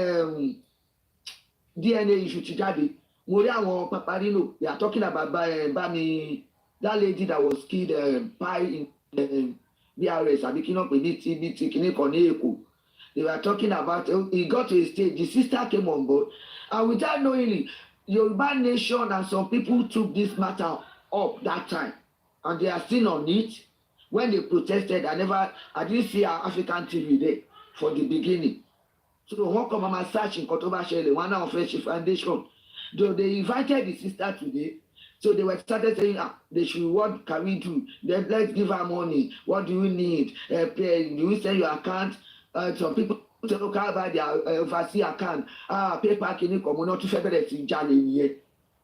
O: DNA issue ti jáde mo rí àwọn paparino they are talking about bami that lady that was killed by in BRS àbí kí náà pè ní TBT kìíní kan ní Èkó they were talking about he got to a stage the sister came on board and without knowing Yoruba nation and some people took this matter up that time and they are still on it when they protested I didn't see our African TV there for the beginning so wọ́n kọ́ mama search nǹkan tó bá ṣẹlẹ̀ wọ́n náà fẹ́ ṣe foundation though they invited the sister today so they were started saying they should what can we do then let's give her money what do you need do you send your account some people say okay about their overseas account paper kìíní kan mo náà tún fẹ́ bẹ̀rẹ̀ sí jalè nìyẹn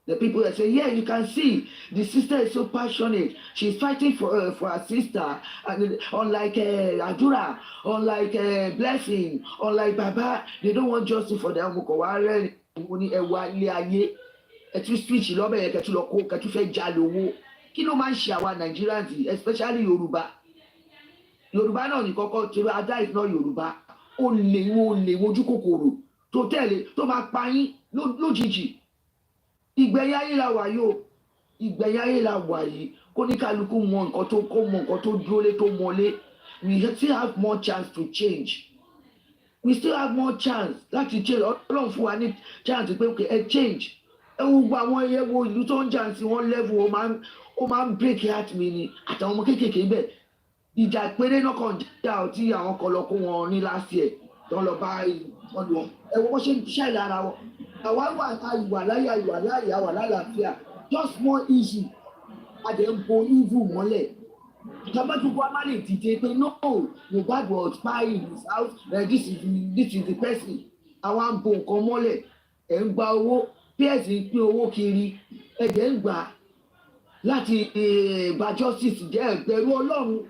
O: The people that say, yeah, you can see the sister is so passionate. She's fighting for her sister. And unlike Adura, unlike Blessing, unlike Baba, they don't want justice for them. Ẹtú switch lọ́bẹ̀ yẹn kẹtú lọ kó kẹtú fẹ́ já lówó. Kí ló máa ń ṣe àwa Nigerians, especially Yorùbá? Yorùbá náà ní kọ́kọ́ tí Ada is not Yorùbá. Ó lè wojú kòkòrò tó tẹ̀lé tó máa pa yín lójijì. Ìgbẹ̀yìn ayé la wà yóò, ìgbẹ̀yìn ayé la wà yìí, kó ní kálukú mọ nǹkan tó dúró lé tó mọlé. We still have more chance to change. We still have more chance láti change. Ọlọ́run fún wa ní chance pé okay, ẹ change. Ẹ wo gbogbo àwọn ẹyẹ wo ìlú tó ń jà sí wọn level ó máa ń break heart mi ni àtàwọn ọmọ kéékèèké bẹ́ẹ̀. Ìjà péré náà kàn jà ọtí àwọn kan lọ kó wọn ní last year tó ń lọ bá wọn lọ. Ẹ wo bó ṣe ń ṣàìlà ara wọn. Àwa wà láyé àwà lálàáfíà, just more issue àdé ń bo evil mọ́lẹ̀. Tabatubu Amale dìde pé no, Mohbad was spying in his house, this is the person. Àwa ń bo nǹkan mọ́lẹ̀, ẹ̀ ń gba owó, PS ń pín owó kiri, ẹ̀jẹ̀ ń gbà láti bá justice jẹ́ ẹ̀bẹ̀rù Ọlọ́run.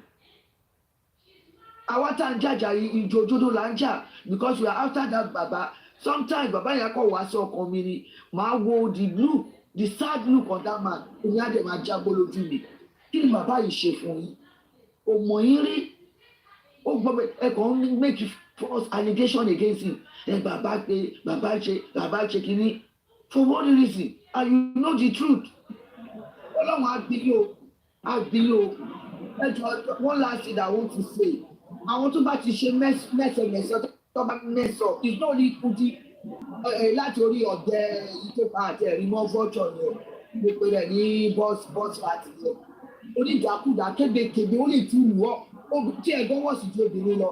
O: Àwa tá ń jàjà ìjòjòdó là ń jà because we are after that baba. Sometimes baba yẹn kọ̀ wá sí ọkàn mi ni màá wo the sad look on that man. Èmi á dẹ̀ máa jábọ́ lójú mi. Kí ni bàbá yìí ṣe fún yín? Kò mọ̀ yín rí. Ó gbọ́ pé ẹ kàn ń make false allegation against him. Bàbá ṣe kínní. For what reason? And you know the truth. Ọlọ́run á bí yóò. One last thing I want to say. Àwọn tó bá ti ṣe mẹ́sẹ̀mẹ́sẹ̀ tó bá mẹ́sọ̀ is not only Kudi láti orí ọ̀dẹ ìtòpá àti ẹ̀rí mọ́ vulture ni mo pe rẹ̀ ní bọ́ọ̀sì àti ẹ̀. Onídàkúdà kébékébé ó lè tú lù ọ́ tí ẹ̀gbọ́n wọ̀ sí ju obìnrin lọ.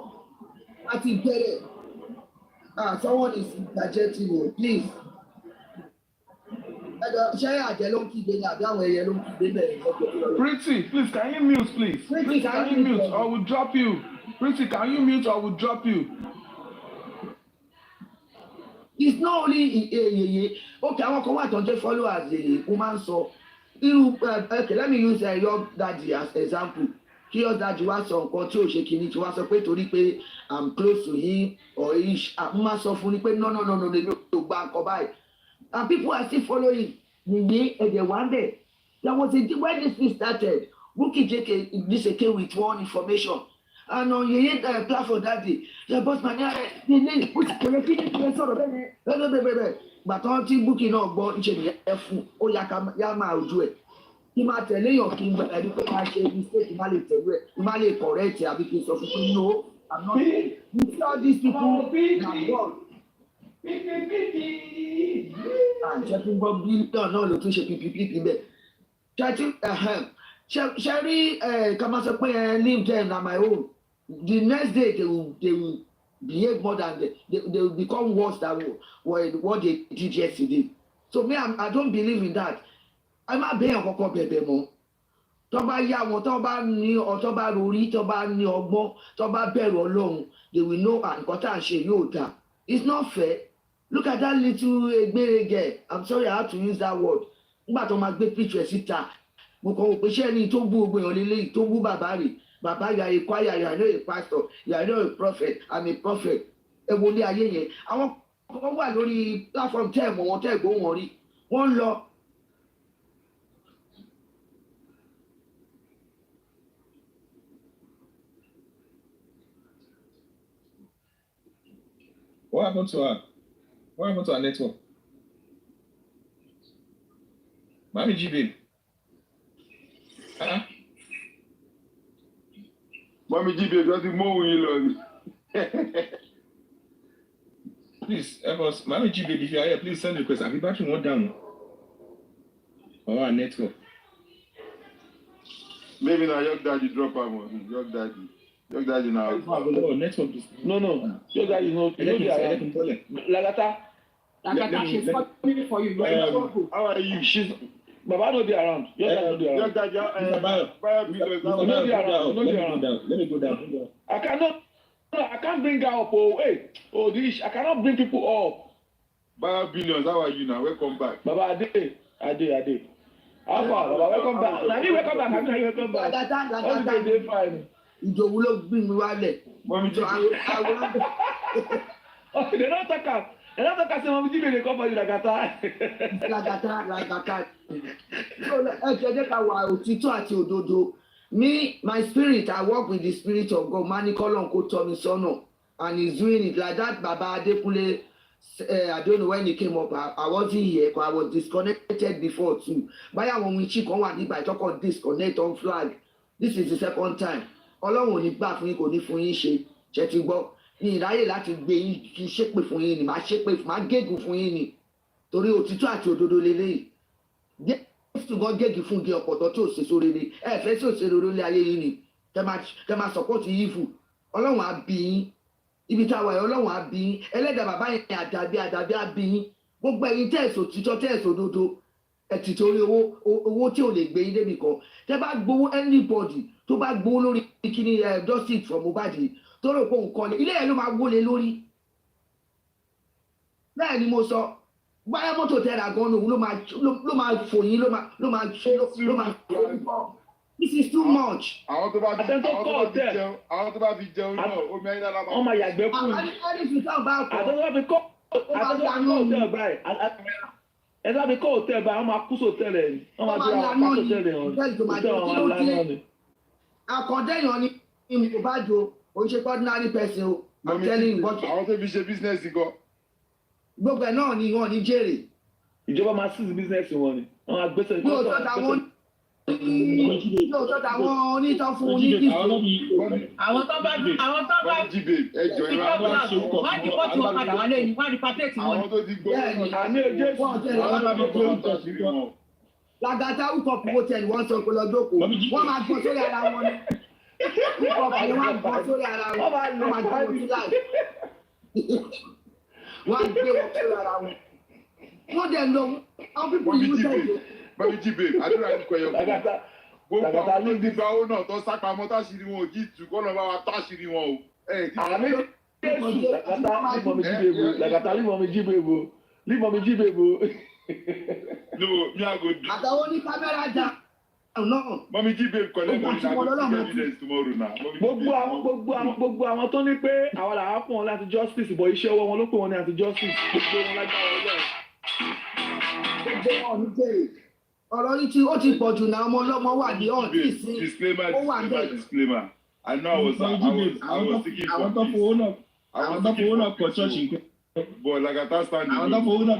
O: Àti bẹ̀rẹ̀ someone is interjecting o please. Ṣé àjẹ́ ló ń kígbe ni àbí àwọn ẹyẹ ló ń kígbe bẹ̀rẹ̀?
U: Pretty, please can you mute please? Pretty, can you mute or we'll drop you? Pretty, can you mute or we'll drop you?
O: It's not only okay, àwọn kan wà tó ń jẹ́ followers ó máa ń sọ irú okay, let me use your daddy as example. Kí your daddy wá sọ nǹkan tí ò ṣe kìíní tí wá sọ pé torí pé I'm close to him or ish mo máa sọ fún ni pé no èmi ò gba nǹkan báyìí. And people are still following. Nìyí ẹ̀dẹ̀ wá bẹ̀. There was when this thing started, Bukky JK came with one information. And on Yeye platform that day, the boss man ní kò yẹ kí ní kí ẹ sọ̀rọ̀ bẹ́ẹ̀. Gbàtàn tí Bukky náà gbọ́ ìṣe nìyẹn fún ó yá máa ojú ẹ̀. Kí máa tẹ̀lé yàn kí n gbà ẹni pé máa ṣe mistake má lè tẹ̀lé ẹ̀ má lè correct àbí kí n sọ fún pé no, I'm not. You see all these people na God. Ṣé kí n gbọ́ bílíọ̀nù náà ló tún ṣe pípípí bẹ́ẹ̀. Ṣé rí ká máa sọ pé leave them na my own. The next day they will behave more than they will become worse than what they did yesterday. So me I don't believe in that. Ẹ má bẹ́ẹ̀ kọ́kọ́ bẹ̀bẹ̀ mọ́. Tó bá yá wọn tó bá ní tó bá rorí tó bá ní ọgbọ́n tó bá bẹ̀rù Ọlọ́run they will know nǹkan tá à ń ṣe yóò dáa. It's not fair. Look at that little egbere girl. I'm sorry I have to use that word. Nígbà tó máa gbé picture síta mo kàn wò pé ṣé ẹni tó bú gbogbo èèyàn lélẹ́yìí tó bú bàbá rẹ̀ bàbá you are a choir you are not a pastor you are not a prophet I'm a prophet. Ẹ wo ní ayé yẹn àwọn kan wà lórí platform tẹ́ ẹ̀mọ́ wọn tẹ́ ẹ̀gbọ́n wọn rí wọ́n lọ.
U: What happened to her? What happened to her network? Mami G babe.
H: Mami G babe, just move you love.
U: Please help us. Mami G babe, if you are here, please send a request. Have you battery one down? Or our network?
H: Maybe now your daddy drop her one. Your daddy now.
U: Oh, network.
N: No. Your daddy no. Lagata.
R: She's coming for you.
H: How are you?
N: She's Baba no be around. Your daddy no be around.
U: Your daddy,
N: no be around.
U: Let me go down.
N: I can't bring her up. I cannot bring people up.
H: Baba Billions, how are you now? Welcome back.
N: Baba Ade. I do. How far? Welcome back. Now you welcome back. I'm welcome back.
O: Lagata
N: Day fine.
O: Ìjòwú ló gbìn mí wálẹ̀.
N: Okay, they don't talk about. They don't talk about Mommy Jibe dey come for you Lagata.
O: Lagata. So ẹ jẹ́ ká wà òtítọ́ àti òdodo. Me, my spirit, I work with the spirit of God. Mani Kolon ko tọ́ mi sọ́nà, and he's doing it like that. Baba Adekunle, I don't know when he came up. I wasn't here because I was disconnected before too. Báyà wọn mi chi kan wà nígbà ìtọ́kọ̀ disconnect on flag. This is the second time. Ọlọ́run ò ní gbà fún yín, kò ní fún yín ṣe ti gbọ́. Ní ìráyè láti gbé yín kí ṣépè fún yín ni, màá ṣépè máa gégùn fún yín ni. Torí òtítọ́ àti òdodo lélẹ́yìí. Jésù gan gégùn fún igi ọ̀pọ̀tọ́ tí ò ṣe sóore ni. Ẹ fẹ́ sí òṣèré orílẹ̀ ayé yín ni. Kẹ máa support evil. Ọlọ́run á bí yín. Ibi tá a wà yẹn Ọlọ́run á bí yín. Ẹlẹ́dàá bàbá yẹn àdàbí á bí yín. Gbogbo ẹ̀yin tẹ̀sán òtítọ́ tẹ̀sán òdodo. Ẹ̀tì torí owó tí ò lè gbé yín débi kan. Tẹ́ bá gbowó anybody tó bá gbowó lórí kíní justice from Mohbad tó rò pé òun kọ́ni ilé ẹ̀ ló máa wọlé lórí. Bẹ́ẹ̀ ni mo sọ báyọ̀ mọ́tò tẹ́ra gan-an òun ló máa fò yín ló máa fò. This is too much.
U: Àwọn tó bá fi jẹun náà omi ayé lára máa.
N: Wọ́n máa yàgbẹ́ kú.
O: Àdéhùn fi táwọn bá kọ́.
N: Àtọ́jọ́ fi kọ́ hòtẹ́ẹ̀lì báyìí. Ẹ̀dá fi kọ́ hòtẹ́ẹ̀lì báyìí. Wọ́n máa kú sòtẹ́ẹ̀lì ẹ̀. Wọ́n máa gbé àwọn pàṣẹ hòtẹ́ẹ̀lì ẹ̀. Hòtẹ́ẹ̀lì wọn máa lánàá ni.
O: Àkọ́dẹ́yàn ni mo bá jo oníṣẹ́ ordinary person o. I'm telling you what.
U: Àwọn tó fi ṣe business gan.
O: Gbogbo ẹ̀ náà ni wọ́n ní jèrè.
N: Ìjọba máa seize business wọn ni. Wọ́n máa gbèsè.
O: Yóò tọ́ da wọn onítọ́ fún ní kí.
J: Àwọn tó bá
U: jíbe ẹjọ́ ìwà
J: wọ́n á di pọ́ọ̀tù wọn padà wálé ni wọ́n á di pàtẹ́ẹ̀tì wọn.
U: Àwọn tó ti gbọ́
N: àmì òjé
O: Lagata ukọ̀ púpọ̀ tẹ̀lé wọ́n sọ pé lọ́jọ́ kò wọ́n máa gbọ́ sórí ara wọn ni. Ukọ̀ pẹ̀lú wọn gbọ́ sórí ara wọn wọ́n máa gbọ́ sí láì. Wọ́n á gbé wọn sórí ara wọn. Wọ́n dẹ̀ lọ àwọn pípọ̀ yìí tẹ̀lé.
U: Mami Jibe, àdúrà ní kọ̀yọ̀ fún mi. Gbogbo àwọn tó ti gba owó náà tó sápamọ́ táṣìírí wọn ò jí tù kọ́ lọ́ bá wa táṣìírí wọn o.
N: Àmì Lagata leave Mommy Jibe bo. Leave Mommy Jibe bo.
U: No, me I go do.
O: Àtàwọn ní kámẹ́rà jà náà.
U: Mami Jibe collect money na go do evidence tomorrow na.
N: Gbogbo àwọn tó ní pé àwọn làwọn fún wọn láti justice bọ̀ iṣẹ́ ọwọ́ wọn ló pè wọn ní àti justice. Gbogbo wọn lágbára Ọlọ́run.
O: Gbogbo wọn ní jèrè. Ọ̀rọ̀ yìí tí ó ti pọ̀ jù náà ọmọ ọlọ́mọ wà ní ọ̀tí sí.
U: Disclaimer. I know I was thinking for
F: àwọn tó fowó náà kọ ṣọ́ọ̀ṣì pé.
U: But Lagata stand
F: àwọn tó fowó náà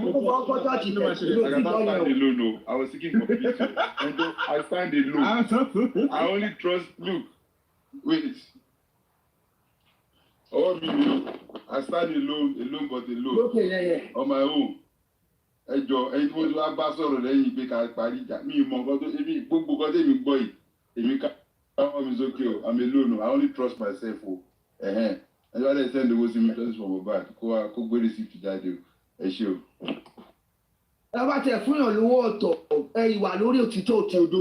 U: Lagata stand alone no. I was thinking for peace. And I stand alone. I only trust. Look, wait. I stand alone but alone.
O: Okay,
U: on my own. Ẹjọ́ ẹni tí mo ti wá bá sọ̀rọ̀ lẹ́yìn pé ká parí ìjà mi mọ nǹkan tó èmi gbogbo nǹkan tèmi gbọ́ yìí èmi ká ọmọ mi sókè o I'm alone o I only trust myself o ẹjọ́ alẹ́ send owó sí mi just for Mohbad kó gbé receipt jáde o ẹ ṣé o.
O: Ẹ bá tẹ fún yàn lówó ọ̀tọ̀ ìwà lórí òtítọ́ òdodo.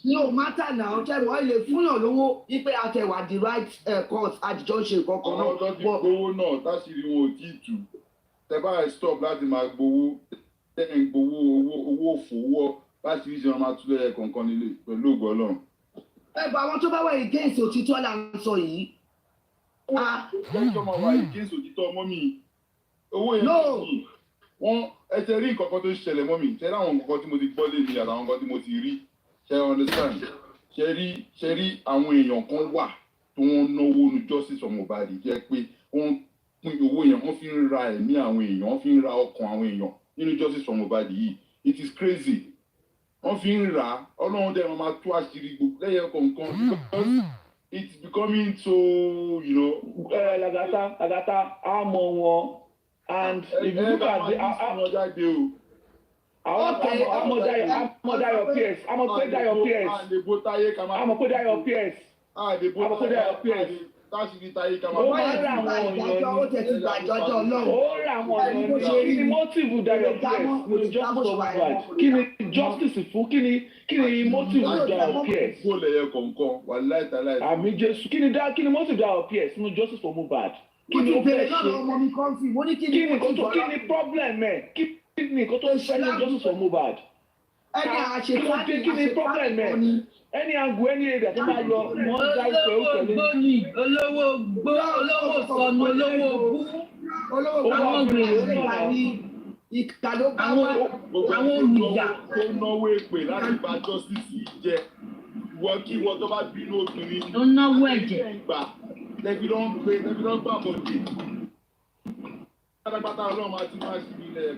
O: Ní o mátà náà tẹ́ wọ́n lè fún yàn lówó wípé àtẹ̀wà the right course àtijọ́ ṣe kankan náà.
U: Àwọn tó ti gbowó náà táṣìírí wọn ò tí ì tù. Tẹ bá stop láti máa gbowó tẹ́ ń gbowó owó òfòwò láti fi ṣe wọn máa túlẹ̀ kọ̀ọ̀kan nílé pẹ̀lú ògo Ọlọ́run.
O: Ẹgbẹ́ àwọn tó bá wà against òtítọ́ là ń sọ yìí.
U: Ẹjọ́ máa wà against òtítọ́ ọmọ mi. Owó yẹn ní wọ́n ẹsẹ̀ rí nǹkan kan tó ń ṣẹlẹ̀ mọ́ mi. Ṣé rí àwọn nǹkan tí mo ti gbọ́ lé ní àtàwọn nǹkan tí mo ti rí? Ṣé understand? Ṣé rí àwọn èèyàn kan wà tó wọ́n náwó nu justice for Mohbad jẹ́ pé wọ́n pín owó yẹn wọ́n fi ń ra ẹ̀mí àwọn èèyàn wọ́n fi ń ra ọkàn àwọn èèyàn nínú justice for Mohbad yìí it is crazy wọ́n fi ń rà á Ọlọ́run dẹ̀ máa tú àṣírí gbogbo lẹ́yìn kọ̀ọ̀kan because it's becoming so you know.
N: Lagata àmọ́ wọn and if you look at the àmọ́ Dayo PS àmọ́ pé Dayo PS.
U: Táṣìírí táyé ká máa
N: ó rà àwọn èèyàn ó tẹ̀ ti gbàjọ́jọ́ Ọlọ́run ó rà àwọn èèyàn ní kí ni motive Dayo PS ní justice for Mohbad kí ni justice fún kí ni motive Dayo PS.
U: kó lẹ̀yẹ kọ̀ọ̀kan wà láìtàláì.
N: àmì Jésù kí ni motive Dayo PS ní justice for Mohbad.
O: kí ni ó fẹ́ ṣe kí ni
N: problem ẹ̀ kí ni nǹkan tó ń fẹ́ ní justice for Mohbad.
O: ẹni àṣetá
N: kí ni problem ẹ̀ any angle any area tó máa lọ wọ́n dá ìpè ó pẹ̀lú.
M: olówó sọnù olówó bú àwọn gbèrè
O: ìkà ló bá wá
M: àwọn olùyà.
U: tó náwó èpè láti gba justice yìí jẹ kí wọ́n tó bá bínú obìnrin.
M: tó náwó ẹ̀jẹ̀.
U: lẹ́bi ló ń gbà bọ̀dé. pátápátá ọlọ́run máa ti máa ṣe ilẹ̀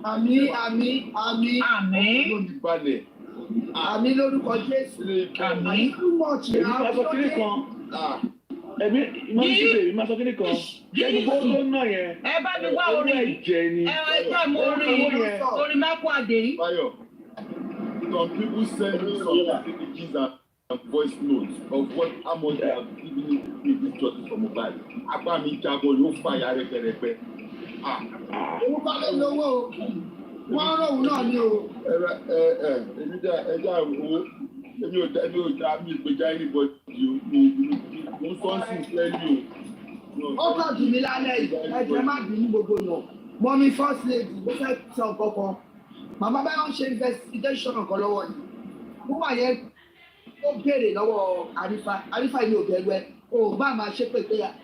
O: àmín.
U: olùbalẹ̀.
O: àmín lórúkọ Jésù.
M: àmín.
N: ẹbí máa sọ kíní kan jẹ́ni bó tó náà yẹn.
M: ẹ bá mi wá orin
N: ẹ̀jẹ̀ ni.
M: ẹ jẹ́ mo orin mákò àdé yìí.
U: Báyọ̀, some people send me some messages and voice notes of how much they have given me this justice for mobile. Apá mi jábọ̀ yóò fàyà rẹpẹrẹpẹ.
O: Owó bá lè lówó o, wọ́n rán òun náà ní o.
U: Ẹja owó, èmi ò dá mi ìgbèjà anybody o, mo ń sọ́ọ̀sì fẹ́lí o.
O: Ó kàn jù mí lálẹ́ yìí, ẹ̀jẹ̀ má bínú gbogbo yàn. Mọ́mí first lady ló fẹ́ sọ kankan. Màmá báyọ̀ ń ṣe investigation kan lọ́wọ́ yìí. Mo wà yẹn ó béèrè lọ́wọ́ Àrífà ilé òbẹ̀rẹ̀ o bá máa ṣe pé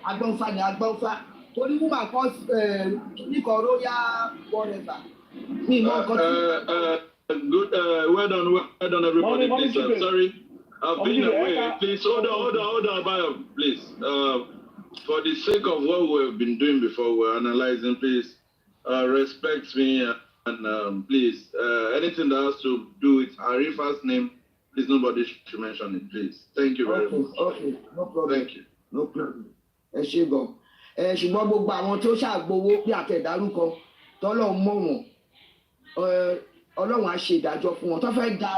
O: agbọ́nfà ni agbọ́nfà torí wúmà kan nìkan royal whatever. Mi mọ nǹkan tí.
S: Good, well done everybody. Please, sorry, I've been away. Please, hold on, Bayo, please. For the sake of what we've been doing before, we're analyzing, please respect me and please, anything that has to do with Arifa's name, please nobody should mention it, please. Thank you very much.
O: Okay, no problem.
S: Thank you.
O: No problem. Ẹ ṣé gan. Ṣùgbọ́n gbogbo àwọn tó ṣàgbowó bí àtẹ̀dárúkọ tọ́lọ̀ mọ̀ wọ́n Ọlọ́run á ṣe ìdájọ́ fún wọn tó fẹ́ gba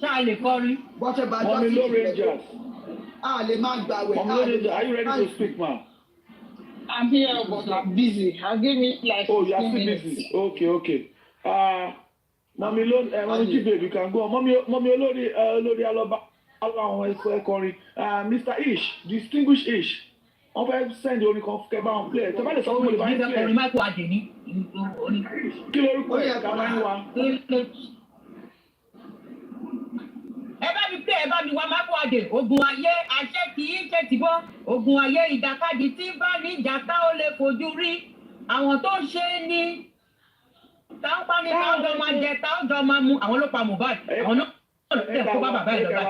M: ṣáà lè kọrin.
O: bọ́tẹ̀ bá jọ́ sí ìrẹ̀lẹ̀ a lè má gbàwẹ̀.
N: Are you ready to speak, ma?
M: I'm here, but I'm busy. Give me like.
N: Oh, you are still busy. Okay. Mommy Jíbè, you can go. Mommy olórí alọba àwọn ẹkọrin. Mr. Ish, distinguished Ish. Wọ́n fẹ́ send orin kan kẹ́ bá wọn play. Tẹ́ bá lè sọ fún mi bá yín play.
M: Orin máa kó àdé ní.
N: Kí lórúkọ ẹ̀ ká máa ń wá?
M: Ẹ bá mi wá máa kó àdé. Ogun ayé àṣẹ kì í ṣe tìbọn. Ogun ayé ìdàkadì tí bá ní ìjàta ó lè fojú rí. Àwọn tó ń ṣe ni táwọn pa ní táwọn jọ máa jẹ táwọn jọ máa mu àwọn ló pa Mohbad. Àwọn náà lè kó bá bàbá ẹ̀ lọ́ba.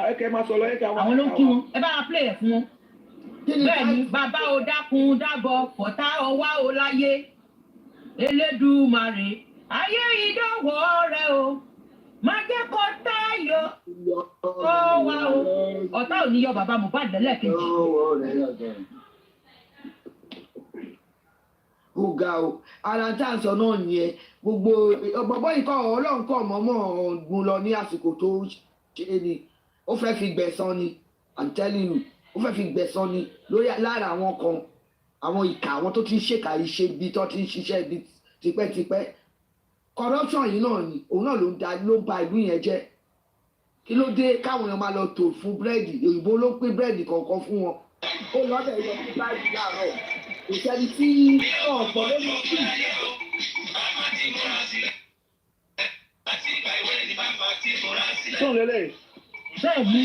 M: Àwọn ló kí wọn. Ẹ bá wa play ẹ̀ fún wọn. Bẹ́ẹ̀ni bàbá o dákun dábọ̀ fọ̀tá ọwá o láyé Elédùmarè ayé ìdánwò rẹ o má jẹ́ kó táyọ̀ kó wá o ọ̀tá ò ní yọ bàbá Mohbad lẹ́lẹ́kejì.
O: Ó ga o ara tá à ń sọ náà nìyẹn gbogbo ọ̀pọ̀pọ̀ ikọ̀ Ọlọ́run kọ̀ mọ́mọ́ gun lọ ní àsìkò tó ṣe ni ó fẹ́ fi gbẹ̀san ni I'm telling you. Ó fẹ́ fi gbẹ̀san ni lórí lára àwọn kan àwọn ìkà àwọn tó ti ń ṣèkà iṣẹ́ ibi tó ti ń ṣiṣẹ́ ibi tipẹ́tipẹ́ corruption yìí náà ni òun náà ló ń ba ìlú yẹn jẹ́ kí ló dé káwọn èèyàn máa lọ tò fún búrẹ́dì òyìnbó ló pín búrẹ́dì kọ̀ọ̀kan fún wọn ó lọ́dẹ̀ yọ sí báyìí láàárọ̀ kò sẹ́ni tí ọ̀pọ̀ lórí sí.
N: Sọ̀rọ̀ lélẹ̀.
M: Bẹ́ẹ̀ni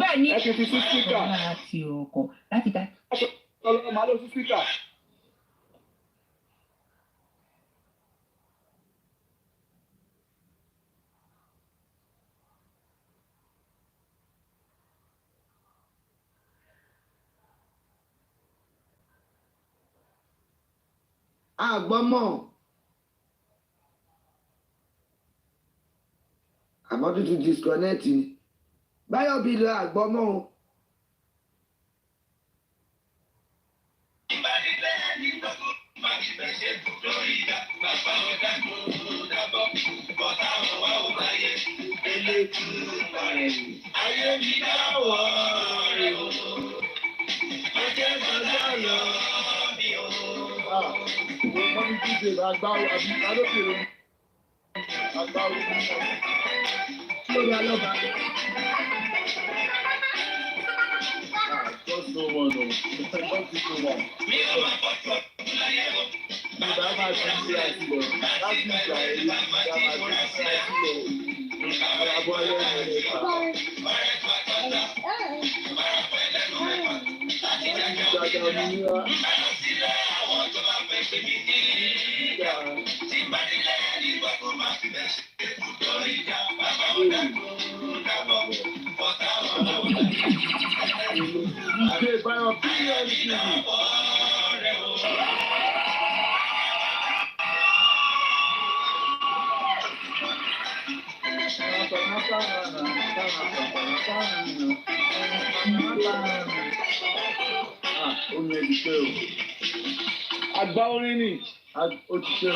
M: bẹ́ẹ̀ni
N: ẹ kì í fi sí speaker.
M: láti ọkọ̀ láti ta.
N: Màá lọ sí speaker.
O: Àgbọ́mọ̀ àmọ́ tuntun disconnect ni Báyọ̀ bí lọ àgbọ́mọ̀ o.
D: Ayé mi dáwọ́ rẹ̀ o, ọjọ́ gbọ́dọ̀ lọ mi o.
U: Wọ́n ní kí ṣe àgbáwò àbí alókèrè àgbáwò
O: lórí alọ́ba.
U: Just no one o. Just no one.
D: Mi ò máa bọ̀ tó ọdún láyé o.
N: Àgbà orin ni. Ó ti ṣe o.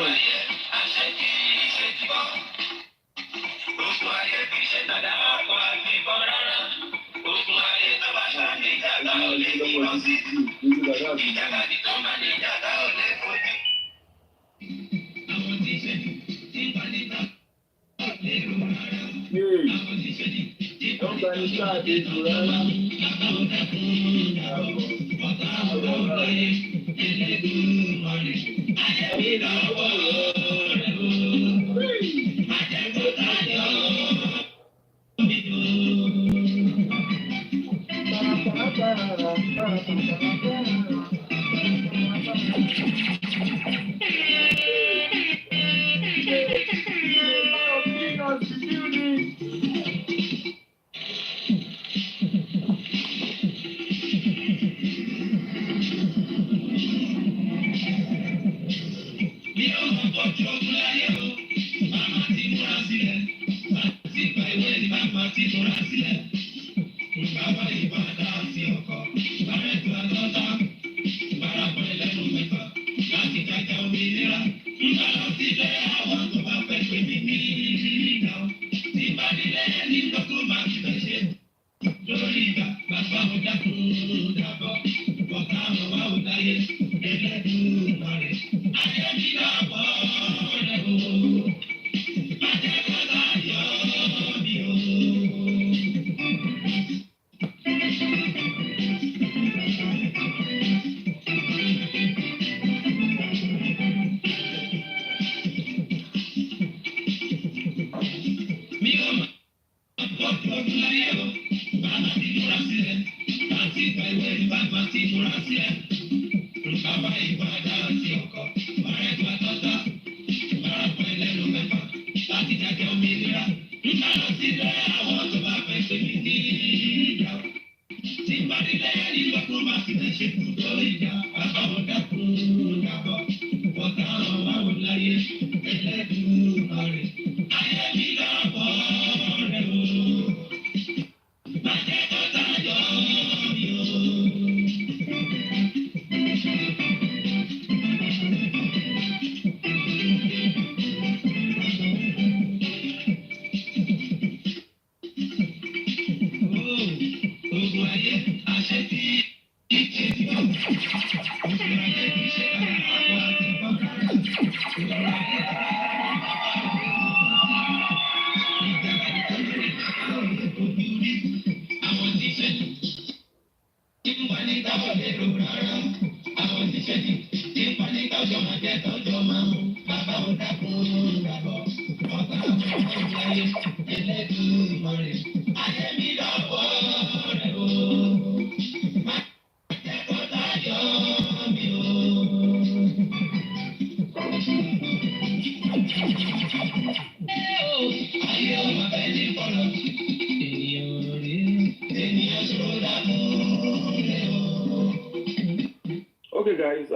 N: Okay, guys.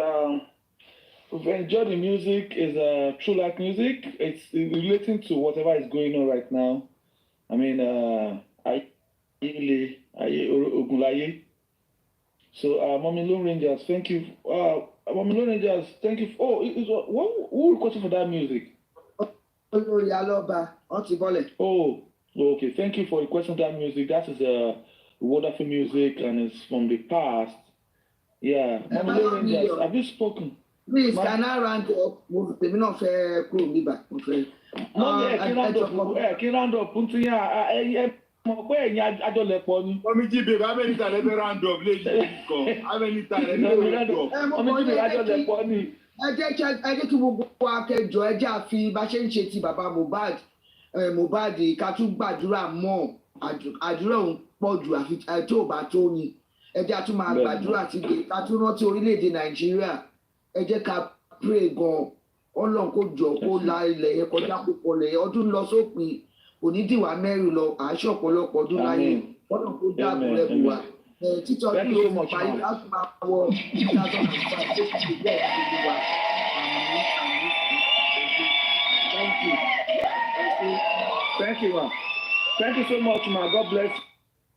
N: We've enjoyed the music. It's true like music. It's relating to whatever is going on right now. I mean, Ogunlaye. So, Mommy Lone Rangers, thank you. Mommy Lone Rangers, thank you. Who requested for that music? Oh, okay. Thank you for requesting that music. That is wonderful music and it's from the past. Yeah. Mommy Lone Rangers, have you spoken?
O: Please, can I round up? Mommy,
N: can round up.
U: Mommy G, baby, how many times let me round up? How many times let me round up?
O: ẹ jẹ́ kí gbogbo akẹjọ ẹ jẹ́ àfi bá ṣe ń ṣe ti bàbá Mohbad ká tún gbàdúrà mọ́ àdúrà òun pọ̀ jù àfi tí ò bá tó ni ẹ jẹ́ àtún máa gbàdúrà sí ká tún rántí orílẹ̀-èdè Nàìjíríà ẹ jẹ́ ká pray gan Ọlọ́run kó jọ kó la ilẹ̀ yẹn kọjá púpọ̀ lẹ̀ ọdún lọ sópin òní dìwà mẹ́rin lọ àṣọ ọ̀pọ̀lọpọ̀ ọdún láyé Ọlọ́run kó dáàbò rẹ̀ bù wá títọ́ tí ó fi parí láti máa wọ 2005 tó ti bẹ́ẹ̀ gbogbo wa. Thank you.
N: Thank you, ma. Thank you so much, ma. God bless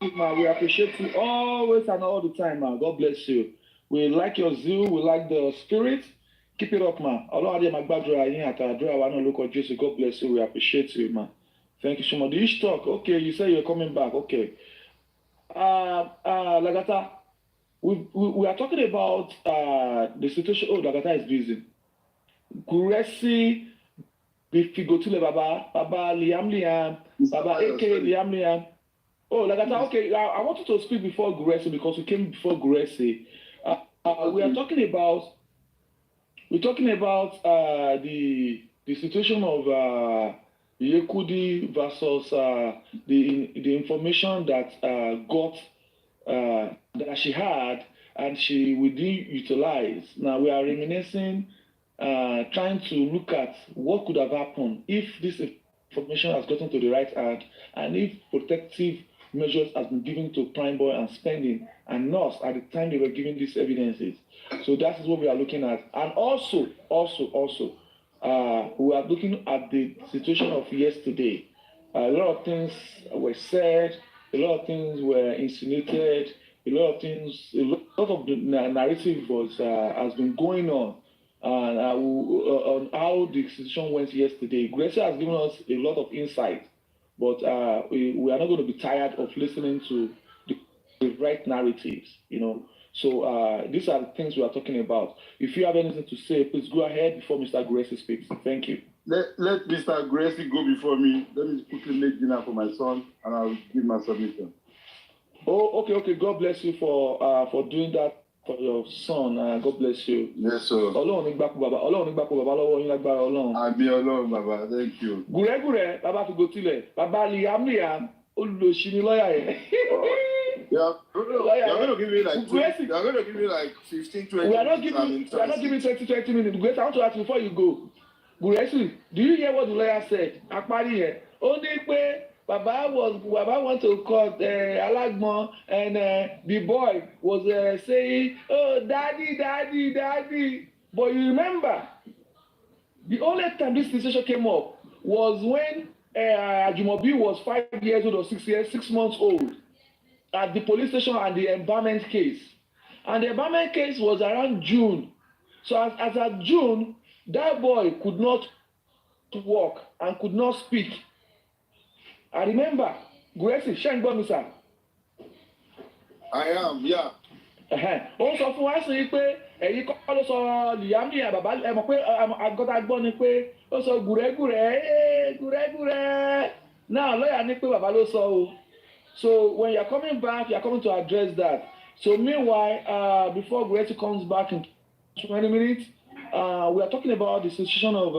N: you, ma. We appreciate you always and all the time, ma. God bless you. We like your zeal. We like the spirit. Keep it up, ma. Ọlọ́run adé máa gbàdúrà yín àtàdúrà wa náà lórúkọ Jésù. God bless you. We appreciate you, ma. Thank you so much. Did you talk? Okay, you say you're coming back. Okay. Lagata, we are talking about the situation. Oh, Lagata is busy. Guresi, Bifigotule Baba Liam, Baba AK Liam. Oh, Lagata, okay. I wanted to speak before Guresi because we came before Guresi. We are talking about the situation of Yekudi versus the information that that she had and she didn't utilize. Now we are reminiscing, trying to look at what could have happened if this information has gotten to the right hand and if protective measures has been given to Prime Boy and Spending and Nurse at the time they were giving these evidences. So that is what we are looking at. And also, we are looking at the situation of yesterday. A lot of things were said, a lot of things were insinuated, a lot of the narrative has been going on how the situation went yesterday. Gracia has given us a lot of insight, but we are not going to be tired of listening to the right narratives, you know. So these are the things we are talking about. If you have anything to say, please go ahead before Mr. Gracie speaks. Thank you.
U: Let Mr. Gracie go before me. Let me quickly make dinner for my son, and I'll give my submission.
N: Oh, okay. God bless you for doing that for your son. God bless you.
U: Yes, sir.
N: Ọlọ́run ní gbàkú bàbá lọ́wọ́ yín lágbára Ọlọ́run.
U: Àmín Ọlọ́run bàbá, thank you.
N: Gùrẹ́gùrẹ́ bàbá fi gotilẹ̀ bàbá Liam olùlọ́sí ni lọ́ọ̀yà yẹn.
U: Yeah, you're going to give me like 20, you're going to give me like 15, 20
N: we are not giving 20 minutes. Grace, I want to ask you before you go. Guresi, do you hear what the lawyer said? Apari here. Only pé Baba want to court Alagbon and the boy was saying, oh, daddy. But you remember, the only time this situation came up was when Ajumobi was 5 years old or 6 months old at the police station and the embalmment case. And the embalmment case was around June. So as at June, that boy could not walk and could not speak. I remember, Gracie, Shengbon, sir.
U: I am, yeah.
N: Ó sọ fún wa sí pé èyí kọ́ ló sọ Liam ní bàbá ẹ mọ̀ pé àgọ́tà gbọ́ ni pé ó sọ gùrẹ́gùrẹ́. Now lọ́yà ní pé bàbá ló sọ o. So when you are coming back, you are coming to address that. So meanwhile, before Gracie comes back in 20 minutes, we are talking about the situation of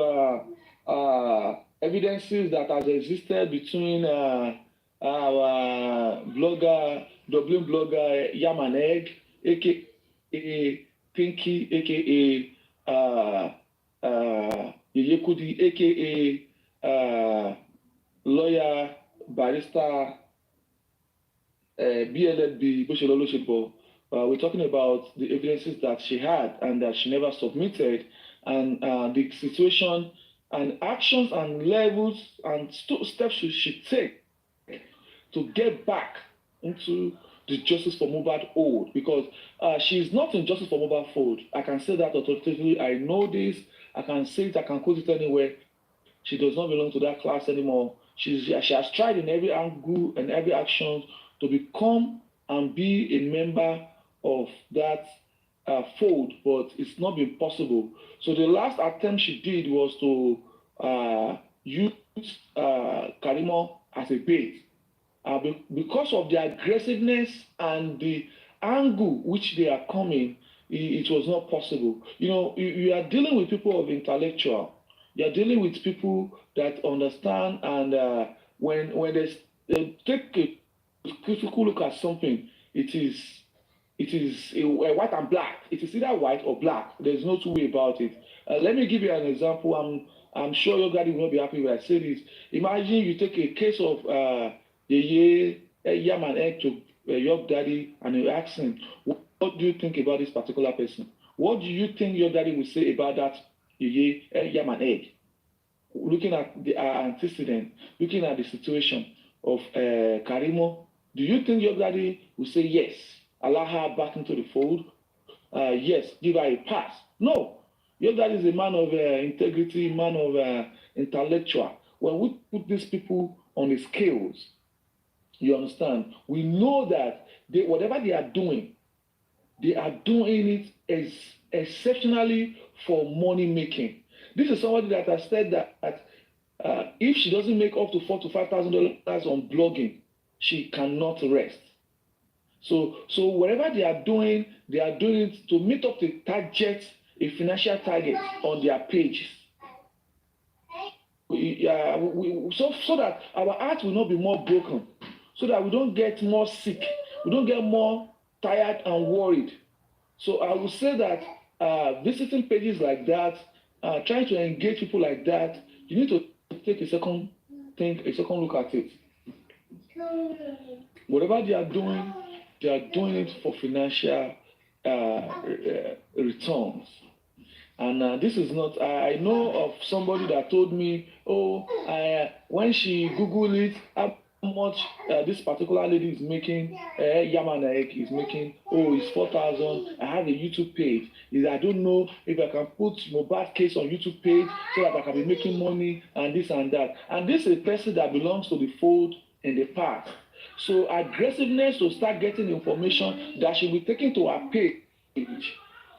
N: evidences that has existed between our Dublin blogger Yam and Egg, aka Pinky, aka Yeyekudi, aka lawyer, barrister, BLLB, we're talking about the evidences that she had and that she never submitted, and the situation and actions and levels and steps she should take to get back into the Justice for Mohbad fold, because she is not in Justice for Mohbad fold. I can say that authoritatively. I know this. I can say it. I can quote it anywhere. She does not belong to that class anymore. She has tried in every angle and every action to become and be a member of that fold, but it's not been possible. So the last attempt she did was to use Karimo as a bait. Because of the aggressiveness and the angle which they are coming, it was not possible. You are dealing with people of intellectual. You are dealing with people that understand, and when they take a critical look at something, it is a white and black. It is either white or black. There's no two way about it. Let me give you an example. I'm sure your daddy will not be happy when I say this. Imagine you take a case of yam and egg to your daddy, and you ask him, what do you think about this particular person? What do you think your daddy will say about that yam and egg? Looking at the antecedent, looking at the situation of Karimo, do you think your daddy will say yes, allow her back into the fold? Yes, give her a pass? No. Your daddy is a man of integrity, man of intellectual. When we put these people on the scales, you understand, we know that whatever they are doing it as exceptionally for money making. This is somebody that has said that if she doesn't make up to $4,000 to $5,000 on blogging, she cannot rest. So whatever they are doing it to meet up the target, a financial target on their pages. So that our heart will not be more broken, so that we don't get more sick, we don't get more tired and worried. So I would say that visiting pages like that, trying to engage people like that, you need to take a second look at it. Whatever they are doing it for financial returns. And this is not, I know of somebody that told me, when she Googled it, how much this particular lady is making, yam and egg is making, it's 4,000. I have a YouTube page. I don't know if I can put Mohbad case on YouTube page so that I can be making money and this and that. And this is a person that belongs to the fold in the past. So aggressiveness to start getting information that should be taken to her page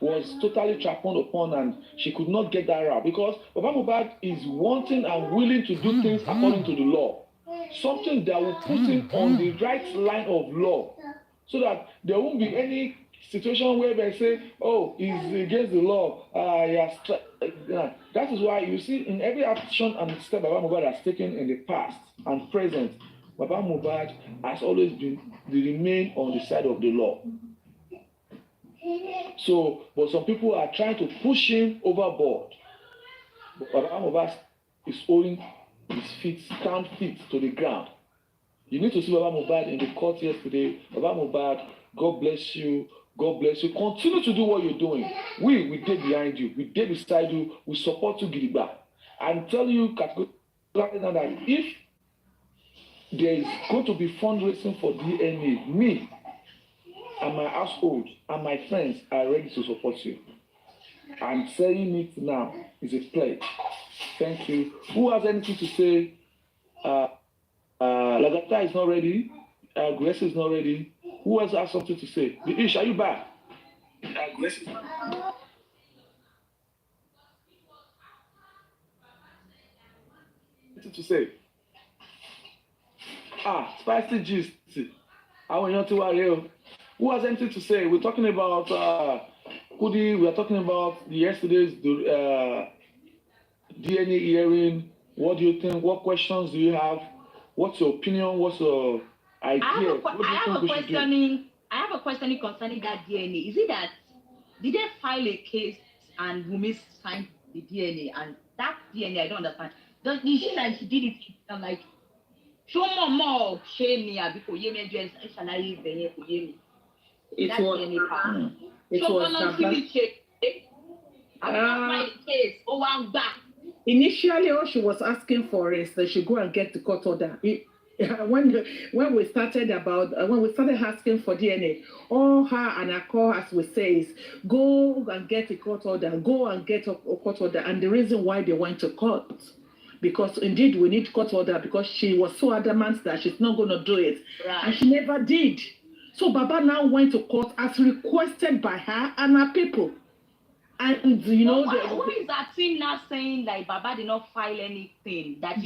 N: was totally trampled upon, and she could not get that route because Baba Mohbad is wanting and willing to do things according to the law. Something that will put him on the right line of law, so that there won't be any situation where they say, he's against the law. That is why you see in every action and step Baba Mohbad has taken in the past and present, Baba Mohbad has always remained on the side of the law. So, but some people are trying to push him overboard. But Baba Mohbad is holding his feet, stand feet to the ground. You need to see Baba Mohbad in the court yesterday. Baba Mohbad, God bless you. God bless you. Continue to do what you're doing. We did behind you. We did beside you. We support you, Gidigba. I'm telling you categorically that if there is going to be fundraising for DNA, me and my household and my friends are ready to support you. I'm saying it now. It's a pledge. Thank you. Who has anything to say? Lagata is not ready. Grace is not ready. Who else has something to say? Ish, are you back? Grace is not anything to say? Spicy gist. I want you to worry. Who has anything to say? We're talking about Kudi. We are talking about yesterday's DNA hearing. What do you think? What questions do you have? What's your opinion? What's your idea?
C: I have a questioning concerning that DNA. Is it that did they file a case and Wunmi signed the DNA, and that DNA I don't understand. Is it that she did it? I'm like, show more shame me because you may just shalayi benye for you. It was DNA part. It was the case. Oh, one back.
T: Initially, all she was asking for is that she go and get the court order. When we started asking for DNA, all her and her call, as we say, is go and get a court order, go and get a court order. And the reason why they went to court, because indeed we need court order, because she was so adamant that she's not going to do it. Right. And she never did. So Baba now went to court as requested by her and her people. And
C: why is that team now saying like Baba did not file anything? That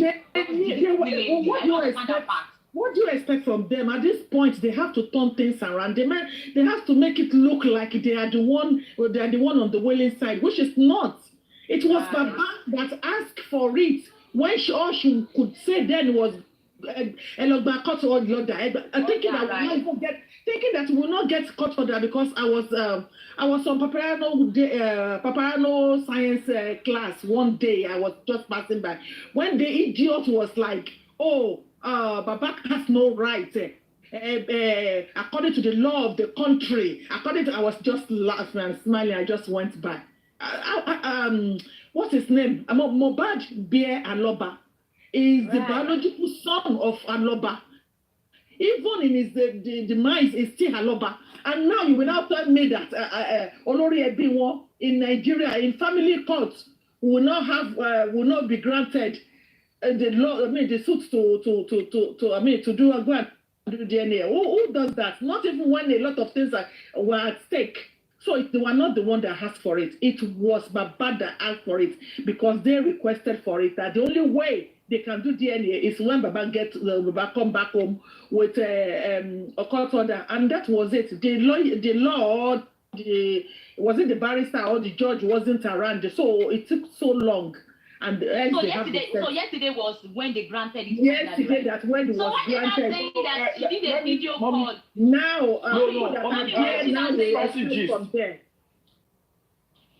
T: What do you expect from them? At this point, they have to turn things around. They have to make it look like they are the one on the winning side, which is not. It was Baba that asked for it. When all she could say then was thinking that we will not get caught for that because I was on Paparano science class one day. I was just passing by when the idiot was like, Baba has no right according to the law of the country. I was just laughing and smiling. I just went by. What's his name? Mohbad Bear Aloba is the biological son of Aloba. Even in his demise, is still Aloba. And now you will now tell me that Olori Ebiwo in Nigeria in family courts will not be granted the law. The suits to do DNA. Who does that? Not even when a lot of things were at stake. So they were not the one that asked for it. It was Baba that asked for it because they requested for it. That the only way they can do DNA is when Baba come back home with a court order, and that was it. Was it the barrister or the judge wasn't around, so it took so long. And
C: so yesterday was when they granted it.
T: Yesterday, that's when it was granted.
C: So why not saying that she did a video call?
T: Now,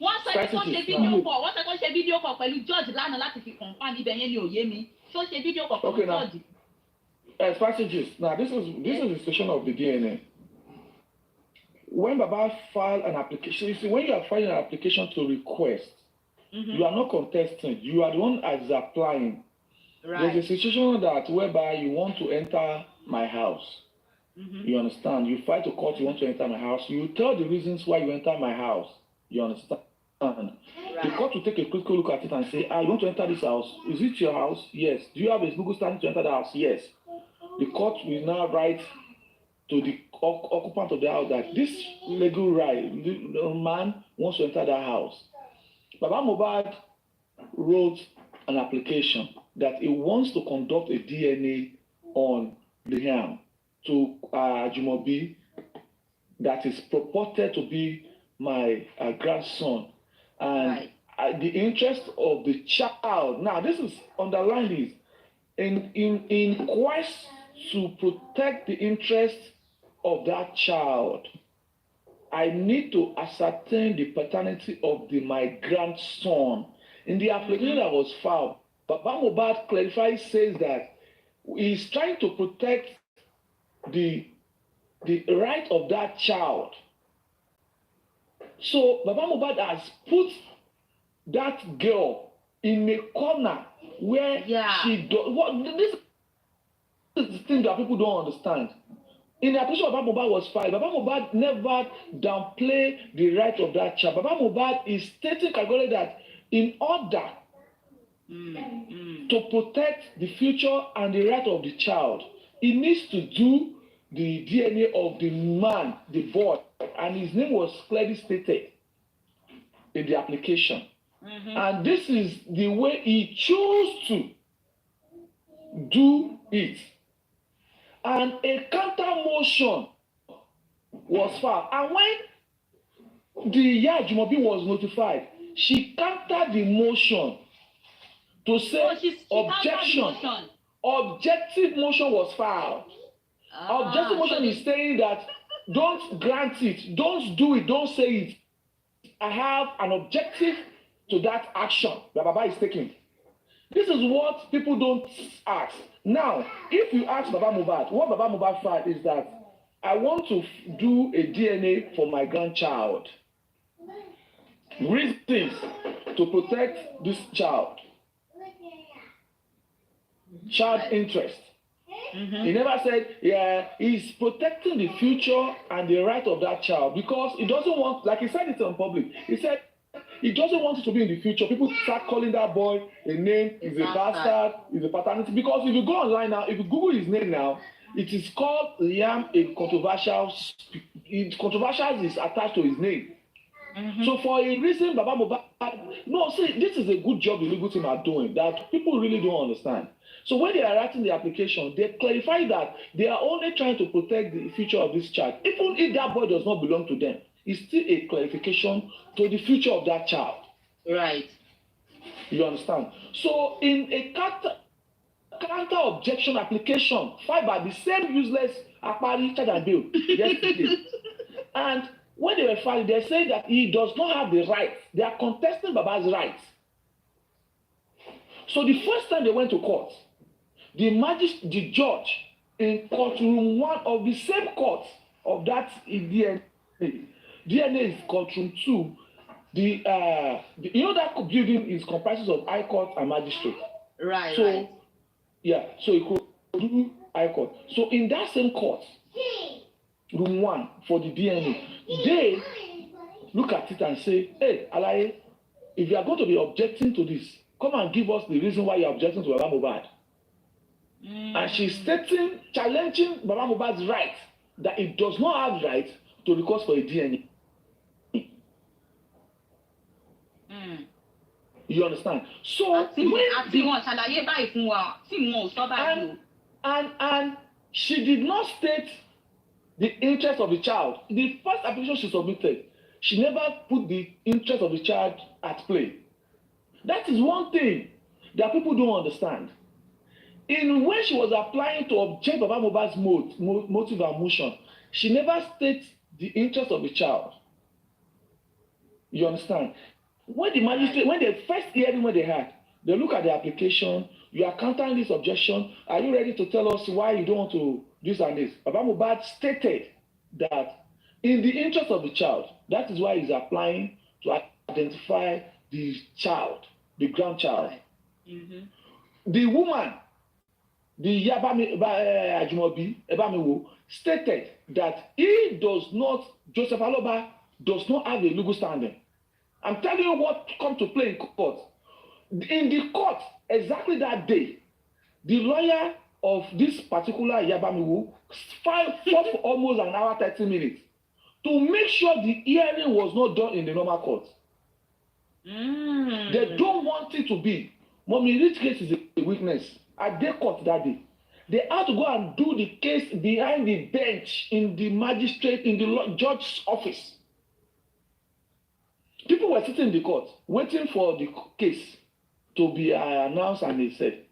C: wọ́n sọ pé kó ṣe fídíò kọ̀ wọ́n sọ pé kó ṣe fídíò kọ̀ pẹ̀lú George lánàá láti fi confirm ibẹ̀ yẹn ni òye mi ṣó ṣe fídíò kọ̀ pẹ̀lú George.
N: Passages. Now this is the situation of the DNA. When Baba filed an application, you see, when you are filing an application to request, you are not contesting. You are the one that is applying. Right. There's a situation that whereby you want to enter my house. You understand? You file to court, you want to enter my house. You tell the reasons why you enter my house. You understand? Right. The court will take a critical look at it and say, you want to enter this house? Is it your house? Yes. Do you have a legal standing to enter the house? Yes. The court will now write to the occupant of the house that this legal right, the man wants to enter that house. Baba Mohbad wrote an application that he wants to conduct a DNA on Liam to Jumobi that is purported to be my grandson. And the interest of the child, now this is underlined is in quest to protect the interest of that child, I need to ascertain the paternity of my grandson. In the application that was filed, Baba Mohbad clarifies, says that he's trying to protect the right of that child. So Baba Mohbad has put that girl in a corner where she does. This is the thing that people don't understand. In the application Baba Mohbad was filed, Baba Mohbad never downplay the right of that child. Baba Mohbad is stating categorically that in order to protect the future and the right of the child, he needs to do the DNA of the man, the boy, and his name was clearly stated in the application. And this is the way he chose to do it. And a counter motion was filed. And when the Jumobi was notified, she countered the motion to say objection. Objective motion was filed. Objective motion is saying that don't grant it, don't do it, don't say it. I have an objective to that action that Baba is taking. This is what people don't ask. Now, if you ask Baba Mohbad, what Baba Mohbad filed is that I want to do a DNA for my grandchild. Reasons to protect this child. Child interest. He never said, he's protecting the future and the right of that child because he doesn't want, like he said it in public, he said he doesn't want it to be in the future. People start calling that boy a name, he's a bastard, he's a paternity. Because if you go online now, if you Google his name now, it is called Liam a controversial. Controversial is attached to his name. So for a reason, Baba Mohbad, no, see, this is a good job the legal team are doing that people really don't understand. So when they are writing the application, they clarify that they are only trying to protect the future of this child. Even if that boy does not belong to them, it's still a clarification to the future of that child.
C: Right.
N: You understand? So in a counter objection application filed by the same useless Akpari Charge and Bail yesterday, and when they were filed, they say that he does not have the right. They are contesting Baba's rights. So the first time they went to court, the judge in courtroom 1 of the same court of that DNA is courtroom 2. You know that building is comprises of High Court and Magistrate.
C: Right.
N: So
C: right.
N: yeah, so it could do High Court. So in that same court, room 1 for the DNA, they look at it and say, hey, Alaye, if you are going to be objecting to this, come and give us the reason why you are objecting to Baba Mohbad. And she's stating, challenging Baba Mohbad's right, that it does not have right to request for a DNA. You understand? So and she did not state the interest of the child. The first application she submitted, she never put the interest of the child at play. That is one thing that people don't understand. In when she was applying to object Baba Mohbad's motive and motion, she never states the interest of the child. You understand? When the magistrate, when the first hearing when they had, they look at the application, you are countering this objection, are you ready to tell us why you don't want to this and this? Baba Mohbad stated that in the interest of the child, that is why he's applying to identify the child, the grandchild.
C: Mm-hmm.
N: The woman, the Ajumobi Ebamiwo, stated that he does not, Joseph Aloba does not have a legal standing. I'm telling you what come to play in court. In the court, exactly that day, the lawyer of this particular Yabamiwu fought for almost an hour, 30 minutes to make sure the hearing was not done in the normal court. They don't want it to be. Mommy, this case is a witness. At their court that day, they had to go and do the case behind the bench in the magistrate, in the judge's office. People were sitting in the court waiting for the case to be announced, and they said,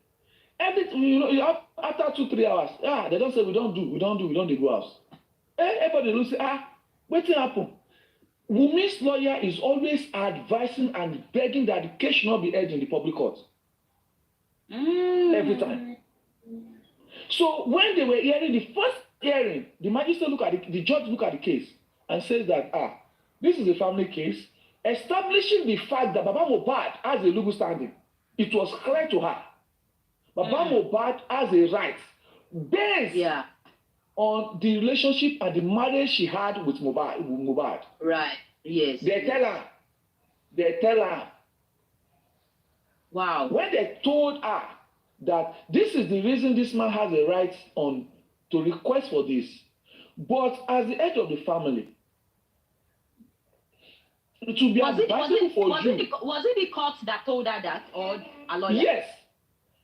N: everything, you have, after 2-3 hours, they don't say we don't go house. Everybody will say, what happened? Wumi's lawyer is always advising and begging that the case should not be heard in the public court. Every time. So when they were hearing the first hearing, the magistrate the judge look at the case and says that this is a family case, establishing the fact that Baba Mohbad has a legal standing. It was clear to her. Baba Mohbad has a right based on the relationship and the marriage she had with Mohbad.
C: Right. Yes.
N: They tell her.
C: Wow.
N: When they told her that this is the reason this man has a right to request for this, but as the head of the family, it will be advisable for you.
C: Was it the court that told her that, or a lawyer?
N: Yes.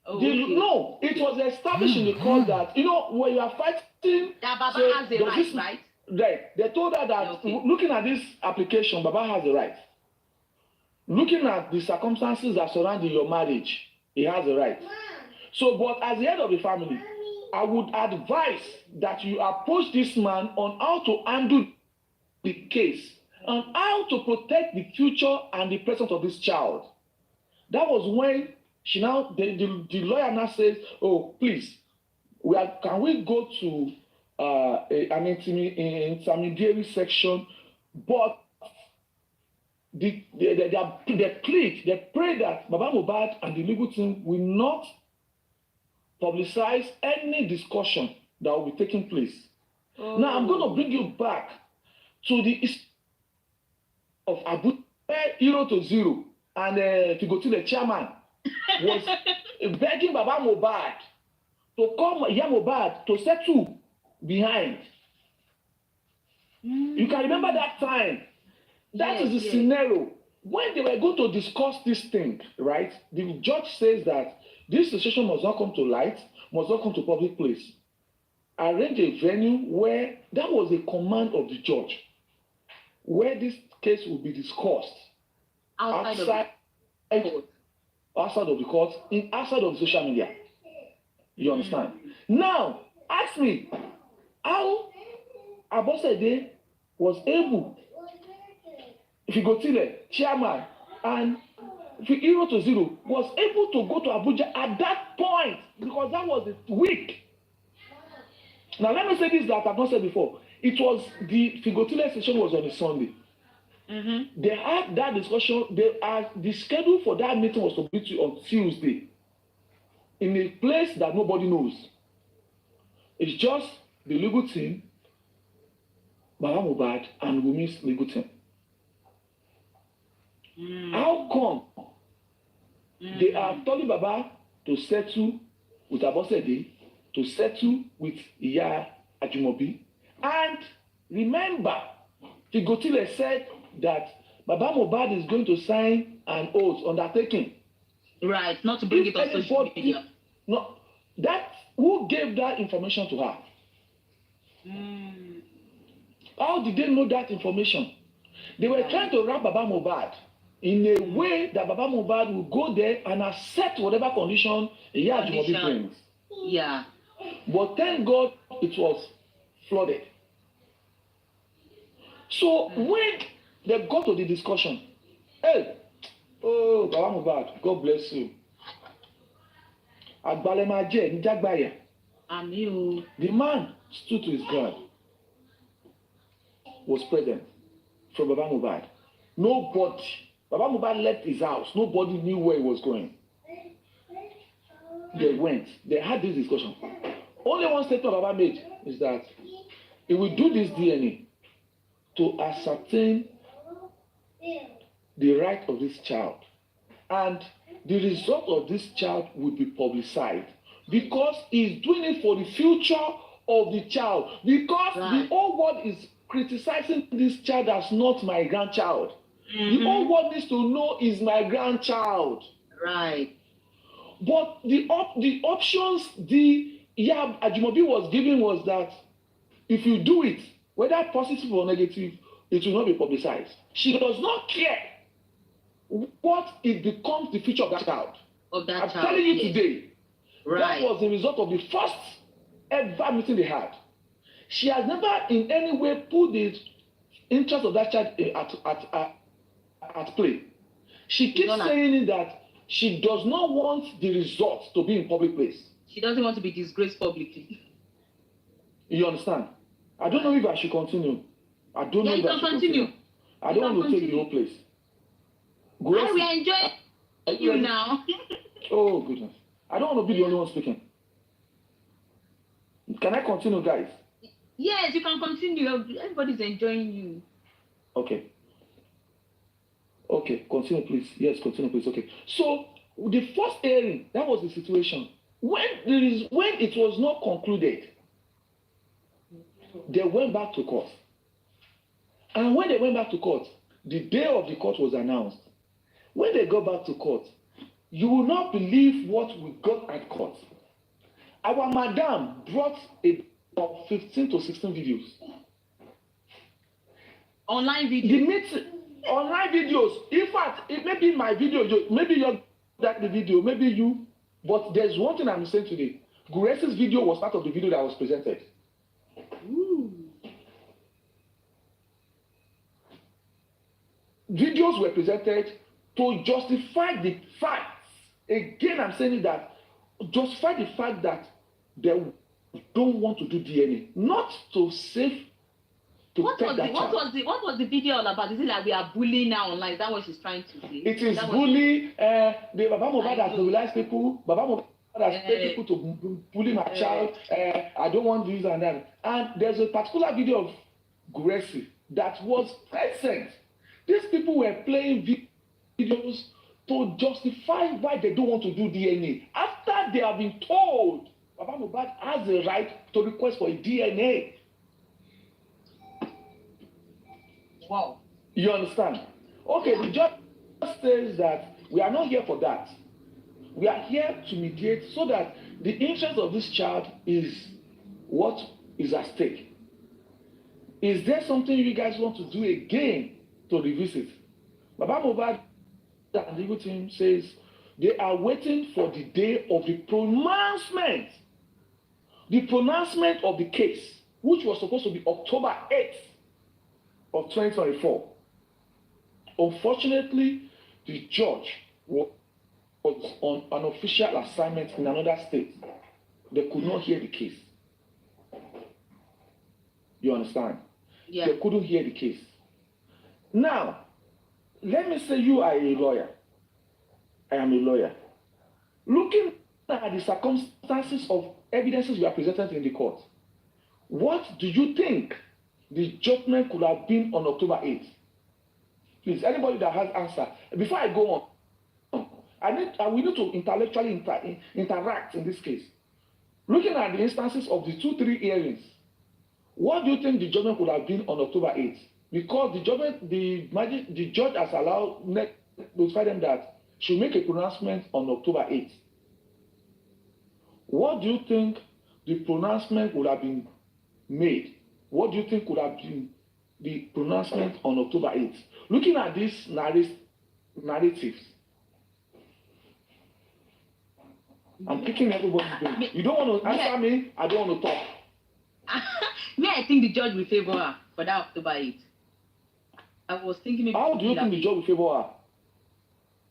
C: Oh,
N: no, it was established in the court that, when you are fighting...
C: That Baba has a right, right?
N: Right. They told her that, looking at this application, Baba has a right. Looking at the circumstances that surround your marriage, he has a right. So, but as the head of the family, I would advise that you approach this man on how to handle the case and how to protect the future and the present of this child. That was when the lawyer now says, oh, please, can we go to an intermediary section? But they pray that Baba Mohbad and the legal team will not publicize any discussion that will be taking place. Oh. Now, I'm going to bring you back to the of Abu 0-0, and to go to the chairman was begging Baba Mohbad to come Mohbad to settle behind. You can remember that time. That is the scenario. When they were going to discuss this thing, right? The judge says that This situation must not come to light, must not come to public place. Arrange a venue where that was a command of the judge, where this case will be discussed outside of the court, outside of social media. You understand? Now, ask me how Abosede was able, Figotile, chairman, and 0-0 was able to go to Abuja at that point because that was the week. Now let me say this that I've not said before. It was the Figotile session was on a Sunday. They had that discussion. The schedule for that meeting was to be on Tuesday in a place that nobody knows. It's just the legal team, Baba Mohbad, and Wumi's legal team. How come they are telling Baba to settle with Abosede, to settle with Iya Ajimobi? And remember, Figotile said that Baba Mohbad is going to sign an oath undertaking.
C: Right, not to bring it on social media.
N: No, who gave that information to her? How did they know that information? They were trying to wrap Baba Mohbad in a way that Baba Mohbad will go there and accept whatever condition Iya Ajimobi brings.
C: Yeah.
N: But thank God it was flooded. So when they got to the discussion, hey, oh, Baba Mohbad, God bless you. Agbalemaje Njagbaya. The man stood to his ground, was present from Baba Mohbad. Nobody, Baba Mohbad left his house. Nobody knew where he was going. They went. They had this discussion. Only one statement Baba made is that he will do this DNA to ascertain the right of this child. And the result of this child will be publicized because he's doing it for the future of the child. Because the whole world is criticizing this child as not my grandchild. The whole world needs to know is my grandchild.
C: Right.
N: But the options Iya Ajimobi was giving was that if you do it, whether positive or negative, it will not be publicized. She does not care what it becomes the future of that child. I'm telling you today, that was the result of the first ever meeting they had. She has never in any way put the interest of that child at play. She keeps saying that she does not want the results to be in public place.
C: She doesn't want to be disgraced publicly.
N: You understand? I don't know if I should continue. I don't know if I should
C: continue.
N: I don't want to take the whole place.
C: We are enjoying you now.
N: Oh, goodness. I don't want to be the only one speaking. Can I continue, guys?
C: Yes, you can continue. Everybody's enjoying you.
N: Okay. Okay, continue, please. Yes, continue, please. Okay. So, the first hearing, that was the situation. When it was not concluded, they went back to court. And when they went back to court, the day of the court was announced. When they got back to court, you will not believe what we got at court. Our madam brought about 15 to 16 videos.
C: Online videos?
N: Online videos. In fact, it may be my video, maybe you that the video, maybe you, but there's one thing I'm saying today. Guresi's video was part of the video that was presented.
C: Ooh.
N: Videos were presented to justify the facts. Again, I'm saying that justify the fact that they don't want to do DNA, not to save.
C: What was the video all about? Is it like we are bullying now online? Is that what she's trying to say?
N: It is bullying. The Baba Mohbad has mobilized people. Baba Mohbad has paid people to bully my child. I don't want this and that. And there's a particular video of Guresi that was present. These people were playing videos to justify why they don't want to do DNA. After they have been told Baba Mohbad has the right to request for a DNA.
C: Wow.
N: You understand? Okay, the judge says that we are not here for that. We are here to mediate so that the interest of this child is what is at stake. Is there something you guys want to do again to revisit? Baba Mohbad and the legal team says they are waiting for the day of the pronouncement. The pronouncement of the case, which was supposed to be October 8th of 2024. Unfortunately, the judge was on an official assignment in another state. They could not hear the case. You understand?
C: Yeah.
N: They couldn't hear the case. Now, let me say you are a lawyer. I am a lawyer. Looking at the circumstances of evidences we are presented in the court, what do you think the judgment could have been on October 8th? Please, anybody that has answer. Before I go on, we need to intellectually interact in this case. Looking at the instances of the 2-3 hearings, what do you think the judgment could have been on October 8th? Because the judge has allowed notified them that should make a pronouncement on October 8th. What do you think the pronouncement would have been made? What do you think could have been the pronouncement on October 8th? Looking at these narratives, I'm picking everybody's brain. You don't want to answer me, I don't want to talk.
C: Me, I think the judge will favor her for that October 8th. I was thinking maybe.
N: How do you think the judge will favor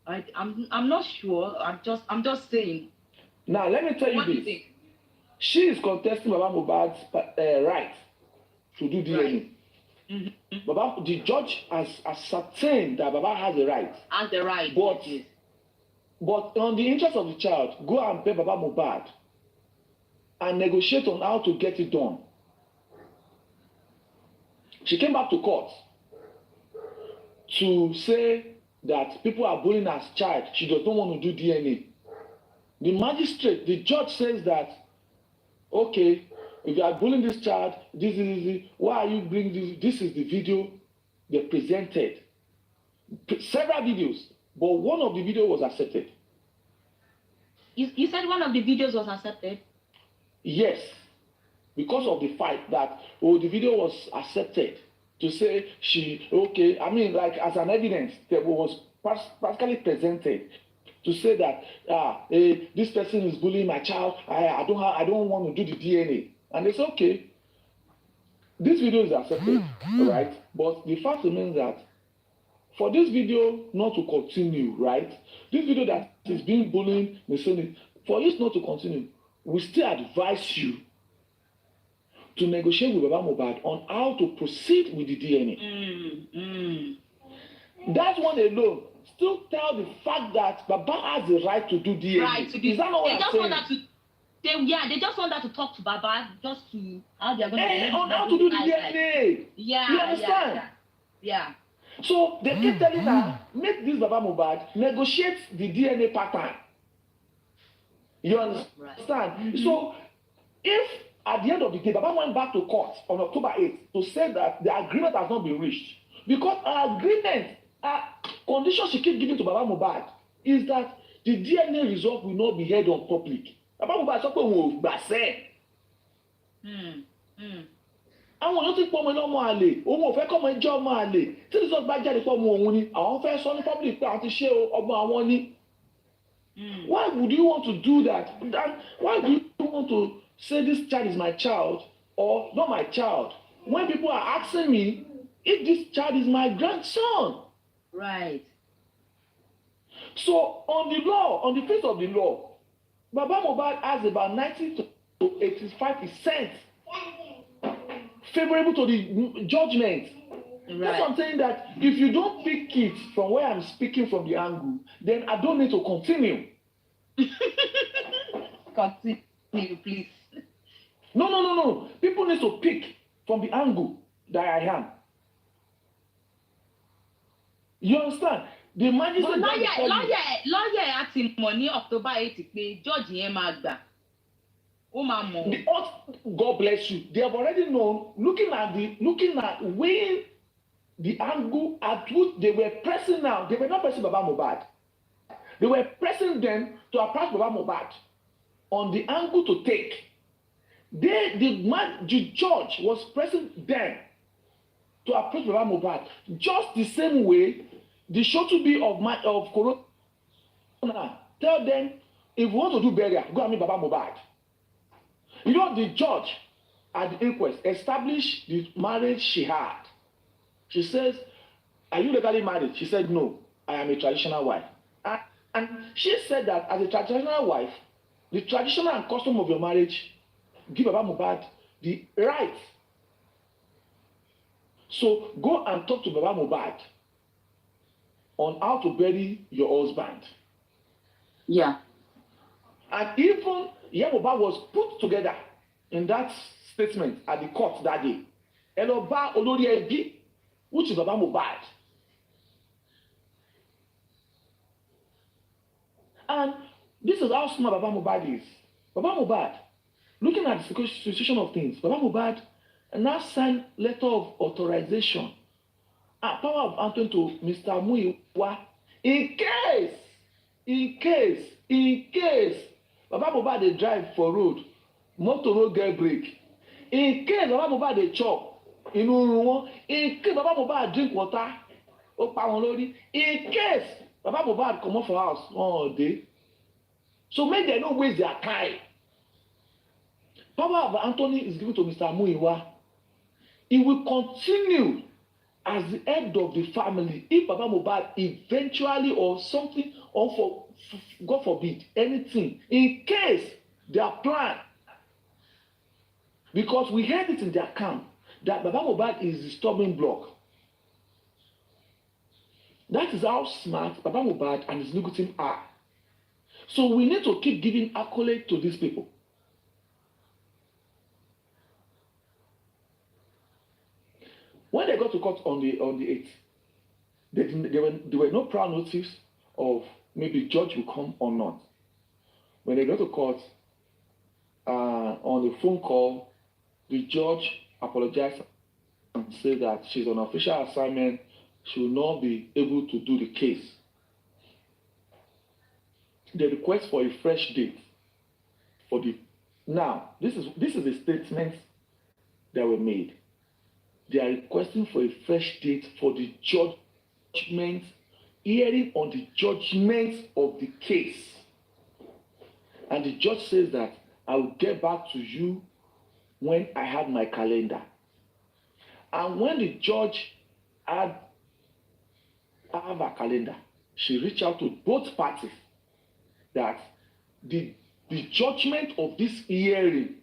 N: her?
C: I'm not sure. I'm just saying.
N: Now let me tell you
C: what
N: this.
C: Do you think?
N: She is contesting Baba Mohbad's right to do DNA.
C: Right. Mm-hmm.
N: Baba, the judge has ascertained that Baba has the right.
C: Has the right.
N: But on the interest of the child, go and pay Baba Mohbad and negotiate on how to get it done. She came back to court to say that people are bullying her child. She does not want to do DNA. The magistrate, the judge says that, okay, if you are bullying this child, why are you bringing this? This is the video they presented. Several videos, but one of the videos was accepted.
C: You said one of the videos was accepted?
N: Yes, because of the fact that, the video was accepted to say like as an evidence that was practically presented to say that this person is bullying my child. I don't want to do the DNA. And they say, okay, this video is accepted, right? But the fact remains that for this video not to continue, right? This video that is being bullying, for it not to continue, we still advise you to negotiate with Baba Mohbad on how to proceed with the DNA. That one alone still tell the fact that Baba has the right to do DNA.
C: Right to do.
N: Is that not what I'm saying?
C: They just want her to talk to Baba just to how they are going to
N: on how to do the DNA.
C: Yeah.
N: You understand?
C: Yeah.
N: So they keep telling her, make this Baba Mohbad negotiate the DNA pattern. You understand? Right. So if at the end of the day, Baba went back to court on October 8th to say that the agreement has not been reached, because our agreement, condition she keeps giving to Baba Mohbad is that the DNA result will not be heard on public. Baba Mohbad sọ pé òun ò gbà sẹ́. Àwọn èèyàn ti pọ̀ ọmọ ọmọ àlè, òun ò fẹ́ kọ́ ọmọ ẹjọ́ ọmọ àlè. Tí result bá jáde pọ̀ ọmọ òun ni, àwọn fẹ́ sọ ní public pé àwọn ti ṣe ọmọ àwọn ni. Why would you want to do that? Why do you want to say this child is my child or not my child when people are asking me if this child is my grandson?
C: Right.
N: So on the law, on the face of the law, Baba Mohbad has about 90 to 85% favorable to the judgment. Right. That's what I'm saying, that if you don't pick it from where I'm speaking from the angle, then I don't need to continue.
C: Continue, please.
N: No. People need to pick from the angle that I am. You understand? The magistrate.
C: Lawyer àti mọ̀ ní October 8 pé George yẹn máa gbà. Ó máa mọ̀.
N: God bless you. They have already known, looking at weighing the angle at which they were pressing now. They were not pressing Baba Mohbad. They were pressing them to approach Baba Mohbad on the angle to take. The judge was pressing them to approach Baba Mohbad. Just the same way the Shotubi of Corona tell them, if you want to do burial, go and meet Baba Mohbad. You know, the judge at the inquest established the marriage she had. She says, are you legally married? She said, no, I am a traditional wife. And she said that as a traditional wife, the traditional and custom of your marriage give Baba Mohbad the right. So go and talk to Baba Mohbad on how to bury your husband.
C: Yeah.
N: And even Mohbad was put together in that statement at the court that day. Eloba Olori Ebi, which is Baba Mohbad. And this is how smart Baba Mohbad is. Baba Mohbad, looking at the situation of things, Baba Mohbad now signed letter of authorization and power of Anthony to Mr. Muiwa in case Baba Mohbad dey drive for road, motor no get brake. In case Baba Mohbad dey chop, inú run wọ́n. In case Baba Mohbad drink water, ó pa wọ́n lórí. In case Baba Mohbad comot for house, wọn ò dé. So make dem no waste their time. Power of Anthony is given to Mr. Muiwa. He will continue as the head of the family if Baba Mohbad eventually or something, or for God forbid anything, in case their plan, because we heard it in their camp that Baba Mohbad is the stumbling block. That is how smart Baba Mohbad and his legal team are. So we need to keep giving accolade to these people. When they got to court on the 8th, there were no prior notice of maybe judge will come or not. When they got to court, on the phone call, the judge apologized and said that she's on official assignment. She will not be able to do the case. The request for a fresh date for the now. This is the statement that were made. They are requesting for a fresh date for the judgment, hearing on the judgment of the case. And the judge says that I will get back to you when I have my calendar. And when the judge have a calendar, she reached out to both parties that the judgment of this hearing,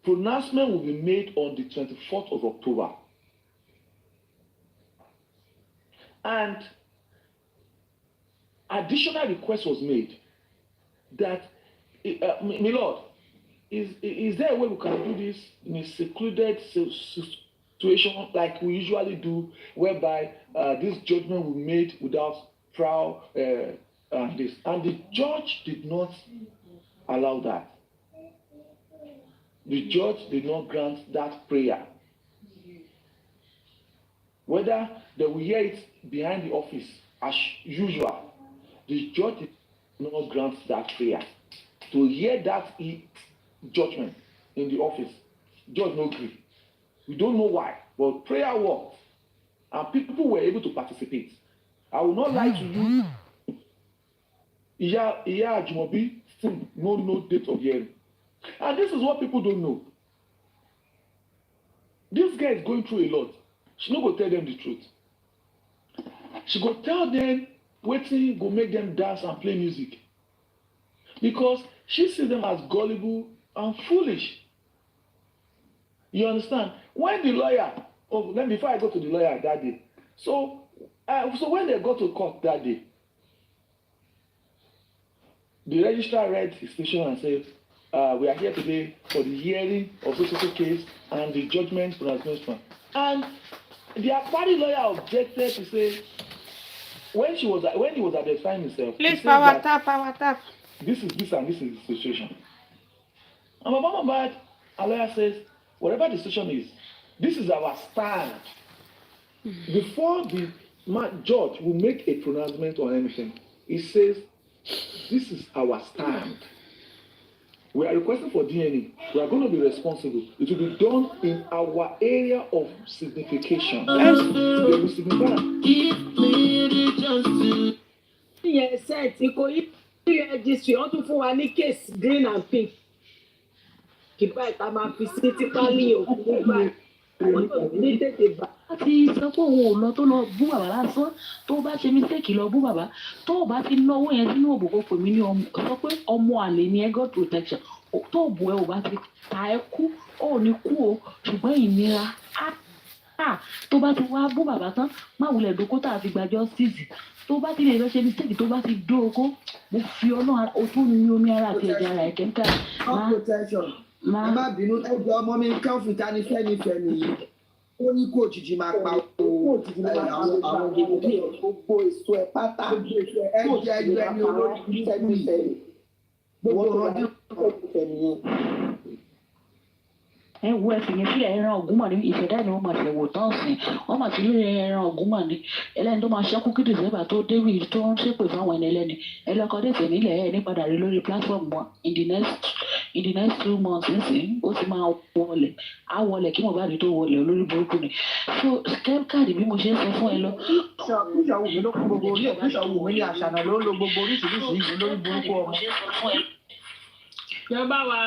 N: pronouncement will be made on the 24th of October. And additional request was made that, my Lord, is there a way we can do this in a secluded situation like we usually do, whereby this judgment will be made without trial and this? And the judge did not allow that. The judge did not grant that prayer. Whether they will hear it behind the office as usual, the judge did not grant that prayer. To hear that judgment in the office, judge no agree. We don't know why, but prayer worked, and people were able to participate. I will not lie to you. Iya Ajumobi still no date of hearing. And this is what people don't know. This girl is going through a lot. She no go tell them the truth. She go tell them wetin go make them dance and play music. Because she sees them as gullible and foolish. You understand? When the lawyer, before I go to the lawyer that day, so when they go to court that day, the registrar read his petition and said, we are here today for the hearing of this case and the judgment pronouncement. And the party lawyer objected to say, when he was identifying himself,
B: please power tap.
N: This is the situation. And Baba Mohbad, a lawyer says, whatever the situation is, this is our stand. Before the judge will make a pronouncement on anything, It says, this is our stand. We are requesting for DNA. We are going to be responsible. It will be done in our area of signification. They will signify.
M: Yes, said Ikoyi registry wọ́n tún fún wa ní case green and pink. Kìbá ìta máa fi sí tipali òkú nígbà wọ́n tó ní tètè bá.
E: Láti sọ pé òun ò lọ tó lọ bú bàbá lásán tó bá ṣe mistake lọ bú bàbá tó bá ti ná owó yẹn sínú òbò kò pè mí ní ọmọ sọ pé ọmọ àlè ni ẹ God protection tó bù ẹ ò bá ti ta ẹ kú ó ní kú o ṣùgbọ́n ìnira tó bá ti wá bú bàbá tán má wulẹ̀ dókó tá a fi gba justice tó bá ti lè lọ ṣe mistake tó bá ti dó oko mo fi ọlọ́run o tún ní omi ara àti ẹ̀jẹ̀ ara ẹ̀kẹ́ ń ká.
O: ẹ má bínú ẹjọ́ ọmọ mi kàn fún Tani-Fẹ́mi yìí ó ní kó òjijì máa pa àwọn gbogbo èso ẹ pátá ẹ jẹ ẹgbẹ́ ní olórí Tani-Fẹ́mi gbogbo ọdún Tani-Fẹ́mi yẹn.
E: Ẹ wo ẹsìn yẹn sílẹ̀ ẹran ògúnmọ̀ ní ìṣẹ̀dá ni wọ́n máa ṣẹ̀wò tán sìn wọ́n máa ti lórí ẹran ògúnmọ̀ ní ẹlẹ́ni tó máa ṣẹ́kù kí dìsẹ́bà tó déwì tó ń ṣépè fáwọn ẹni ẹlẹ́ni ẹlẹ́kọ̀ dẹ̀tẹ̀ nílẹ̀ ẹ̀ ní padà rí lórí platform wọn in the next 2 months nísìnyí ó ti máa wọlé á wọlé kí Mohbad tó wọlé olórí burúkú ni so scam card bí mo ṣe ń sọ fún ẹ lọ.
O: ìṣàwù mi ló kún gbogbo orí ẹ̀ ìṣàwù mi ní àṣànà ló ń lo gbogbo oríṣiríṣi ìlú lórí burúkú ọmọ.
J: Yọba wa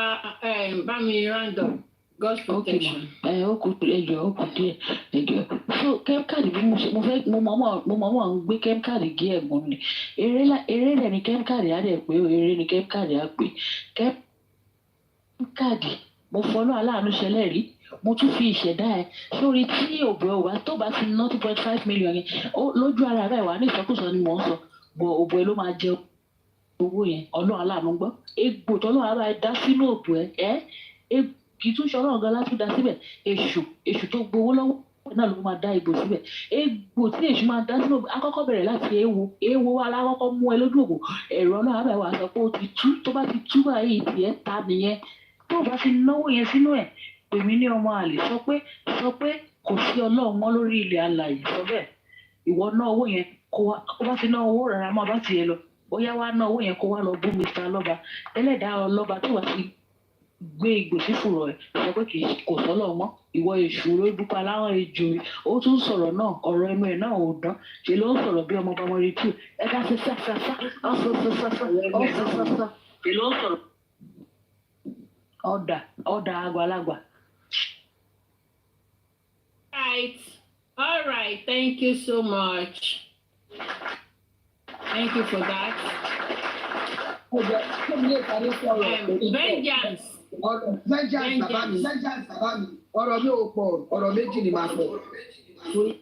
J: bá mi random. God's protection.
E: Ó kù ẹjọ́ ó kù díẹ̀ ẹjọ́ so kẹ́míkàdì bí mo mọ̀ ń gbé kẹ́míkàdì gé ẹ̀gbọ́n ni eré rẹ̀ ni kẹ́míkàdì á dẹ̀ pé eré ni kẹ́míkàdì á pé kẹ́míkàdì mo fọlọ́ aláàánú ṣẹlẹ̀ rí mo tún fi ìṣẹ̀dá ẹ sórí tí òbò ẹ ò bá tó bá ti ná 2.5 million yẹn lójú ara rẹ̀ wà ní ìsọkúsọ ni mò ń sọ bọ̀ òbò ẹ ló máa jẹ owó yẹn ọlọ́run aláàánú gbọ́ egbò tọ́lọ́run á bá dá sínú òbò ẹ kì í tún ṣe ọlọ́run gan látún dá síbẹ̀ èṣù tó gbowó lọ́wọ́ náà ló máa dá egbò síbẹ̀ egbò tí èṣù máa dá sínú akọ́kọ́ bẹ̀rẹ̀ láti ewo alákọ́kọ́ mú ẹ lójú ògùn ẹ̀rọ náà àbẹ̀ wà sọ pé ó ti tú tó bá ti tú báyìí tiẹ̀ ta nìyẹn tó bá ti náwó yẹn sínú ẹ̀ pèmí ní ọmọ àlè sọ pé kò sí ọlọ́run mọ́ lórí ilẹ̀ alààyè sọ bẹ́ẹ̀ ìwọ ná owó yẹn kó bá ti ná owó rárá má bá tiẹ̀ lọ bóyá wá ná owó yẹn kó wá lọ bú Mr. Lọ́ba ẹlẹ́dàá ọlọ́ba tó wà sí gbé igbó sí fùrọ̀ ẹ̀ sọ pé kò sọ́lọ̀ mọ́ ìwọ èṣù ló dúpọ̀ aláwọ̀ ejò ó tún sọ̀rọ̀ náà ọ̀rọ̀ ẹnu ẹ̀ náà ò dán ṣe ló ń sọ̀rọ̀ bí ọmọ bàmọ́ rí tù ẹ ká ṣe ṣàṣàṣà ọ̀ṣọ̀ṣọ̀ṣọ̀ ṣe ló ń sọ̀rọ̀ ọ̀dà àgbàlagbà.
J: All right, thank you so much. Thank you for that. Vengeance.
O: Vengeance bàbá mi ọ̀rọ̀ mi ò pọ̀ ọ̀rọ̀ méjì ni màá sọ torí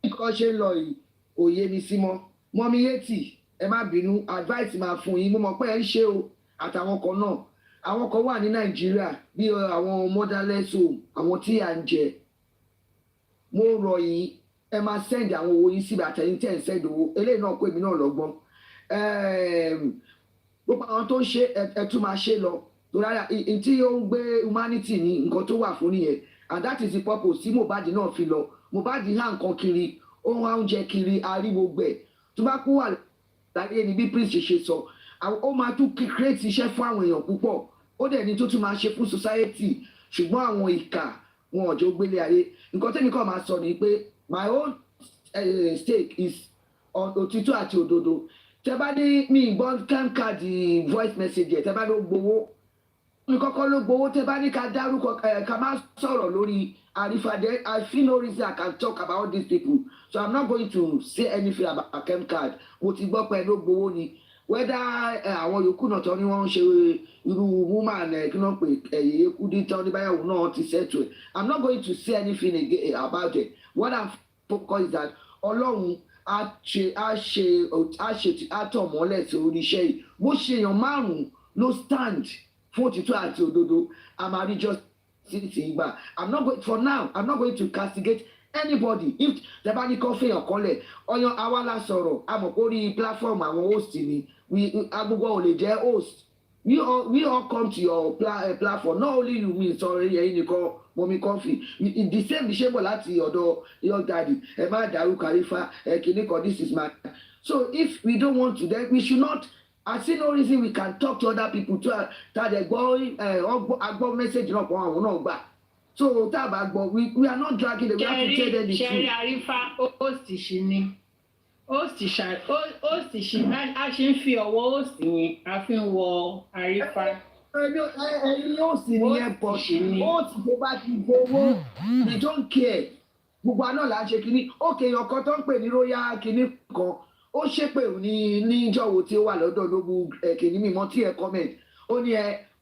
O: nǹkan ṣe ń lọ yìí kò yé mi sí mọ́ mi yétì ẹ má bínú advice máa fún yín mo mọ̀ pé ẹ ń ṣe o àtàwọn kan náà àwọn kan wà ní Nàìjíríà bí àwọn motherless home àwọn tí à ń jẹ mo rọ̀ yín ẹ máa send àwọn owó yín síbi àtẹ̀yìn tẹ̀ ń send owó eléyìí náà kó èmi náà lọ́gbọ́n gbogbo àwọn tó ń ṣe ẹ tún máa ṣe lọ torí ara tí ó ń gbé humanity ní nǹkan tó wà fún nìyẹn and that is the purpose tí Mohbad náà fi lọ Mohbad há nǹkan kiri ó ń wá oúnjẹ kiri ariwo gbẹ tó bá kú wà láyé ni bí prince ṣe sọ ó máa tún create iṣẹ́ fún àwọn èèyàn púpọ̀ ó dẹ̀ ní tó tún máa ṣe fún society ṣùgbọ́n àwọn ìkà wọn ò jẹ́ gbélé ayé nǹkan tẹ́mi kàn máa sọ ni pé my own stake is òtítọ́ àti òdodo tẹ́ bá ní mi ìgbọ́n káàdì voice message tẹ́ bá ló gbowó mi kọ́kọ́ ló gbowó tẹ́ bá ní ká dárúkọ ká má sọ̀rọ̀ lórí àrífàdé I feel no reason I can talk about these people so I'm not going to say anything about card mo ti gbọ́ pé ló gbowó ni whether àwọn yòókù náà tán ni wọ́n ń ṣe irú woman kí wọ́n pè ẹ̀yẹ kúdí tán ní báyàwó náà ti settle I'm not going to say anything again about it what I'm focused is that Ọlọ́run a tọ̀ mọ́lẹ̀ sí oríṣẹ́ yìí bó ṣe èèyàn márùn-ún ló stand fún òtítọ́ àti òdodo àmàrí justice ìgbà I'm not going to castigate anybody if tẹ́bá ní kọ́ fẹ́yàn kọ́lẹ̀ ọyàn awala sọ̀rọ̀ amọ̀kórí platform àwọn host ni agbègbè ò lè jẹ́ host we all come to your platform not only you mean sọ̀rọ̀ yẹn nìkan mọ̀mí kọ́fì the same ṣé bọ̀ láti ọ̀dọ̀ your daddy ẹ má dàrú kàrífà kìíní kan this is my So if we don't want to, then we should not. I see no reason we can talk to other people to that they go agbo message náà kan àwọn náà gbà. So tá a bá gbọ́, we are not dragging them. We have to tell them the truth.
J: Ṣẹ́rí Àrífà host ṣì ni host ṣì a ṣe ń fi ọwọ́ host yẹn a fi ń wọ Àrífà.
O: Ẹni host ni airport host tó bá ti gbowó they don't care. Gbogbo àná là ń ṣe kínní òkè ọkọ tó ń pè ní royal kínní kan ó ṣépè ní níjọ́wọ́ tí ó wà lọ́dọ̀ lóbu kínní mímọ́ tí ẹ comment ó ní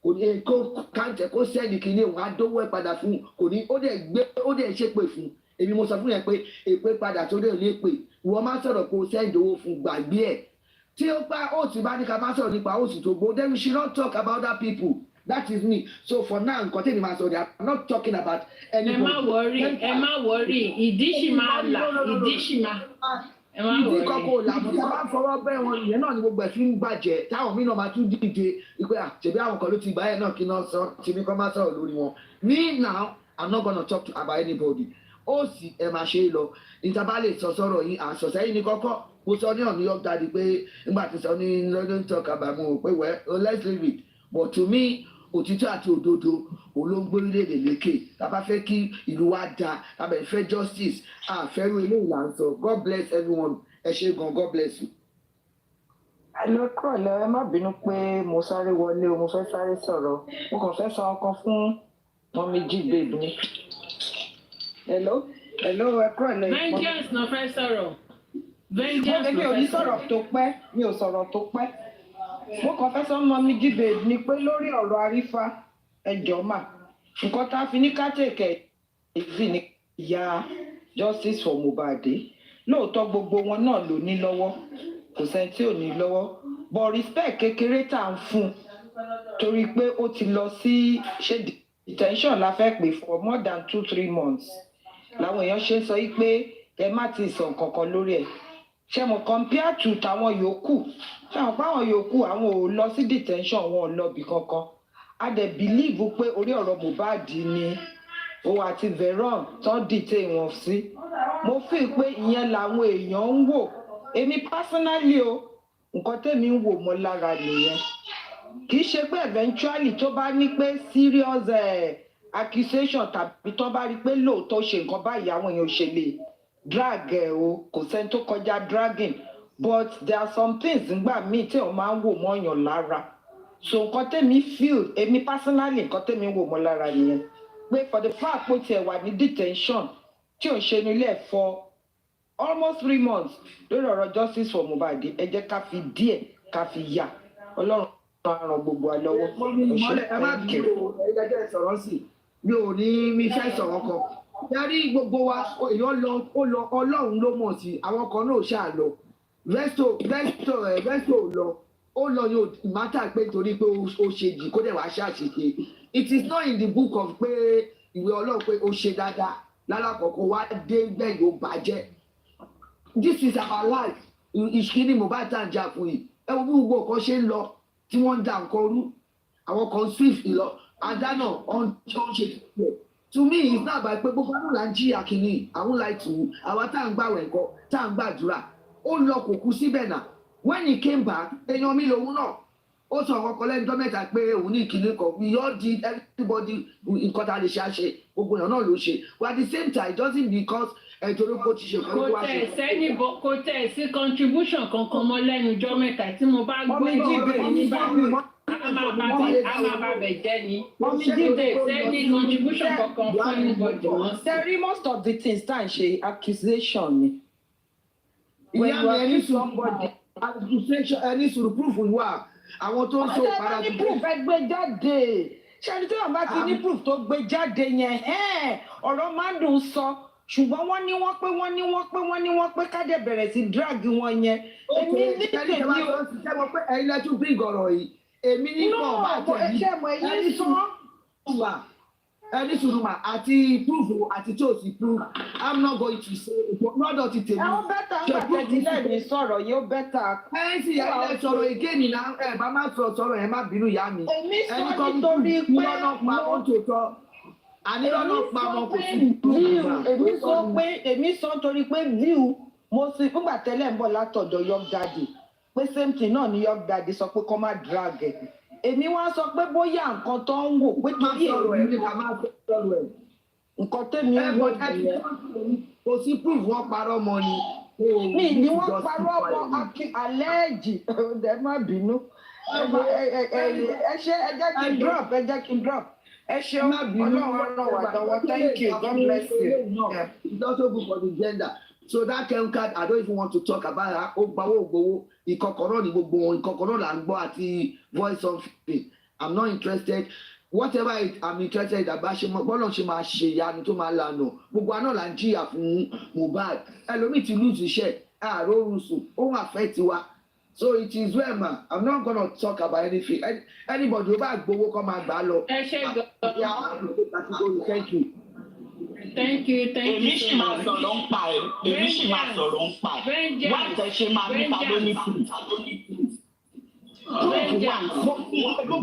O: kò ní kó káńtẹ̀ kó sẹ́ni kínní òun á dówó ẹ̀ padà fún kò ní ó dẹ̀ ṣépè fún èmi mo sọ fún yẹn pé èpè padà tó dẹ̀ lé pè ìwọ máa sọ̀rọ̀ kó sẹ́ni owó fún gbàgbé ẹ̀ tí ó pa òsì bá ní ká má sọ̀rọ̀ nípa òsì tó gbó then we should not talk about other people. That is me. So for now, nǹkan tẹ́lẹ̀ máa sọ de I'm not talking about anybody.
J: Ẹ má worry. Ìdí ṣì máa là. Ìdí ṣì máa. Ẹ má worry.
O: Ìdí kọ́kọ́ là mo sábà fọwọ́ bẹ́ẹ̀ wọn ìyẹn náà ni gbogbo ẹ̀ fi ń bàjẹ́ táwọn mí náà máa tún dìde ìpè àṣẹbí àwọn kan ló ti gbà ẹ̀ náà kí náà sọ tèmi kan máa sọ̀rọ̀ lórí wọn. Me now I'm not gonna talk about anybody. Ó sì ẹ máa ṣe é lọ. Ìjọba lè sọ sọ̀rọ̀ yìí àṣọ̀ṣẹ́ yìí ní kọ́kọ́. Mo sọ ní New York Daddy pé nígbà tí sọ ní London talk about mo pé let's leave it. But to me òtítọ́ àti òdodo olóńgbórílẹ̀-èdè lékè tàbá fẹ́ kí ìlú wa dáa tàbá fẹ́ justice àfẹ́rú ilé ìlànà sọ God bless everyone ẹ ṣé gan God bless you.
I: Hello kúrọ̀lẹ́ ẹ má bínú pé mo sáré wọlé o mo fẹ́ sáré sọ̀rọ̀ mo kàn fẹ́ sọ ọkàn fún wọn méjì babe ni. Hello ẹ kúrọ̀lẹ́.
J: Vengeance ló fẹ́ sọ̀rọ̀. Vengeance ló fẹ́ sọ̀rọ̀.
I: mi ò ní sọ̀rọ̀ tó pẹ́ mi ò sọ̀rọ̀ tó pẹ́. Mo kàn fẹ́ sọ mọ́ mi jíbe ni pé lórí ọ̀rọ̀ Àrífà ẹjọ́ mà nǹkan tá a fi ní kátẹ́kẹ̀ èyí ni ìyá justice for Mohbad lóòótọ́ gbogbo wọn náà ló ní lọ́wọ́ kò sẹ́ni tí ò ní lọ́wọ́ but respect kékeré tá à ń fún un torí pé ó ti lọ sí ṣé detention la fẹ́ pè for more than 2-3 months làwọn èèyàn ṣe ń sọ yìí pé ẹ má ti sọ nǹkan kan lórí ẹ̀ ṣé mo compare to tàwọn yòókù ṣáwọn páwọn yòókù àwọn ò lọ sí detention wọn ò lọ bì kankan a dẹ̀ believe pé orí ọ̀rọ̀ Mohbad ni òun àti Veron tán detain wọn sí mo feel pé ìyẹn làwọn èèyàn ń wò èmi personally o nǹkan tẹ́mi ń wò mọ́ lára nìyẹn kì í ṣe pé eventually tó bá ní pé serious accusation tàbí tó bá rí pé lóòótọ́ ṣe nǹkan báyìí àwọn èèyàn ò ṣe lè drag o kò sẹ́ni tó kọjá dragging but there are some things ngbà míì tí wọ́n máa ń wò mọ́yàn lára so nǹkan tẹ́mi feel èmi personally nǹkan tẹ́mi wò mọ́ lára nìyẹn pé for the fact pé tiẹ̀ wà ní detention tí ò ń ṣe nílẹ̀ for almost 3 months lórí ọ̀rọ̀ justice for Mohbad ẹ jẹ́ ká fi díẹ̀ ká fi yà Ọlọ́run máa ràn gbogbo wa lọ́wọ́.
O: ẹ má bí o ẹgbẹ́ sọ̀rọ̀ sí mi ò ní mi fẹ́ sọ̀rọ̀ kan yarí gbogbo wa èèyàn lọ Ọlọ́run ló mọ̀ sí àwọn kan náà ṣáà lọ vesto lọ ó lọ yóò mátà pé torí pé ó ṣe jì kó dẹ̀ wá ṣàṣìṣe it is not in the book of pé ìwé Ọlọ́run pé ó ṣe dáadáa lálàkọ̀ọ́kọ́ wá dé gbẹ̀yìn ó bàjẹ́ this is our life ìṣkíní Mohbad tá à ń jà fún yìí ẹ wo bí gbogbo nǹkan ṣe ń lọ tí wọ́n ń da nǹkan rú àwọn kan swift lọ àdánà ọ̀n ṣe tiẹ̀ to me it's not about pé gbogbo àwọn là ń jìyà kìíní àwọn like to àwa tá à ń gbàwẹ̀ nǹkan tá à ń gbàdúrà ó lọ kò kú síbẹ̀ náà when he came back èèyàn mi lòun náà ó sọ àwọn ọkọ lẹ́yìn tó mẹ́ta pé òun ní ìkíní kan we all did everybody nǹkan tá a lè ṣe àṣe gbogbo èèyàn náà ló ṣe but at the same time it doesn't because torí kó ti ṣe kó tó wá ṣe.
J: kò tẹ̀ sí contribution kankan mọ́ lẹ́nu ọjọ́ mẹ́ta tí mo bá gbọ́ jíbe ní báyìí a máa bá bẹ̀ jẹ́ ni jíbe sẹ́ni contribution kankan fún anybody wọn.
I: Terry most of the things tá à ń ṣe accusation ni.
O: ìyá mi ẹni sùúrù accusation ẹni sùúrù proof wà àwọn tó ń so para
I: ọ̀sẹ̀ bá ní proof ẹ gbé jáde ṣẹ́ni tí wọ́n bá ti ní proof tó gbé jáde yẹn ọ̀rọ̀ máa ń dùn sọ ṣùgbọ́n wọ́n ní wọ́n pé ká dẹ̀ bẹ̀rẹ̀ sí drag wọn yẹn.
O: èmi ní tèmi o ṣe mọ̀ pé ẹ̀yin lẹ́tún bí ìgọ̀rọ̀ yìí èmi ní kọ́ bá tẹ̀lé ẹni sùnùmà àti proof àti tí o sì proof I'm not going to say lọ́dọ̀ ti tèmi.
I: ẹ ó bẹ́tà ń gbàgbé lẹ́ẹ̀mí sọ̀rọ̀ yìí ó bẹ́tà.
O: ẹ sì yà ilé sọ̀rọ̀ ìkéènì náà ẹ bá má sọ̀rọ̀ ẹ má bínú ìyá mi.
I: èmi sọ nítorí pé
O: lọ́nà pa wọn tó tọ́ àní lọ́nà pa wọn kò sí.
I: èmi sọ nítorí pé view mo sì fúngbà tẹ́lẹ̀ ń bọ̀ látọ̀dọ̀ Young Daddy pé same thing náà ni Young Daddy sọ pé kó má drag ẹ̀ èmi wá sọ pé bóyá nǹkan tó ń wò pé torí èmi nǹkan tẹ́mi ń wò nìyẹn
O: kò sí proof wọ́n parọ́ mọ́ ni.
I: mi ni wọ́n parọ́ mọ́ àlẹ́ẹ̀jì ẹ má bínú ẹ ṣe ẹ jẹ́ kí n drop ẹ ṣeun Ọlọ́run á ràn wá lọ́wọ́ thank you God bless you.
O: It's also good for the gender. So that came card, I don't even want to talk about that. Ó gbowó ìkọ̀kọ̀rọ̀ ni gbogbo wọn ìkọ̀kọ̀rọ̀ là ń gbọ́ àti voice of faith. I'm not interested. Whatever I'm interested àbá ṣe mọ bọ́lọ̀ ṣe máa ṣe ìyanu tó máa lànà gbogbo àná là ń jìyà fún Mohbad ẹlòmíì ti lose iṣẹ́ àárò orusu ó wà fẹ́ tiwa. So it is well ma I'm not gonna talk about anything anybody ó bá gbowó kọ́ máa gbà á lọ.
J: ẹ ṣe
O: gan. Thank you.
J: Thank you.
G: Èmi sì máa sọ̀rọ̀ ń pa ẹ̀. Èmi sì máa sọ̀rọ̀ ń pa ẹ̀. Wá ìtẹ̀ ṣe máa nípa lóní fún.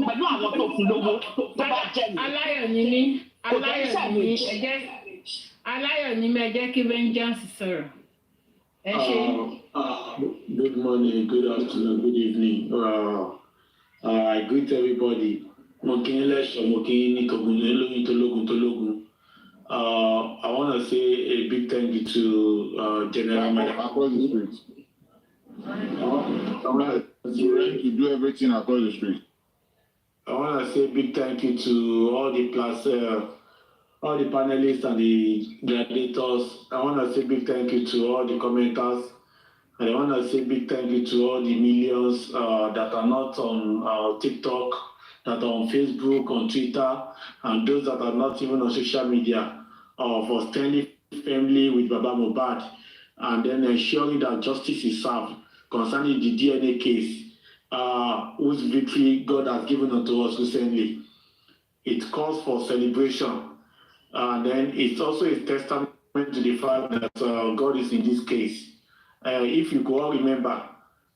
G: Pẹ̀lú àwọn tó fún lówó tó bá jẹ́ mi.
J: Aláyọ̀ ni mí. Aláyọ̀ ni mí ẹ jẹ́ kí vengeance sọ̀rọ̀. Ẹ ṣe.
V: Good morning, good afternoon, good evening. I greet everybody. Mo kí ń lẹ́sọ̀, mo kí ń ní tògùn lóyún tológun. I want to say a big thank you to General Manager.
U: Across the street. I'm ready to do everything across the street.
V: I want to say a big thank you to all the panelists and the gladiators. I want to say a big thank you to all the commenters. And I want to say a big thank you to all the millions that are not on TikTok, that are on Facebook, on Twitter, and those that are not even on social media. For standing firmly with Baba Mohbad and then ensuring that justice is served concerning the DNA case, whose victory God has given unto us recently. It calls for celebration, and then it's also a testament to the fact that God is in this case. If you go all remember,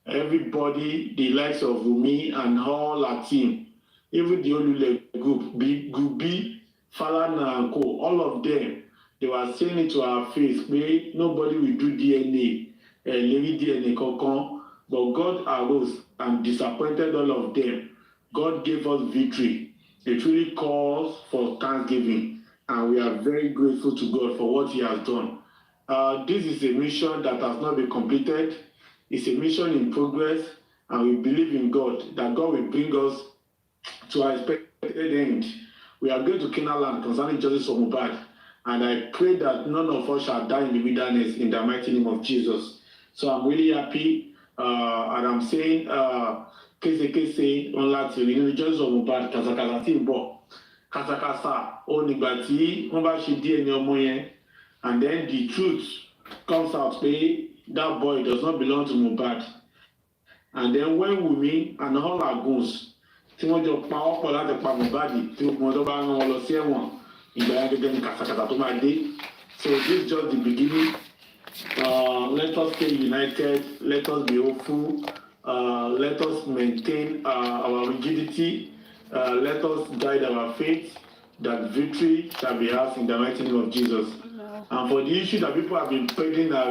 V: everybody, the likes of Wumi and all our team, even the Olule group, Group B, Falana and Co, all of them, they were saying it to our face, nobody will do DNA, Lady DNA Kokon, but God arose and disappointed all of them. God gave us victory. It really calls for thanksgiving, and we are very grateful to God for what He has done. This is a mission that has not been completed. It's a mission in progress, and we believe in God, that God will bring us to our expected end. We are going to Canaan land concerning justice for Mohbad, and I pray that none of us shall die in the wilderness in the mighty name of Jesus. So I'm really happy, and I'm saying, kése on láti rí nínú justice for Mohbad kàsàkàsà tí ń bọ̀ kàsàkàsà ó nígbà tí wọ́n bá ṣe díẹ̀ ní ọmọ yẹn, and then the truth comes out pé that boy does not belong to Mohbad, and then when Wunmi and all our goons tí wọ́n jọ pa ọ̀pọ̀ láti pa Mohbad tí wọ́n tó bá rán wọn lọ sí ẹ̀wọ̀n ìgbà yẹn gẹ́gẹ́ ní kàtàkàtà tó máa dé. So this is just the beginning. Let us stay united, let us be hopeful, let us maintain our rigidity, let us guide our faith that victory shall be ours in the mighty name of Jesus. And for the issue that people have been peddling around